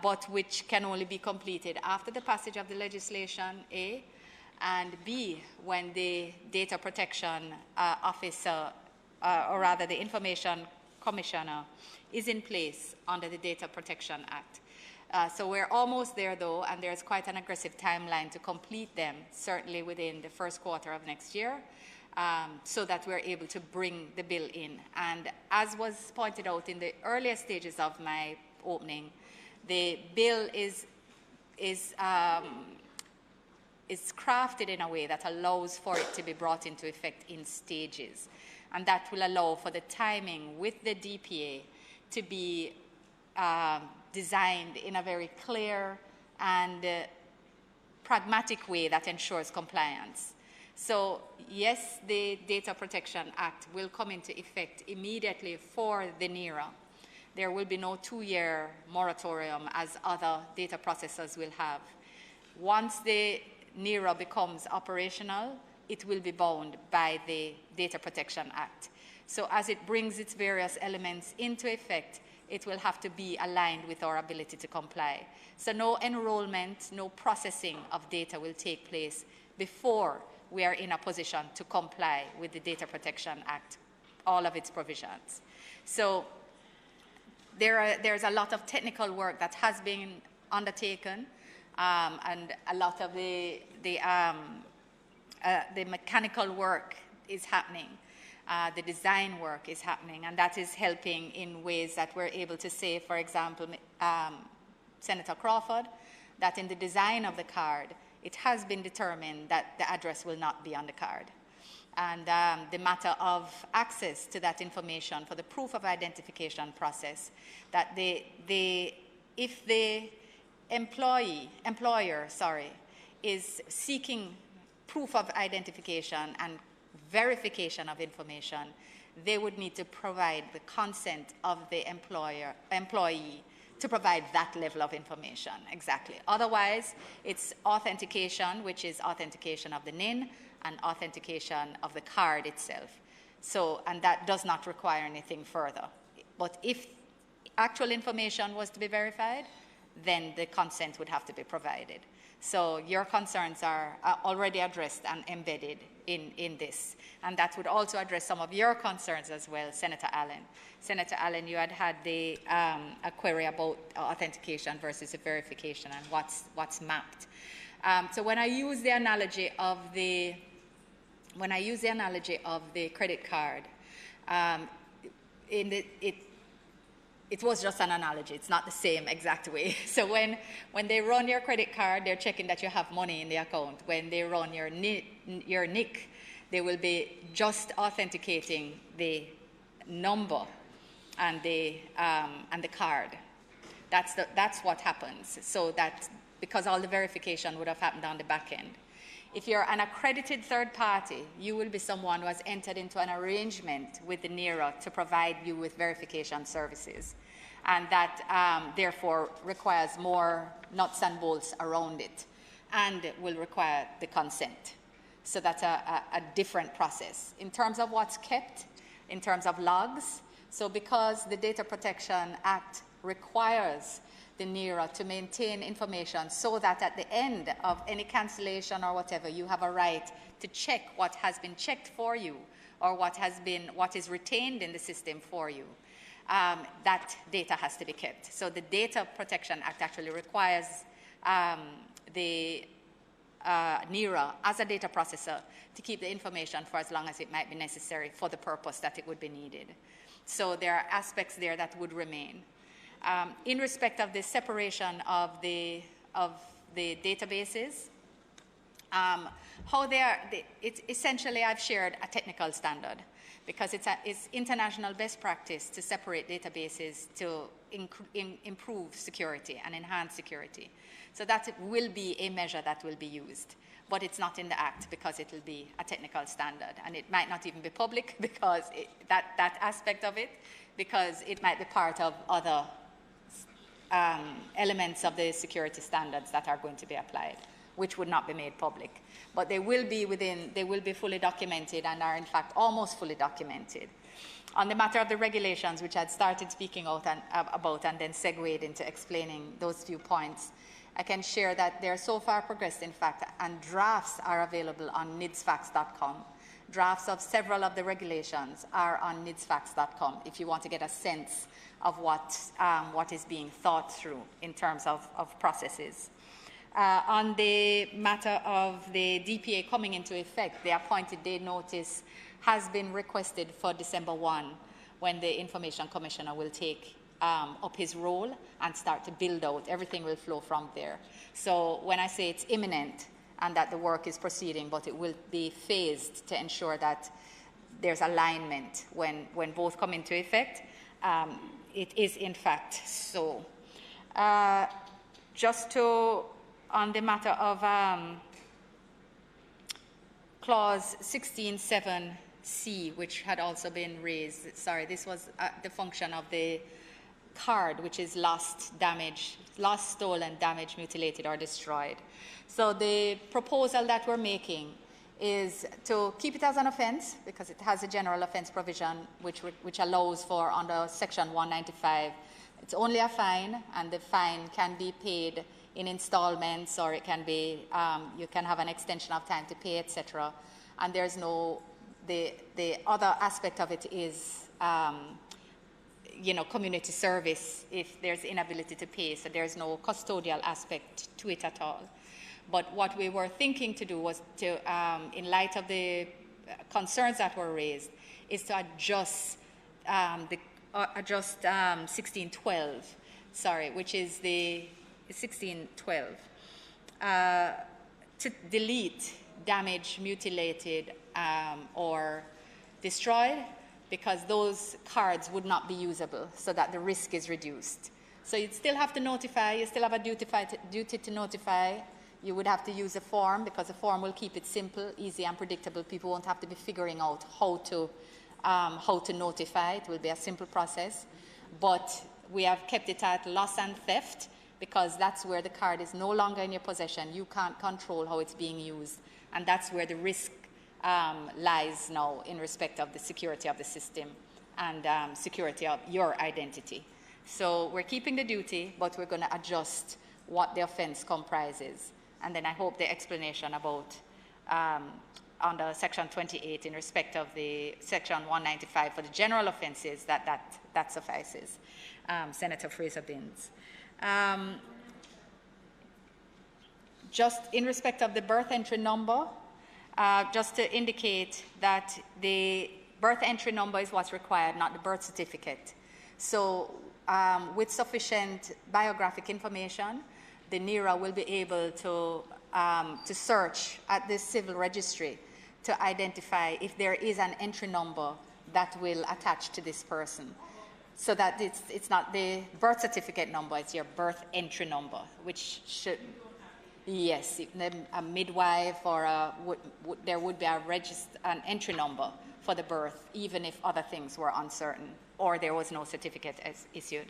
but which can only be completed after the passage of the legislation, A, and B, when the data protection officer, or rather the information commissioner, is in place under the Data Protection Act. So we're almost there, though, and there's quite an aggressive timeline to complete them, certainly within the first quarter of next year, so that we're able to bring the bill in. And as was pointed out in the earlier stages of my opening, the bill is is crafted in a way that allows for it to be brought into effect in stages. And that will allow for the timing with the DPA to be designed in a very clear and pragmatic way that ensures compliance. So yes, the Data Protection Act will come into effect immediately for the NERA. There will be no 2-year moratorium as other data processors will have. Once the NERA becomes operational, it will be bound by the Data Protection Act. So as it brings its various elements into effect, it will have to be aligned with our ability to comply. So no enrollment, no processing of data will take place before we are in a position to comply with the Data Protection Act, all of its provisions. So there's a lot of technical work that has been undertaken, and a lot of the mechanical work is happening. The design work is happening, and that is helping in ways that we're able to say, for example, Senator Crawford, that in the design of the card, it has been determined that the address will not be on the card. And the matter of access to that information for the proof of identification process, that if the employer is seeking proof of identification and verification of information, they would need to provide the consent of the employee to provide that level of information, exactly. Otherwise, it's authentication, which is authentication of the NIN and authentication of the card itself. So, and that does not require anything further. But if actual information was to be verified, then the consent would have to be provided. So your concerns are already addressed and embedded in this. And that would also address some of your concerns as well, Senator Allen. Senator Allen, you had a query about authentication versus verification and what's mapped. So when I use the analogy of the credit card, it was just an analogy. It's not the same exact way. So when they run your credit card, they're checking that you have money in the account. When they run your NIC, they will be just authenticating the number and the card. That's what happens. So that because all the verification would have happened on the back end. If you're an accredited third party, you will be someone who has entered into an arrangement with the NERA to provide you with verification services. And that therefore requires more nuts and bolts around it and will require the consent. So that's a different process. In terms of what's kept, in terms of logs, so because the Data Protection Act requires the NERA to maintain information so that at the end of any cancellation or whatever, you have a right to check what has been checked for you or what is retained in the system for you. That data has to be kept. So the Data Protection Act actually requires the NERA as a data processor to keep the information for as long as it might be necessary for the purpose that it would be needed. So there are aspects there that would remain. In respect of the separation of the databases, how they are, it's essentially I've shared a technical standard because it's international best practice to separate databases to improve security and enhance security. So that will be a measure that will be used, but it's not in the Act because it will be a technical standard, and it might not even be public because that aspect of it, because it might be part of other elements of the security standards that are going to be applied, which would not be made public. But they will be fully documented and are in fact almost fully documented. On the matter of the regulations, which I'd started speaking about and then segued into explaining those few points, I can share that they're so far progressed, in fact, and drafts are available on nidsfacts.com. Drafts of several of the regulations are on nidsfacts.com if you want to get a sense of what is being thought through in terms of processes. On the matter of the DPA coming into effect, the appointed date notice has been requested for December 1, when the Information Commissioner will take up his role and start to build out. Everything will flow from there. So when I say it's imminent, and that the work is proceeding, but it will be phased to ensure that there's alignment when both come into effect. It is in fact so. Just to, on the matter of clause 16.7c, which had also been raised, sorry, this was the function of the card, which is lost, damaged, lost, stolen, damaged, mutilated, or destroyed. So the proposal that we're making is to keep it as an offence, because it has a general offence provision which allows for, under section 195, it's only a fine, and the fine can be paid in installments, or it can be, you can have an extension of time to pay, etc. And there's no, the other aspect of it is, community service if there's inability to pay, so there's no custodial aspect to it at all. But what we were thinking to do was to, in light of the concerns that were raised, is to adjust 1612, sorry, which is the 1612, to delete damaged, mutilated, or destroyed, because those cards would not be usable, so that the risk is reduced. So you'd still have to notify, you still have a duty to notify. You would have to use a form, because the form will keep it simple, easy, and predictable. People won't have to be figuring out how to notify. It will be a simple process. But we have kept it at loss and theft, because that's where the card is no longer in your possession. You can't control how it's being used. And that's where the risk lies now in respect of the security of the system and security of your identity. So we're keeping the duty, but we're going to adjust what the offence comprises. And then I hope the explanation about under section 28 in respect of the section 195 for the general offences, that suffices. Senator Fraser-Binns. Just in respect of the birth entry number, just to indicate that the birth entry number is what's required, not the birth certificate. So with sufficient biographic information, the NERA will be able to search at the civil registry to identify if there is an entry number that will attach to this person. So that it's not the birth certificate number, it's your birth entry number, which should, yes, a midwife or there would be an entry number for the birth, even if other things were uncertain or there was no certificate as issued.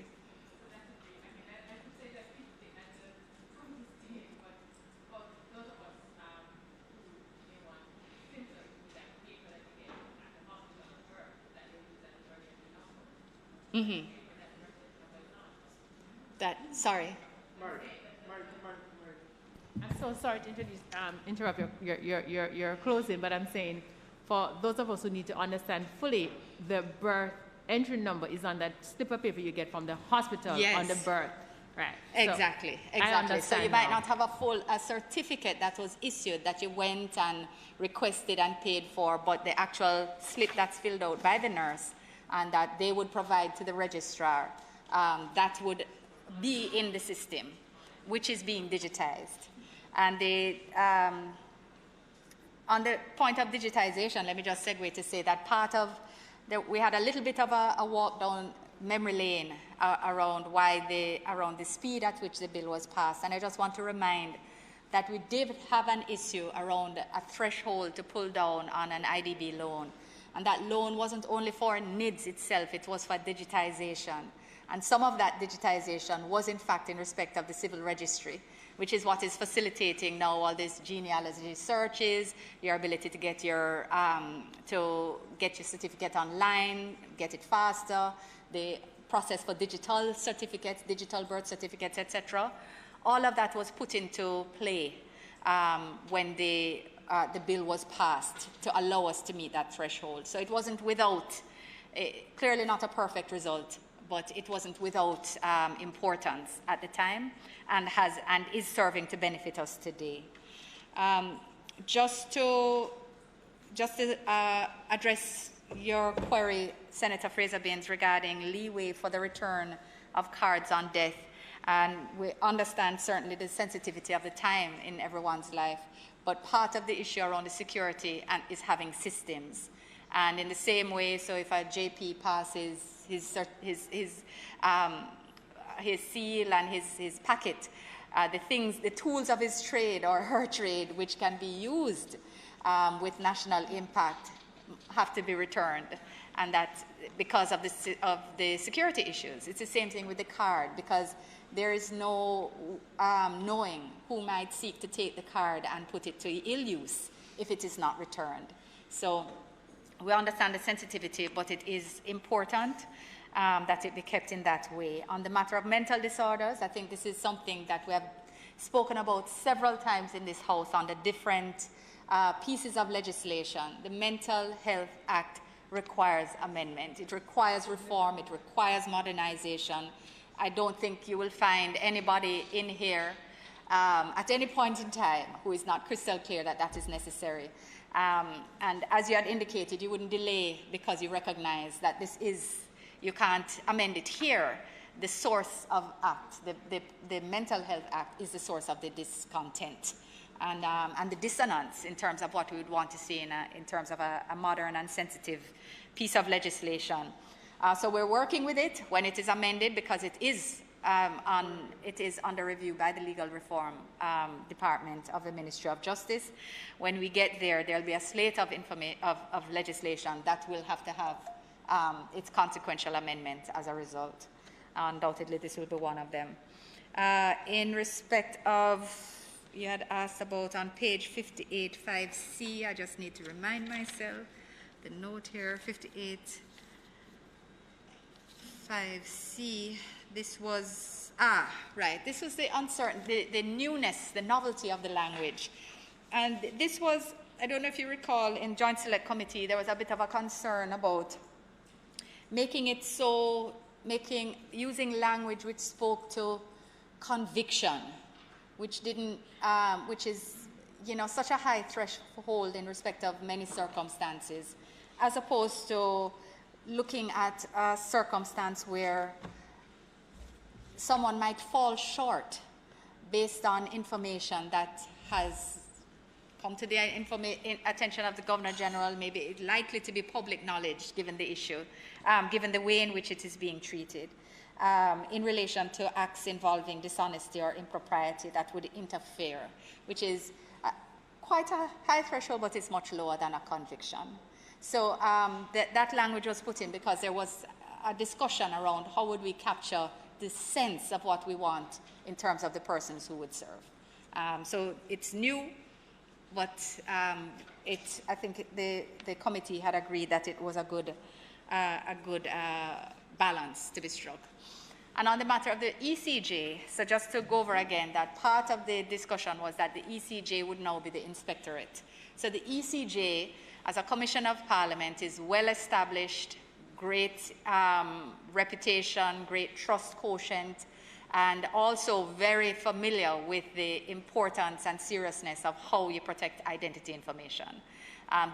Mm-hmm. Sorry. I'm so sorry to interrupt your closing, but I'm saying for those of us who need to understand fully, the birth entry number is on that slip of paper you get from the hospital. Yes. On the birth. Right. Exactly. So you might not have a certificate that was issued that you went and requested and paid for, but the actual slip that's filled out by the nurse and that they would provide to the registrar, that would be in the system, which is being digitized. And on the point of digitization, let me just segue to say that we had a little bit of a walk down memory lane around the speed at which the bill was passed. And I just want to remind that we did have an issue around a threshold to pull down on an IDB loan. And that loan wasn't only for NIDS itself, it was for digitization. And some of that digitization was in fact in respect of the civil registry, which is what is facilitating now all these genealogy searches, your ability to get your certificate online, get it faster, the process for digital certificates, digital birth certificates, etc. All of that was put into play when the bill was passed to allow us to meet that threshold. So it wasn't without, clearly not a perfect result, but it wasn't without importance at the time and is serving to benefit us today. Just to address your query, Senator Fraser-Binns, regarding leeway for the return of cards on death, and we understand certainly the sensitivity of the time in everyone's life, But part of the issue around the security is having systems. And in the same way, so if a JP passes his seal and his packet, the tools of his trade or her trade, which can be used with national impact, have to be returned. And that's because of the security issues. It's the same thing with the card, because there is no knowing who might seek to take the card and put it to ill use if it is not returned. So we understand the sensitivity, but it is important that it be kept in that way. On the matter of mental disorders, I think this is something that we have spoken about several times in this House on the different pieces of legislation. The Mental Health Act requires amendment. It requires reform. It requires modernization. I don't think you will find anybody in here at any point in time who is not crystal clear that that is necessary. And as you had indicated, you wouldn't delay because you recognize that you can't amend it here. The source of act, the Mental Health Act, is the source of the discontent and the dissonance in terms of what we would want to see in terms of a modern and sensitive piece of legislation. So we're working with it when it is amended, because it is under review by the Legal Reform Department of the Ministry of Justice. When we get there, there'll be a slate of legislation that will have to have its consequential amendment as a result. Undoubtedly, this will be one of them. In respect of, you had asked about on page 58, 5C, I just need to remind myself, the note here, 58, 5C, this was, this was the uncertainty, the newness, the novelty of the language. And this was, I don't know if you recall, in Joint Select Committee, there was a bit of a concern about making it so, using language which spoke to conviction, which is, such a high threshold in respect of many circumstances, as opposed to looking at a circumstance where someone might fall short based on information that has come to the attention of the Governor General, maybe it's likely to be public knowledge given the issue, given the way in which it is being treated, in relation to acts involving dishonesty or impropriety that would interfere, which is quite a high threshold, but it's much lower than a conviction. So that language was put in because there was a discussion around how would we capture the sense of what we want in terms of the persons who would serve. So it's new, but I think the committee had agreed that it was a good balance to be struck. And on the matter of the ECJ, so just to go over again, that part of the discussion was that the ECJ would now be the inspectorate. So the ECJ, as a Commission of Parliament, is well established, great reputation, great trust quotient, and also very familiar with the importance and seriousness of how you protect identity information.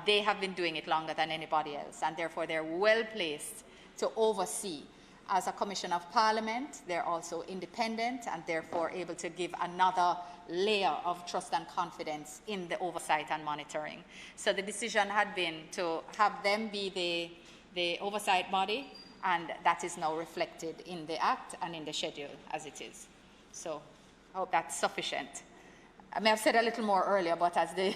They have been doing it longer than anybody else, and therefore they're well placed to oversee. As a Commission of Parliament, they're also independent and therefore able to give another layer of trust and confidence in the oversight and monitoring. So the decision had been to have them be the oversight body, and that is now reflected in the Act and in the schedule as it is. So I hope that's sufficient. I may have said a little more earlier, but as the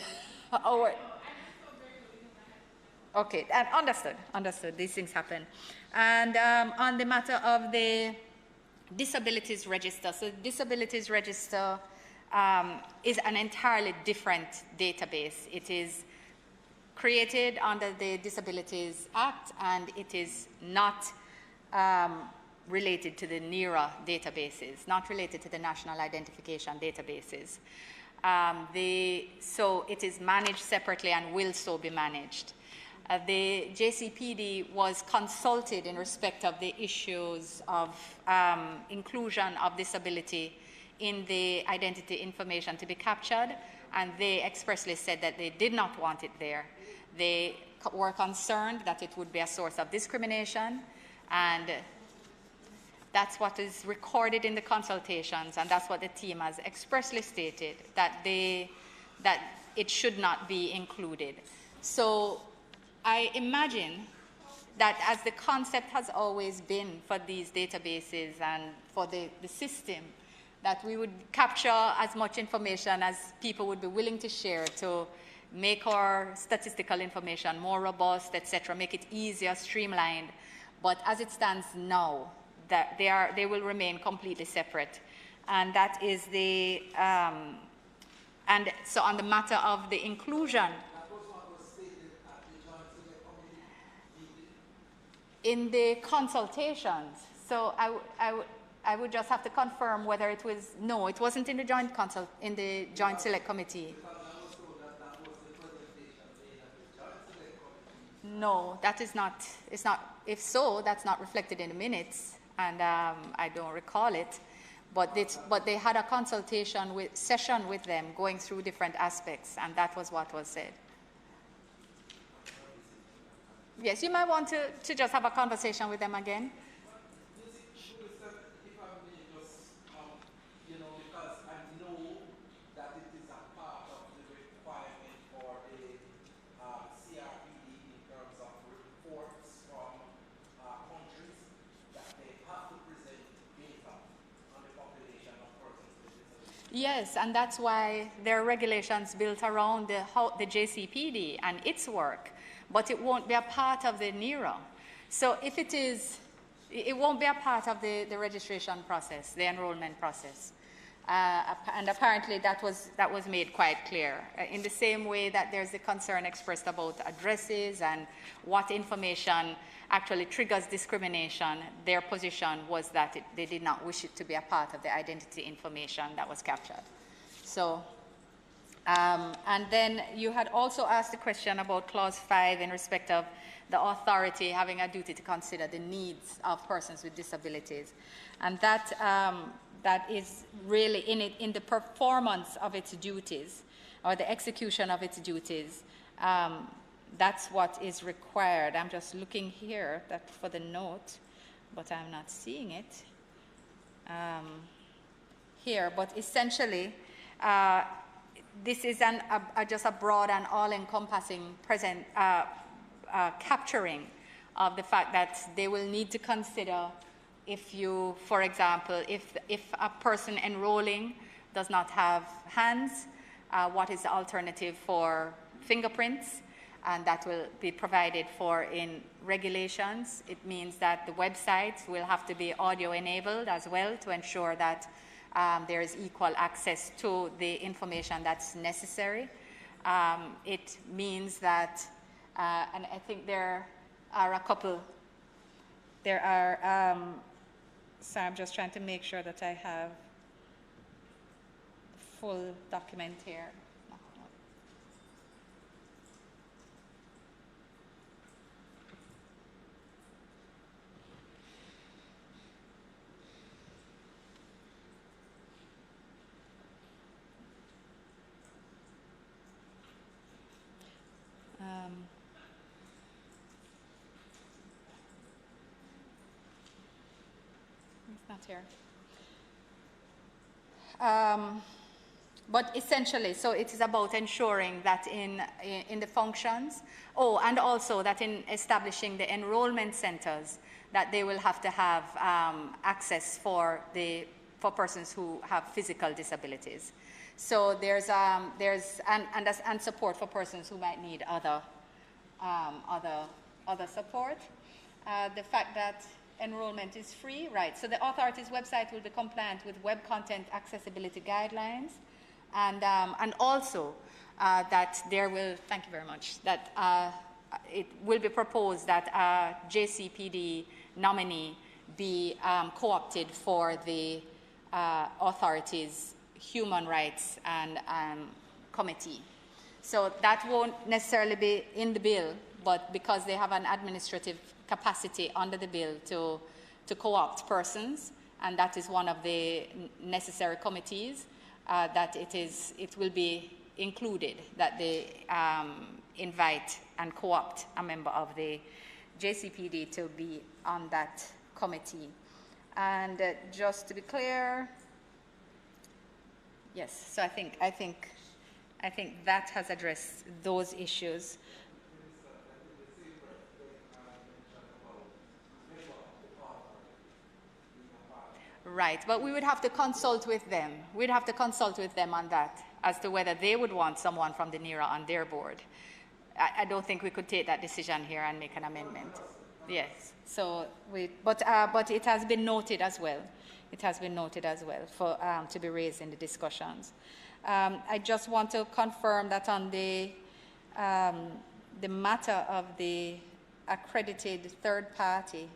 okay, understood. These things happen. And on the matter of the disabilities register, so the disabilities register is an entirely different database. It is created under the Disabilities Act, and it is not related to the NERA databases, not related to the National Identification databases. So it is managed separately and will so be managed. The JCPD was consulted in respect of the issues of inclusion of disability in the identity information to be captured, and they expressly said that they did not want it there. They were concerned that it would be a source of discrimination, and that's what is recorded in the consultations, and that's what the team has expressly stated, that it should not be included. So I imagine that as the concept has always been for these databases and for the system, that we would capture as much information as people would be willing to share to make our statistical information more robust, etc., make it easier, streamlined. But as it stands now, that they will remain completely separate. And that is the, and so on the matter of the inclusion, in the consultations, so I would just have to confirm whether it was, no, it wasn't in the joint select committee. No, that is not, it's not, if so, that's not reflected in the minutes, and I don't recall it, but they had a consultation session with them going through different aspects, and that was what was said. Yes, you might want to just have a conversation with them again. Yes, and that's why there are regulations built around the JCPD and its work, but it won't be a part of the NERA. So if it is, it won't be a part of the registration process, the enrollment process. And apparently that was made quite clear. In the same way that there's the concern expressed about addresses and what information actually triggers discrimination, their position was that they did not wish it to be a part of the identity information that was captured. So, and then you had also asked a question about Clause 5 in respect of the authority having a duty to consider the needs of persons with disabilities. And that, that is really in the performance of its duties, or the execution of its duties. That's what is required. I'm just looking here for the note, but I'm not seeing it here. But essentially, this is just a broad and all-encompassing capturing of the fact that they will need to consider if you, for example, if a person enrolling does not have hands, what is the alternative for fingerprints? And that will be provided for in regulations. It means that the websites will have to be audio enabled as well to ensure that there is equal access to the information that's necessary. It means that, and I think there are a couple, so I'm just trying to make sure that I have the full document here. It's not here. But essentially, so it is about ensuring that in the functions, and also that in establishing the enrollment centers, that they will have to have access for persons who have physical disabilities. So there's support for persons who might need other support. The fact that enrollment is free, right? So the authority's website will be compliant with web content accessibility guidelines, and also that there will, thank you very much, that it will be proposed that a JCPD nominee be co-opted for the authority's human rights and committee. So that won't necessarily be in the bill, but because they have an administrative capacity under the bill to co-opt persons, and that is one of the necessary committees, that it will be included, that they invite and co-opt a member of the JCPD to be on that committee. And just to be clear, yes, so I think I think that has addressed those issues. Right, but we would have to consult with them. We'd have to consult with them on that as to whether they would want someone from the NERA on their board. I don't think we could take that decision here and make an amendment. Yes, so but it has been noted as well. It has been noted as well for to be raised in the discussions. I just want to confirm that on the matter of the accredited third party,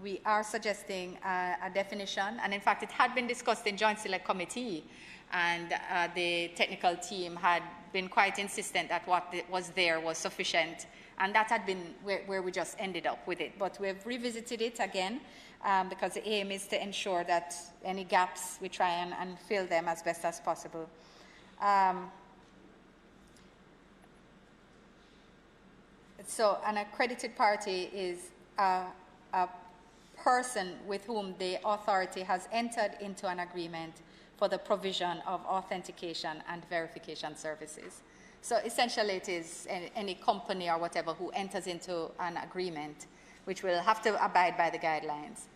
we are suggesting a definition, and in fact it had been discussed in Joint Select Committee, and the technical team had been quite insistent that what was there was sufficient, and that had been where we just ended up with it. But we've revisited it again because the aim is to ensure that any gaps we try and fill them as best as possible. So an accredited party is a person with whom the authority has entered into an agreement for the provision of authentication and verification services. So essentially it is any company or whatever who enters into an agreement which will have to abide by the guidelines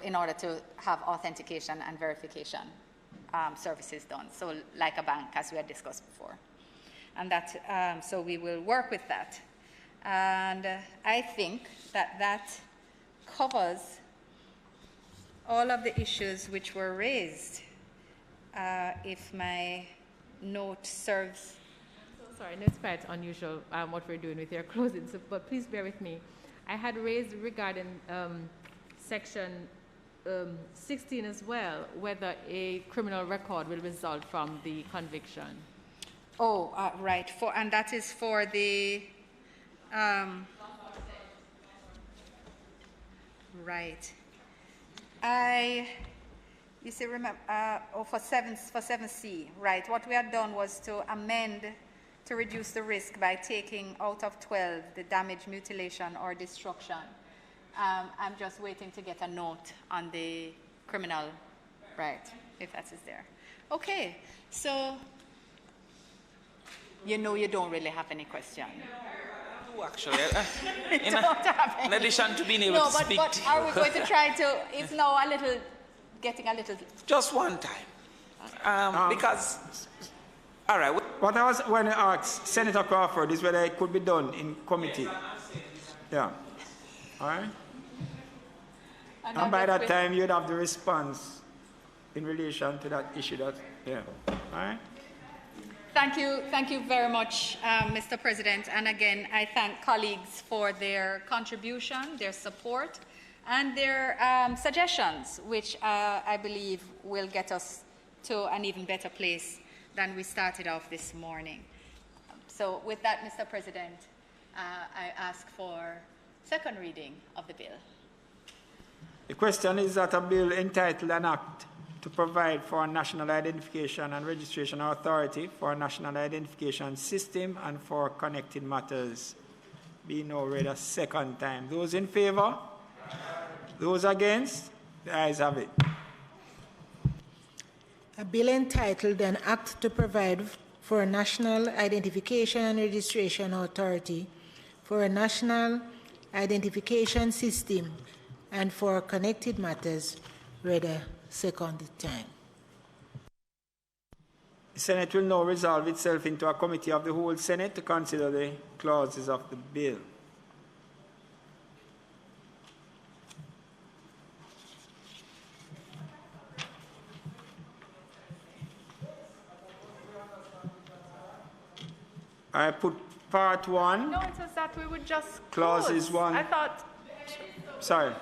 in order to have authentication and verification services done. So like a bank, as we had discussed before. And that, so we will work with that. And I think that that covers all of the issues which were raised. If my note serves. I'm so sorry, I know it's quite unusual what we're doing with your closing, so, but please bear with me. I had raised regarding section 16 as well, whether a criminal record will result from the conviction. Oh, right, and that is for the, right. You see, remember, for 7C, right, what we had done was to amend to reduce the risk by taking out of 12 the damage, mutilation, or destruction. I'm just waiting to get a note on the criminal, right, if that is there. Okay, so you know you don't really have any question. Actually, in addition to being able to speak but to you. Are we going to try to, it's now a little, getting a little... Just one time. Because, all right. What I was when I asked Senator Crawford is whether it could be done in committee. Yeah. All right. And by that time, you'd have the response in relation to that issue. That, yeah. All right. Thank you very much, Mr. President. And again, I thank colleagues for their contribution, their support, and their suggestions, which I believe will get us to an even better place than we started off this morning. So with that, Mr. President, I ask for second reading of the bill. The question is that a bill entitled an act to provide for a national identification and registration authority, for a national identification system, and for connected matters be now read a second time. Those in favor? Those against? The ayes have it. A bill entitled an act to provide for a national identification and registration authority, for a national identification system, and for connected matters read a second time. The Senate will now resolve itself into a committee of the whole Senate to consider the clauses of the bill. I put part one. No, it was that we would just clauses close. 1. I thought. Sorry.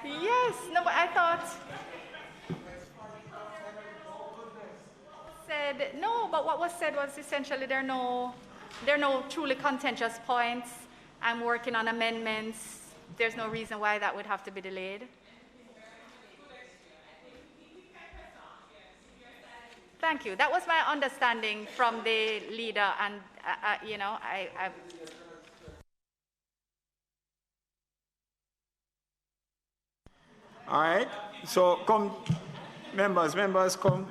Yes, no, but I thought. Said no, but what was said was essentially there are no truly contentious points. I'm working on amendments. There's no reason why that would have to be delayed. Thank you. That was my understanding from the leader, and you know, I All right. So come, members, come.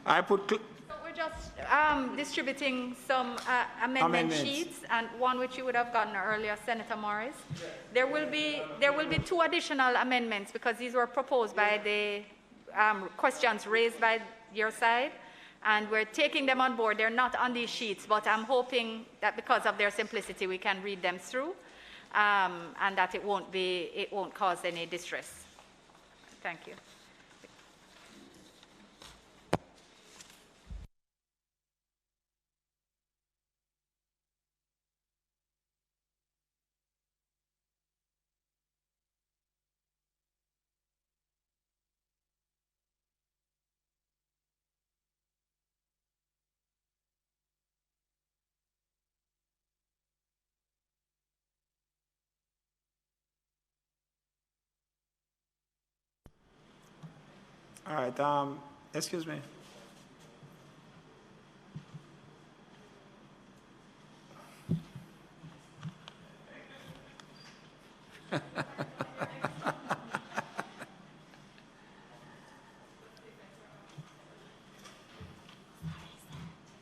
I put. We're just distributing some amendment sheets, and one which you would have gotten earlier, Senator Morris. There will be 2 additional amendments because these were proposed by the questions raised by your side, and we're taking them on board. They're not on these sheets, but I'm hoping that because of their simplicity, we can read them through, and that it won't cause any distress. Thank you. All right, excuse me.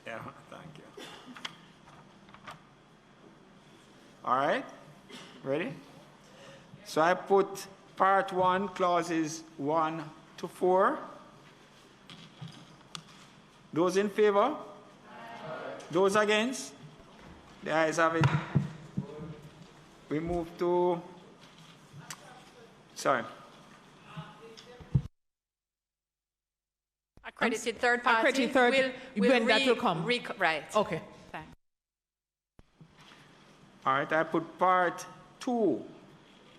Yeah, thank you. All right, ready? So I put part 1, clauses 1 to 4. Those in favor? Aye. Those against? The ayes have it. We move to, sorry. Accredited third party. Accredited third, when that will come. Right. Okay. Thanks. All right, I put part 2,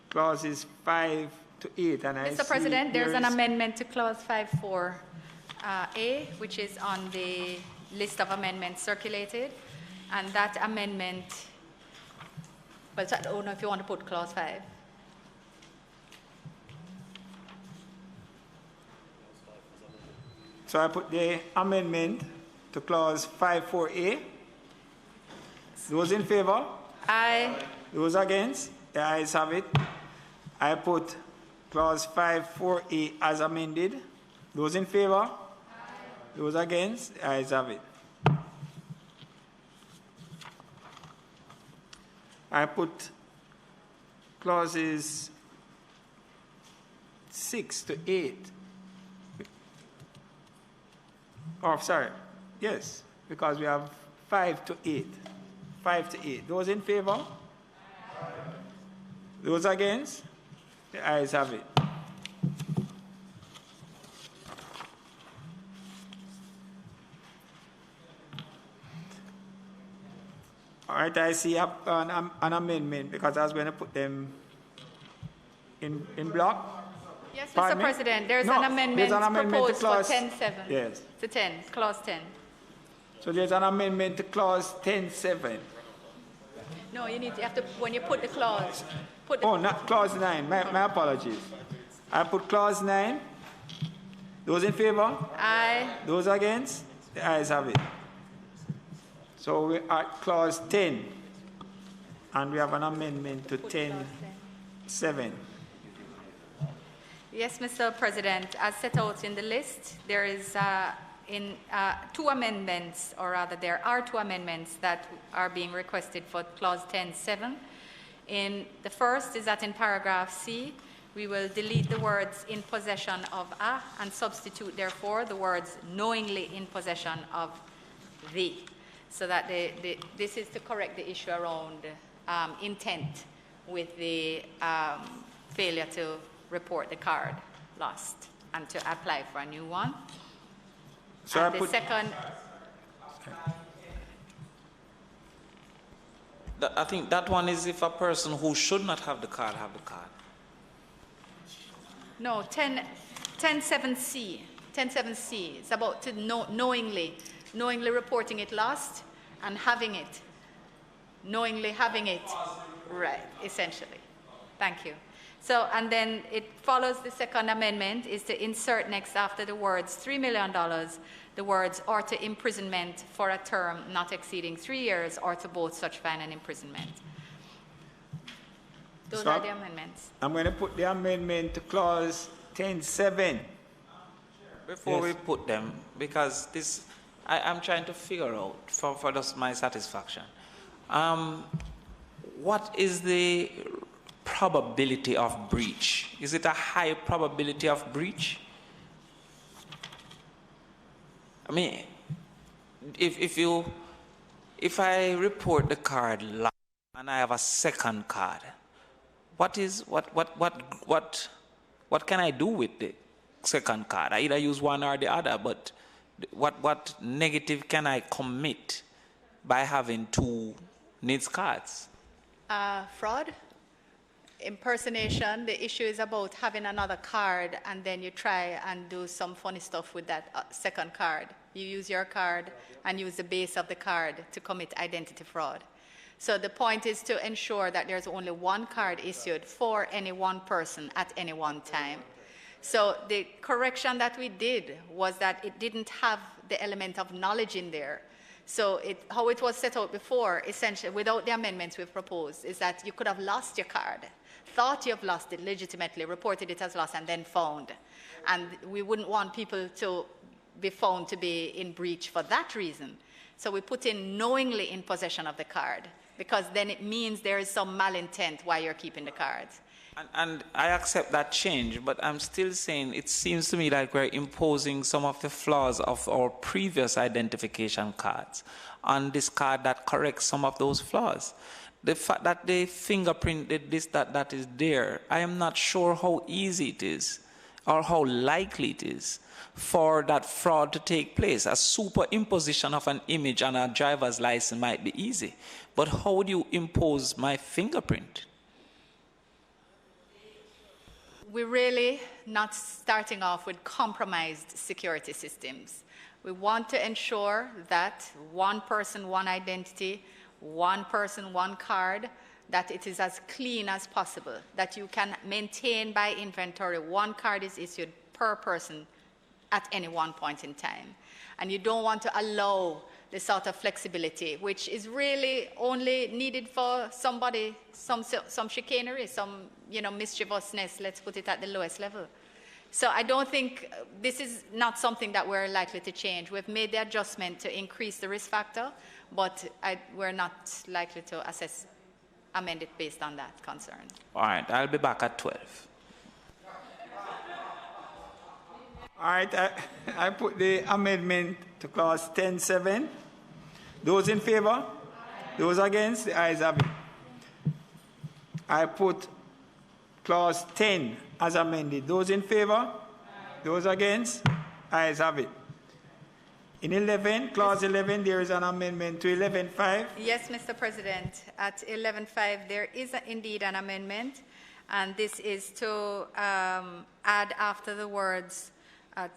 clauses 5 to 8. And Mr. President, there's an amendment to clause 5.4a, which is on the list of amendments circulated. And that amendment, well, I don't know if you want to put clause 5. So I put the amendment to clause 5.4a. Those in favor? Aye. Those against? The ayes have it. I put clause 5.4a as amended. Those in favor? Aye. Those against? The ayes have it. I put clauses 6 to 8. Oh, sorry. Yes, because we have 5 to 8. 5 to 8. Those in favor? Aye. Those against? The ayes have it. All right, I see an amendment because I was going to put them in block. Yes, Pardon Mr. me? President, there's No, an amendment, there's an amendment to proposed clause, for 10.7. Yes. To 10, clause 10. So there's an amendment to clause 10.7. No, you have to, when you put the clause, put the... Oh, not clause 9. My apologies. I put clause 9. Those in favor? Aye. Those against? The ayes have it. So we're at clause 10. And we have an amendment to 10.7. Yes, Mr. President, as set out in the list, there is two amendments, or rather there are 2 amendments that are being requested for clause 10.7. In the first is that in paragraph C, we will delete the words in possession of a and substitute therefore the words knowingly in possession of the. So that this is to correct the issue around intent with the failure to report the card lost and to apply for a new one. So and the second... I think that one is if a person who should not have the card have the card. No, 10.7c. 10.7c. It's about to knowingly reporting it lost and having it. Knowingly having it. Right, essentially. Thank you. So, and then it follows the second amendment is to insert next after the words $3 million, the words or to imprisonment for a term not exceeding 3 years or to both such fine and imprisonment. Those are the amendments. I'm going to put the amendment to clause 10.7. Before we put them, because this, I'm trying to figure out for just my satisfaction. What is the probability of breach? Is it a high probability of breach? I mean, if I report the card last and I have a second card, what can I do with the second card? I either use one or the other, but what negative can I commit by having two NIDS cards? Fraud, impersonation. The issue is about having another card and then you try and do some funny stuff with that second card. You use your card and use the base of the card to commit identity fraud. So the point is to ensure that there's only one card issued for any one person at any one time. So the correction that we did was that it didn't have the element of knowledge in there. So how it was set out before, essentially, without the amendments we've proposed, is that you could have lost your card, thought you've lost it legitimately, reported it as lost, and then found. And we wouldn't want people to be found to be in breach for that reason. So we put in knowingly in possession of the card, because then it means there is some malintent why you're keeping the cards. And I accept that change, but I'm still saying it seems to me like we're imposing some of the flaws of our previous identification cards on this card that corrects some of those flaws. The fact that they fingerprinted this, that is there, I am not sure how easy it is or how likely it is for that fraud to take place. A superimposition of an image on a driver's license might be easy, but how do you impose my fingerprint? We're really not starting off with compromised security systems. We want to ensure that one person, one identity, one person, one card, that it is as clean as possible, that you can maintain by inventory. One card is issued per person at any one point in time. And you don't want to allow the sort of flexibility, which is really only needed for somebody, some chicanery, some mischievousness, let's put it at the lowest level. So I don't think this is not something that we're likely to change. We've made the adjustment to increase the risk factor, but we're not likely to amend it based on that concern. All right, I'll be back at 12. All right, I put the amendment to clause 10.7. Those in favor? Those against? The ayes have it. I put clause 10 as amended. Those in favor? Those against? Ayes have it. In 11, clause 11, there is an amendment to 11.5. Yes, Mr. President. At 11.5, there is indeed an amendment, and this is to add after the words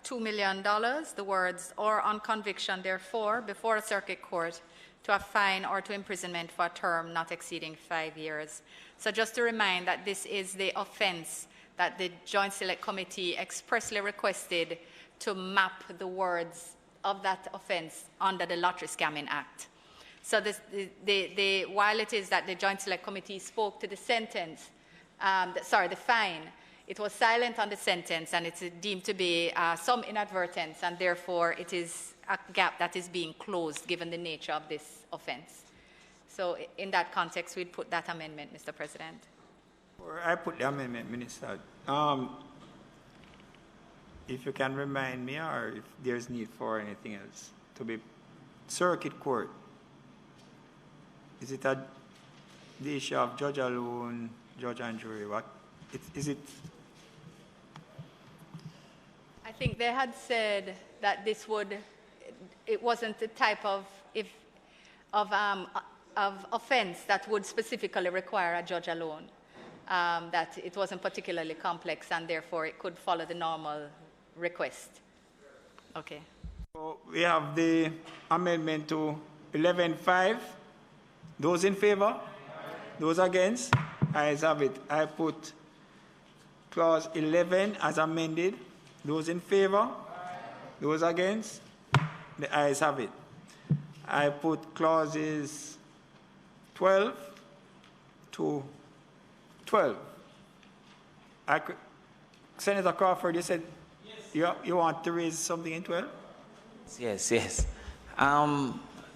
$2 million, the words, or on conviction, therefore, before a circuit court, to a fine or to imprisonment for a term not exceeding 5 years. So just to remind that this is the offense that the Joint Select Committee expressly requested to map the words of that offense under the Lottery Scamming Act. So while it is that the Joint Select Committee spoke to the sentence, the fine, it was silent on the sentence, and it's deemed to be some inadvertence, and therefore it is a gap that is being closed given the nature of this offense. So in that context, we'd put that amendment, Mr. President. I put the amendment, Minister. If you can remind me, or if there's need for anything else, to be circuit court. Is it the issue of judge alone, judge and jury? What is it? I think they had said that it wasn't the type of offense that would specifically require a judge alone, that it wasn't particularly complex, and therefore it could follow the normal request. Okay. So we have the amendment to 11.5. Those in favor? Those against? Ayes have it. I put clause 11 as amended. Those in favor? Those against? The ayes have it. I put clauses 12 to 12. Senator Crawford, you said? Yes. You want to raise something in 12? Yes, yes.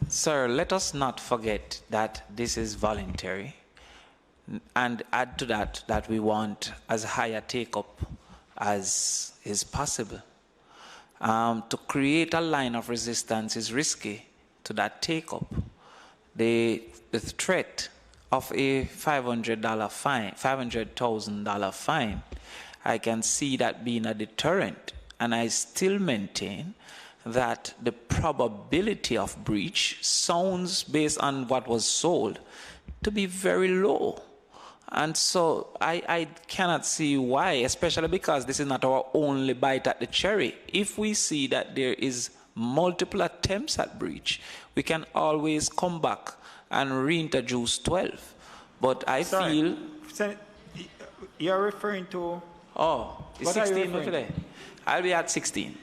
Sir, let us not forget that this is voluntary, and add to that that we want as high a take-up as is possible. To create a line of resistance is risky to that take-up. The threat of a $500 fine, $500,000 fine, I can see that being a deterrent, and I still maintain that the probability of breach sounds, based on what was sold, to be very low. And so I cannot see why, especially because this is not our only bite at the cherry. If we see that there is multiple attempts at breach, we can always come back and reintroduce 12. But I feel... You're referring to... Oh, it's 16 today. I'll be at 16.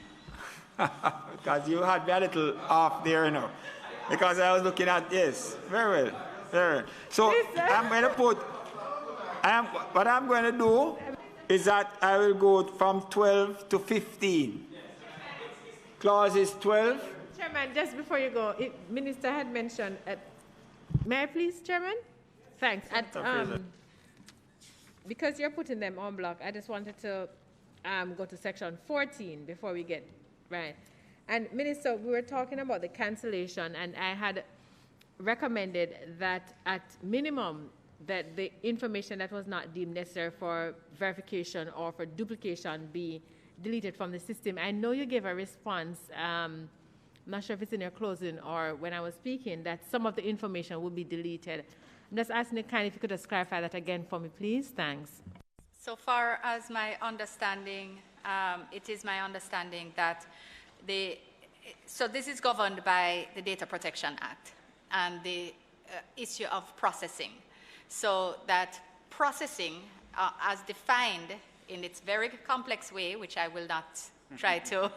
Because you had me a little off there, you know. Because I was looking at this. Very well. Very well. So I'm going to put... what I'm going to do is that I will go from 12 to 15. Clause is 12. Chairman, just before you go, Minister had mentioned... may I please, Chairman? Thanks. Because you're putting them on block, I just wanted to go to section 14 before we get... Right. And Minister, we were talking about the cancellation, and I had recommended that at minimum that the information that was not deemed necessary for verification or for duplication be deleted from the system. I know you gave a response, I'm not sure if it's in your closing or when I was speaking, that some of the information would be deleted. I'm just asking the kind if you could just clarify that again for me, please. Thanks. So far as my understanding, it is my understanding that so this is governed by the Data Protection Act and the issue of processing. So that processing, as defined in its very complex way, which I will not try to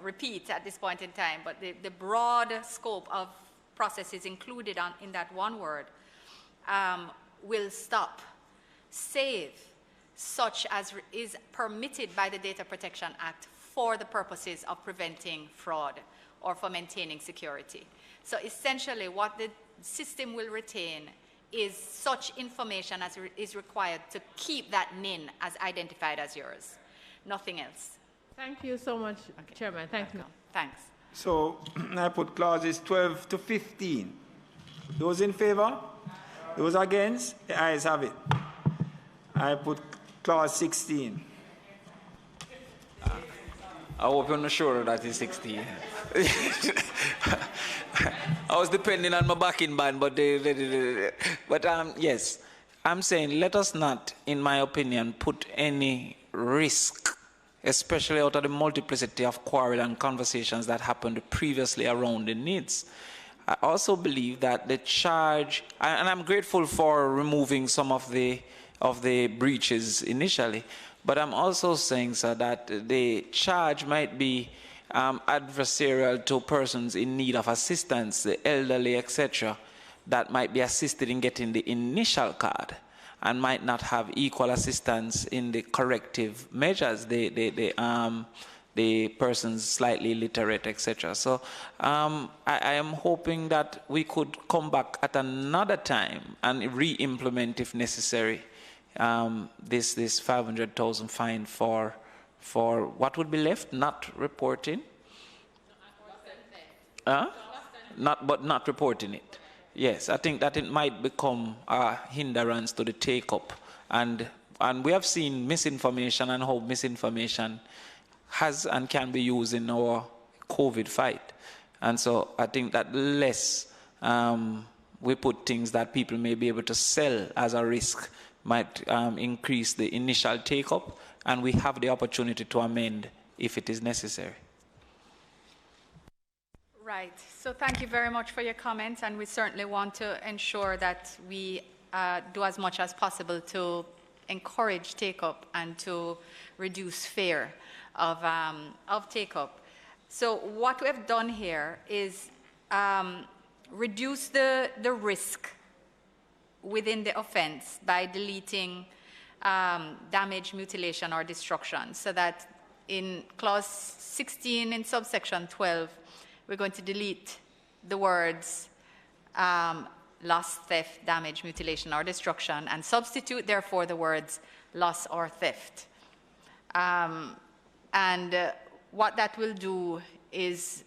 repeat at this point in time, but the broad scope of processes included in that one word will stop, save such as is permitted by the Data Protection Act for the purposes of preventing fraud or for maintaining security. So essentially what the system will retain is such information as is required to keep that NIN as identified as yours, nothing else. Thank you so much, okay. Chairman. Thank you. Thanks. So I put clauses 12 to 15. Those in favor? Those against? The ayes have it. I put clause 16. I hope you're not sure that it's 16. I was depending on my backing band, but yes, I'm saying let us not, in my opinion, put any risk, especially out of the multiplicity of quarrel and conversations that happened previously around the NIDS. I also believe that the charge, and I'm grateful for removing some of the breaches initially, but I'm also saying, sir, that the charge might be adversarial to persons in need of assistance, the elderly, etc., that might be assisted in getting the initial card and might not have equal assistance in the corrective measures, the persons slightly illiterate, etc. So I am hoping that we could come back at another time and re-implement, if necessary, this 500,000 fine for what would be left, not reporting, not reporting it. Yes, I think that it might become a hindrance to the take-up, and we have seen misinformation and how misinformation has and can be used in our COVID fight, and so I think that less we put things that people may be able to sell as a risk might increase the initial take-up, and we have the opportunity to amend if it is necessary. Right. So thank you very much for your comments, and we certainly want to ensure that we do as much as possible to encourage take-up and to reduce fear of take-up. So what we have done here is reduce the risk within the offense by deleting damage, mutilation, or destruction. So that in clause 16 in subsection 12, we're going to delete the words loss, theft, damage, mutilation, or destruction, and substitute, therefore, the words loss or theft. What that will do is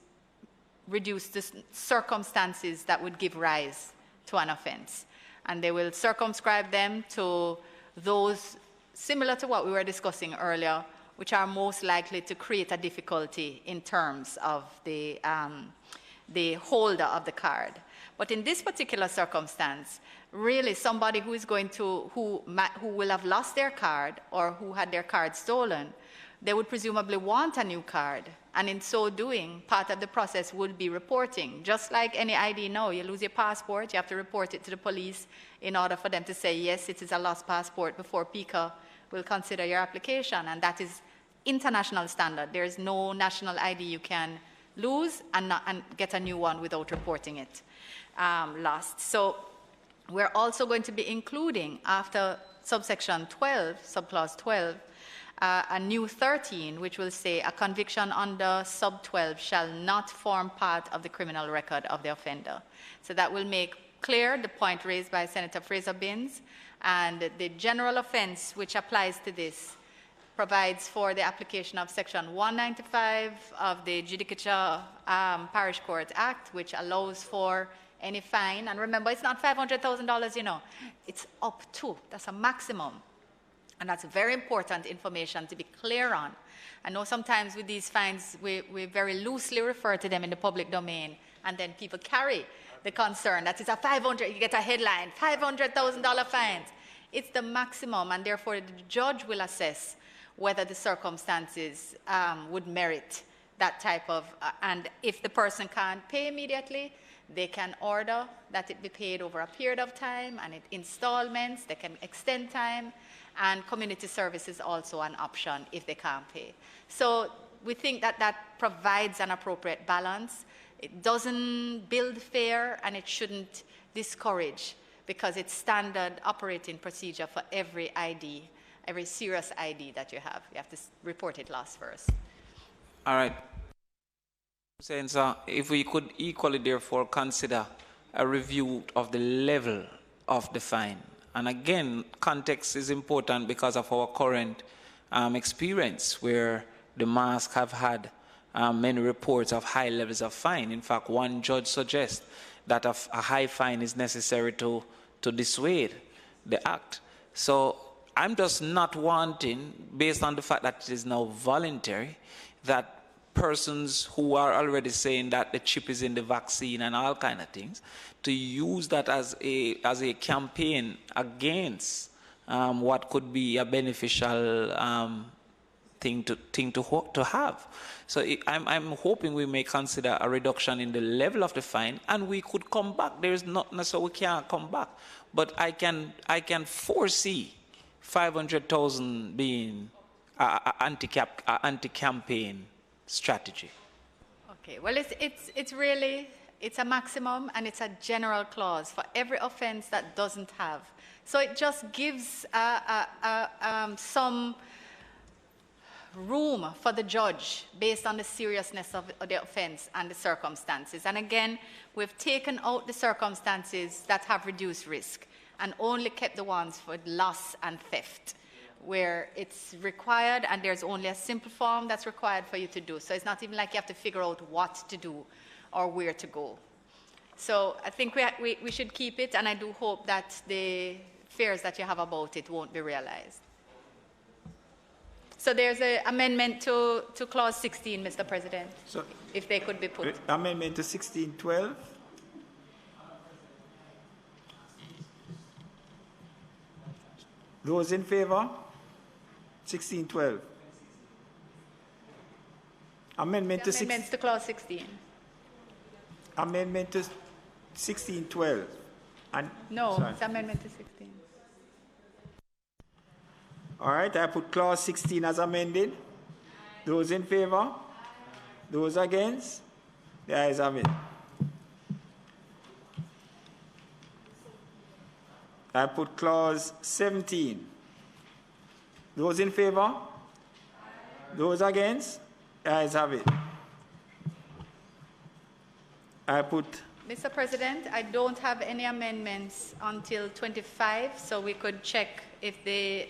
reduce the circumstances that would give rise to an offense. And they will circumscribe them to those similar to what we were discussing earlier, which are most likely to create a difficulty in terms of the holder of the card. But in this particular circumstance, really somebody who is going to, who will have lost their card or who had their card stolen, they would presumably want a new card. And in so doing, part of the process would be reporting. Just like any ID now, you lose your passport, you have to report it to the police in order for them to say, yes, it is a lost passport before PICA will consider your application. And that is international standard. There is no national ID you can lose and get a new one without reporting it lost. So we're also going to be including, after subsection 12, subclause 12, a new 13, which will say a conviction under sub 12 shall not form part of the criminal record of the offender. So that will make clear the point raised by Senator Fraser-Binns, and the general offense which applies to this provides for the application of section 195 of the Judicature Parish Court Act, which allows for any fine. And remember, it's not $500,000, you know, it's up to, that's a maximum. And that's very important information to be clear on. I know sometimes with these fines, we very loosely refer to them in the public domain, and then people carry the concern that it's a $500, you get a headline, $500,000 fines. It's the maximum, and therefore the judge will assess whether the circumstances would merit that type of, and if the person can't pay immediately, they can order that it be paid over a period of time, and in installments, they can extend time, and community service is also an option if they can't pay. So we think that that provides an appropriate balance. It doesn't build fear, and it shouldn't discourage, because it's standard operating procedure for every ID, every serious ID that you have. You have to report it lost first. All right. So if we could equally, therefore, consider a review of the level of the fine. And again, context is important because of our current experience, where the masks have had many reports of high levels of fine. In fact, one judge suggests that a high fine is necessary to dissuade the act. So I'm just not wanting, based on the fact that it is now voluntary, that persons who are already saying that the chip is in the vaccine and all kind of things, to use that as a campaign against what could be a beneficial thing to have. So I'm hoping we may consider a reduction in the level of the fine, and we could come back. There is not necessarily we can't come back, but I can foresee 500,000 being anti-campaign strategy. Okay, well, it's really, it's a maximum, and it's a general clause for every offense that doesn't have. So it just gives some room for the judge based on the seriousness of the offense and the circumstances. And again, we've taken out the circumstances that have reduced risk and only kept the ones for loss and theft, where it's required and there's only a simple form that's required for you to do. So it's not even like you have to figure out what to do or where to go. So I think we should keep it, and I do hope that the fears that you have about it won't be realized. So there's an amendment to clause 16, Mr. President, so if they could be put. Amendment to 1612. Those in favor? 1612. Amendment to amendments to clause 16. Amendment to 1612. And no, sorry. It's amendment to 16. All right, I put clause 16 as amended. Those in favor? Those against? The ayes have it. I put clause 17 Those in favor? Those against? The ayes have it. I put... Mr. President, I don't have any amendments until 25, so we could check if the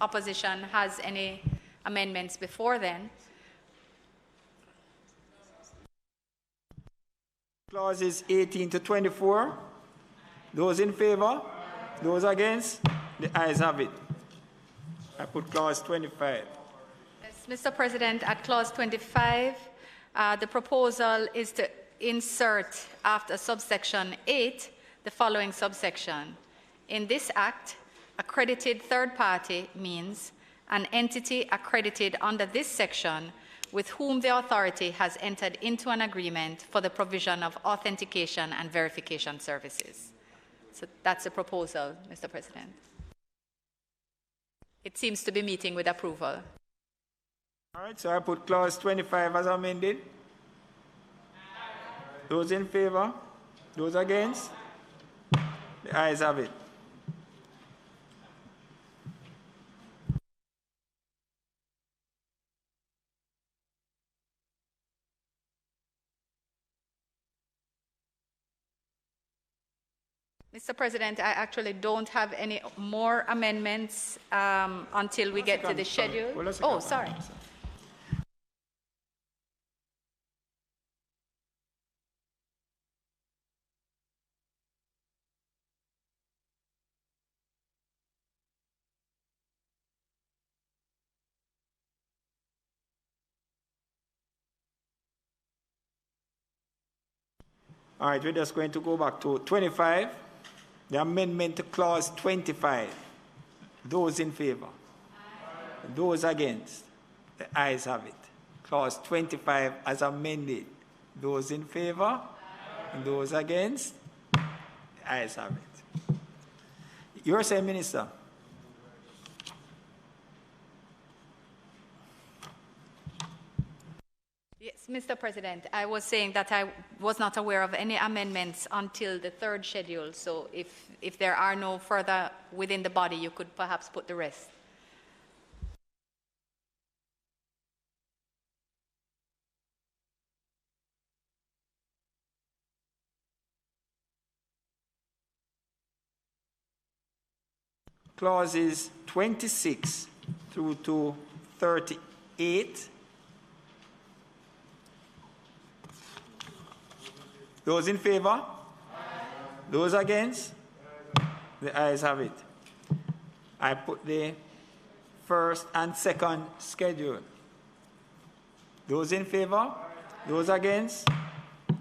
opposition has any amendments before then. Clauses 18 to 24. Those in favor? Those against? The ayes have it. I put clause 25. Yes, Mr. President, at clause 25, the proposal is to insert after subsection 8 the following subsection. In this act, accredited third party means an entity accredited under this section with whom the authority has entered into an agreement for the provision of authentication and verification services. So that's the proposal, Mr. President. It seems to be meeting with approval. All right, so I put clause 25 as amended. Those in favor? Those against? The ayes have it. Mr. President, I actually don't have any more amendments until we get to the schedule. Oh, sorry. All right, we're just going to go back to 25. The amendment to clause 25. Those in favor? Those against? The ayes have it. Clause 25 as amended. Those in favor? And those against? The ayes have it. You are saying, Minister? Yes, Mr. President, I was saying that I was not aware of any amendments until the third schedule, so if there are no further within the body, you could perhaps put the rest. Clauses 26 through to 38. Those in favor? Those against? The ayes have it. I put the first and second schedule. Those in favor? Those against?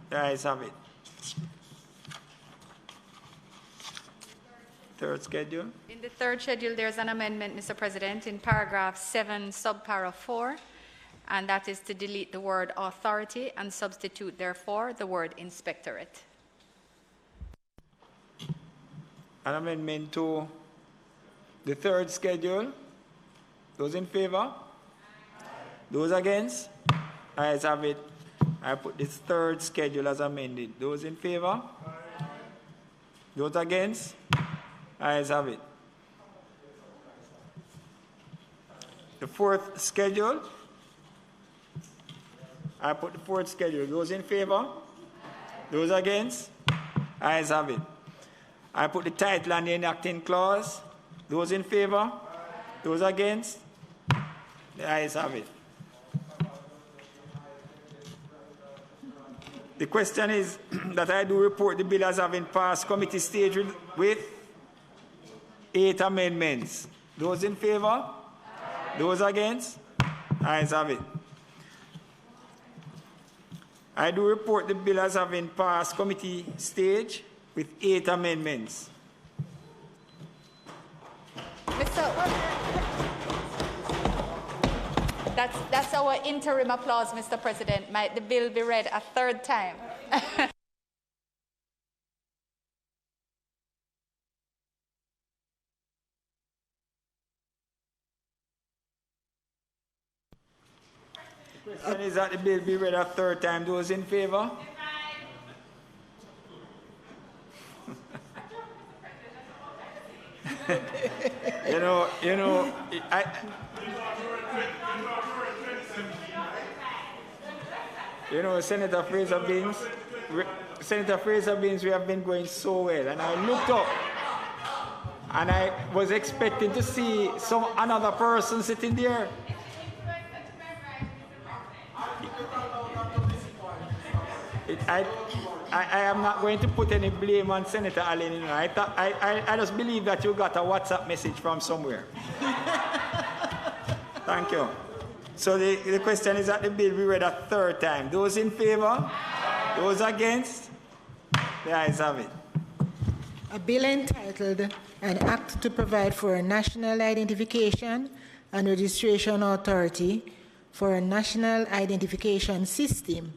The ayes have it. Third schedule. In the third schedule, there's an amendment, Mr. President, in paragraph 7, subparagraph 4. And that is to delete the word authority and substitute, therefore, the word inspectorate. An amendment to the third schedule. Those in favor? Those against? Ayes have it. I put this third schedule as amended. Those in favor? Those against? Ayes have it. The fourth schedule. I put the fourth schedule. Those in favor? Those against? Ayes have it. I put the title and the enacting clause. Those in favor? Those against? The ayes have it. The question is that I do report the bill as having passed committee stage with 8 amendments. Those in favor? Those against? Ayes have it. I do report the bill as having passed committee stage with 8 amendments. That's our interim applause, Mr. President. Might the bill be read a third time? The question is that the bill be read a third time. Those in favor? Senator Fraser Beans, we have been going so well, and I looked up, and I was expecting to see another person sitting there. I am not going to put any blame on Senator Allen. I just believe that you got a WhatsApp message from somewhere. Thank you. So the question is that the bill be read a third time. Those in favor? Those against? The ayes have it. A bill entitled An Act to Provide for a National Identification and Registration Authority for a National Identification System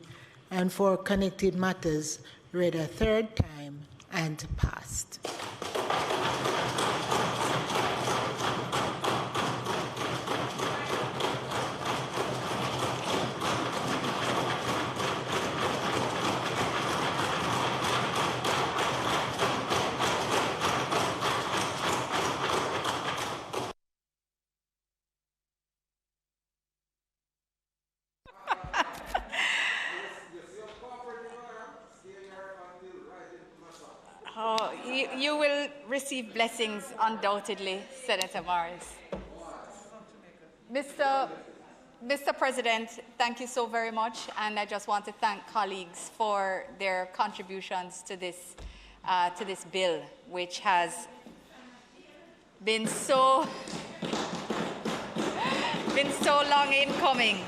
and for Connected Matters, read a third time and passed. You will receive blessings undoubtedly, Senator Morris. Mr. President, thank you so very much, and I just want to thank colleagues for their contributions to this bill, which has been so long in coming.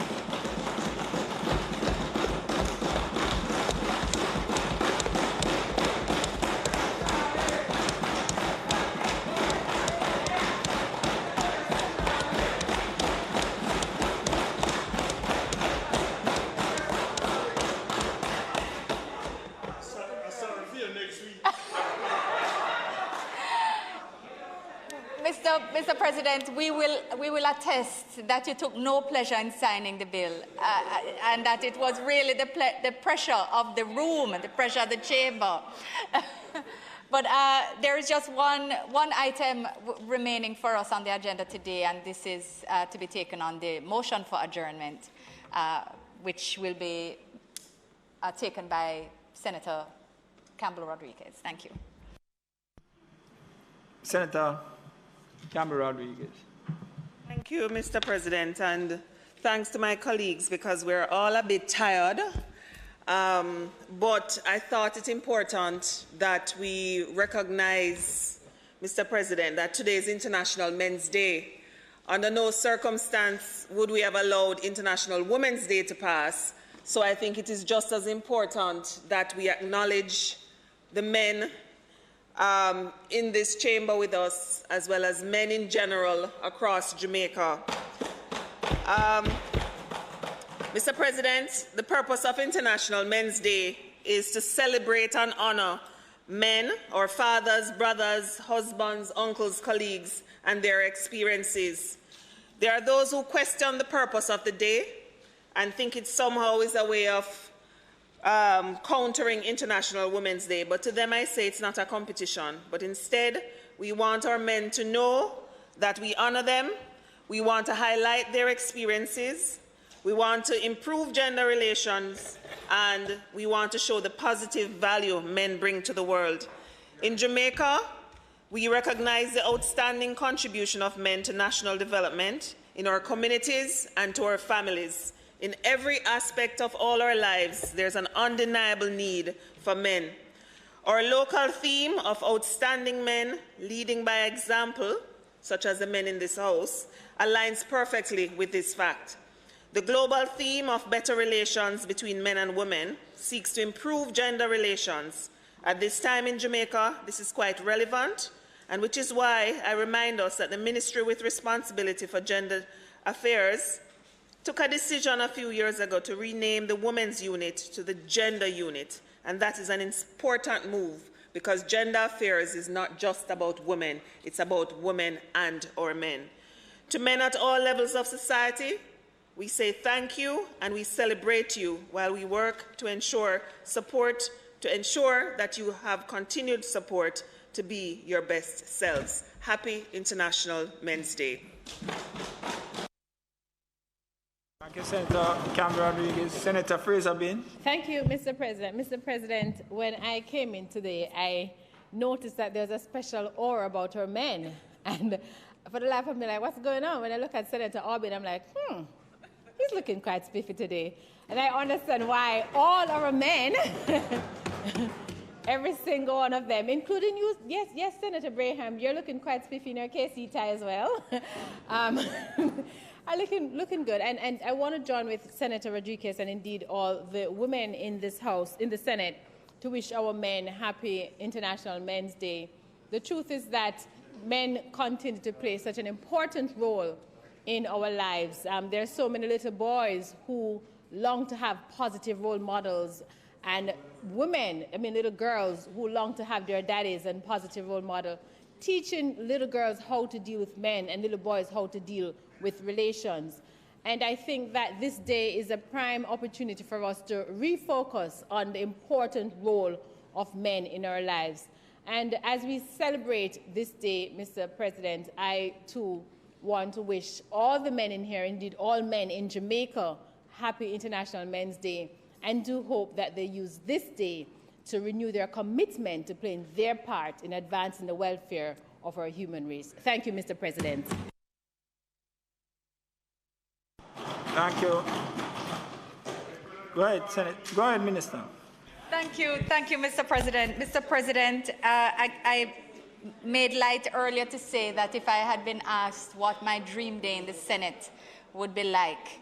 Mr. President, we will attest that you took no pleasure in signing the bill, and that it was really the pressure of the room, the pressure of the chamber. But there is just one item remaining for us on the agenda today, and this is to be taken on the motion for adjournment, which will be taken by Senator Campbell-Rodriguez. Thank you. Senator Campbell-Rodriguez. Thank you, Mr. President, and thanks to my colleagues, because we're all a bit tired. But I thought it important that we recognize, Mr. President, that today is International Men's Day. Under no circumstance would we have allowed International Women's Day to pass. So I think it is just as important that we acknowledge the men in this chamber with us, as well as men in general across Jamaica. Mr. President, the purpose of International Men's Day is to celebrate and honor men, our fathers, brothers, husbands, uncles, colleagues, and their experiences. There are those who question the purpose of the day and think it somehow is a way of countering International Women's Day, but to them I say it's not a competition, but instead we want our men to know that we honor them, we want to highlight their experiences, we want to improve gender relations, and we want to show the positive value men bring to the world. In Jamaica, we recognize the outstanding contribution of men to national development in our communities and to our families. In every aspect of all our lives, there's an undeniable need for men. Our local theme of outstanding men leading by example, such as the men in this house, aligns perfectly with this fact. The global theme of better relations between men and women seeks to improve gender relations. At this time in Jamaica, this is quite relevant, and which is why I remind us that the Ministry with responsibility for gender affairs took a decision a few years ago to rename the Women's Unit to the Gender Unit, and that is an important move because gender affairs is not just about women, it's about women and our men. To men at all levels of society, we say thank you and we celebrate you while we work to ensure that you have continued support to be your best selves. Happy International Men's Day. Thank you, Senator Cameron Rodriguez. Senator Fraser-Bin. Thank you, Mr. President. Mr. President, when I came in today, I noticed that there's a special aura about our men. And for the life of me, like, what's going on? When I look at Senator Orbin, I'm like, he's looking quite spiffy today. And I understand why all our men, every single one of them, including you, yes, Senator Braham, you're looking quite spiffy in your KC tie as well. Are looking good. And I want to join with Senator Rodriguez and indeed all the women in this House, in the Senate, to wish our men happy International Men's Day. The truth is that men continue to play such an important role in our lives. There are so many little boys who long to have positive role models, and women, little girls who long to have their daddies and positive role model, teaching little girls how to deal with men and little boys how to deal with relations. And I think that this day is a prime opportunity for us to refocus on the important role of men in our lives. And as we celebrate this day, Mr. President, I too want to wish all the men in here, indeed all men in Jamaica, happy International Men's Day, and do hope that they use this day to renew their commitment to playing their part in advancing the welfare of our human race. Thank you, Mr. President. Thank you. Go ahead, Senate. Go ahead, Minister. Thank you, Mr. President. Mr. President, I made light earlier to say that if I had been asked what my dream day in the Senate would be like,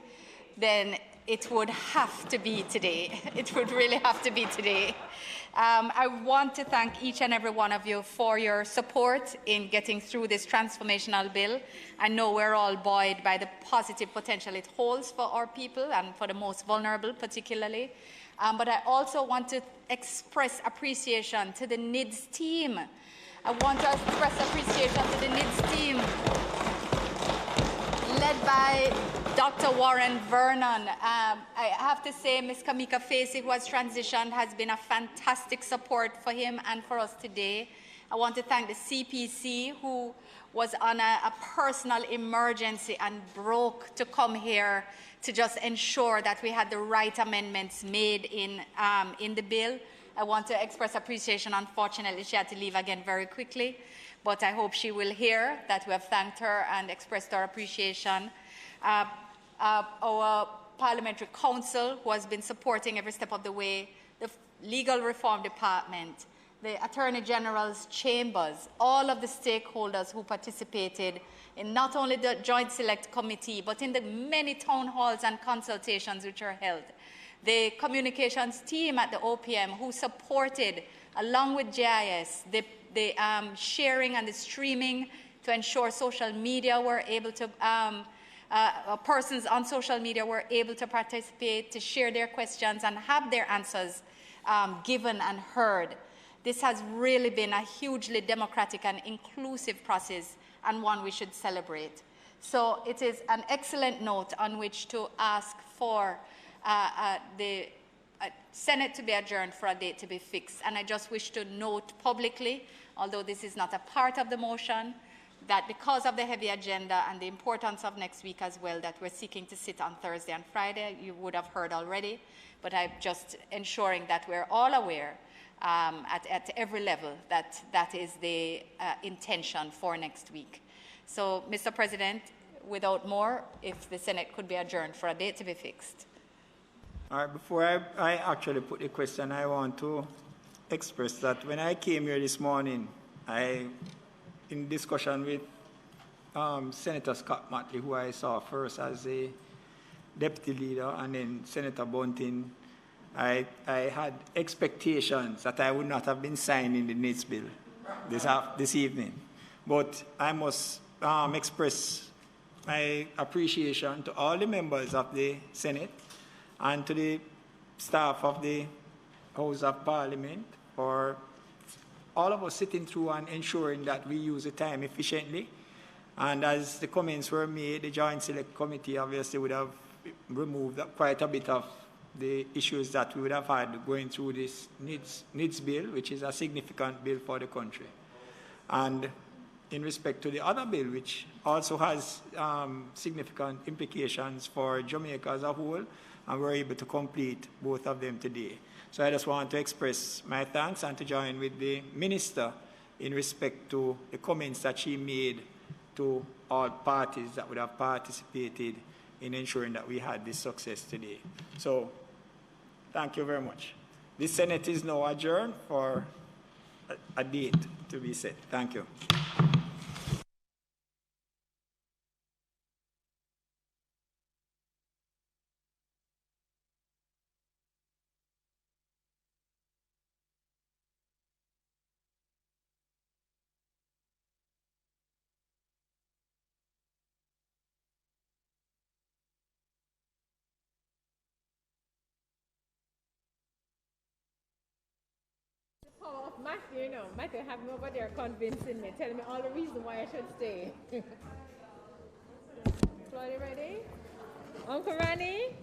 then it would have to be today. It would really have to be today. I want to thank each and every one of you for your support in getting through this transformational bill. I know we're all buoyed by the positive potential it holds for our people and for the most vulnerable particularly. But I also want to express appreciation to the NIDS team. I want to express appreciation to the NIDS team led by Dr. Warren Vernon. I have to say Ms. Kamika Facey, who has transitioned, has been a fantastic support for him and for us today. I want to thank the CPC, who was on a personal emergency and broke to come here to just ensure that we had the right amendments made in the bill. I want to express appreciation. Unfortunately, she had to leave again very quickly, but I hope she will hear that we have thanked her and expressed our appreciation. Our Parliamentary Council, who has been supporting every step of the way, the Legal Reform Department, the Attorney General's chambers, all of the stakeholders who participated in not only the Joint Select Committee, but in the many town halls and consultations which are held. The communications team at the OPM who supported, along with JIS, the sharing and the streaming to ensure social media were able to, persons on social media were able to participate, to share their questions and have their answers given and heard. This has really been a hugely democratic and inclusive process, and one we should celebrate. So it is an excellent note on which to ask for the Senate to be adjourned for a date to be fixed. And I just wish to note publicly, although this is not a part of the motion, that because of the heavy agenda and the importance of next week as well, that we're seeking to sit on Thursday and Friday. You would have heard already, but I'm just ensuring that we're all aware at every level that that is the intention for next week. So, Mr. President, without more, if the Senate could be adjourned for a date to be fixed. All right, before I actually put the question, I want to express that when I came here this morning, in discussion with Senator Scott-Motley, who I saw first as a deputy leader, and then Senator Bunting, I had expectations that I would not have been signing the NIDS bill this evening. But I must express my appreciation to all the members of the Senate and to the staff of the House of Parliament for all of us sitting through and ensuring that we use the time efficiently. And as the comments were made, the Joint Select Committee obviously would have removed quite a bit of the issues that we would have had going through this NIDS bill, which is a significant bill for the country. And in respect to the other bill, which also has significant implications for Jamaica as a whole, and we're able to complete both of them today. So I just want to express my thanks and to join with the Minister in respect to the comments that she made to all parties that would have participated in ensuring that we had this success today. So thank you very much. The Senate is now adjourned for a date to be set. Thank you. Power of Matthew, you know. Matthew have me over there convincing me, telling me all the reason why I should stay. Claudia, ready? Uncle Ronnie?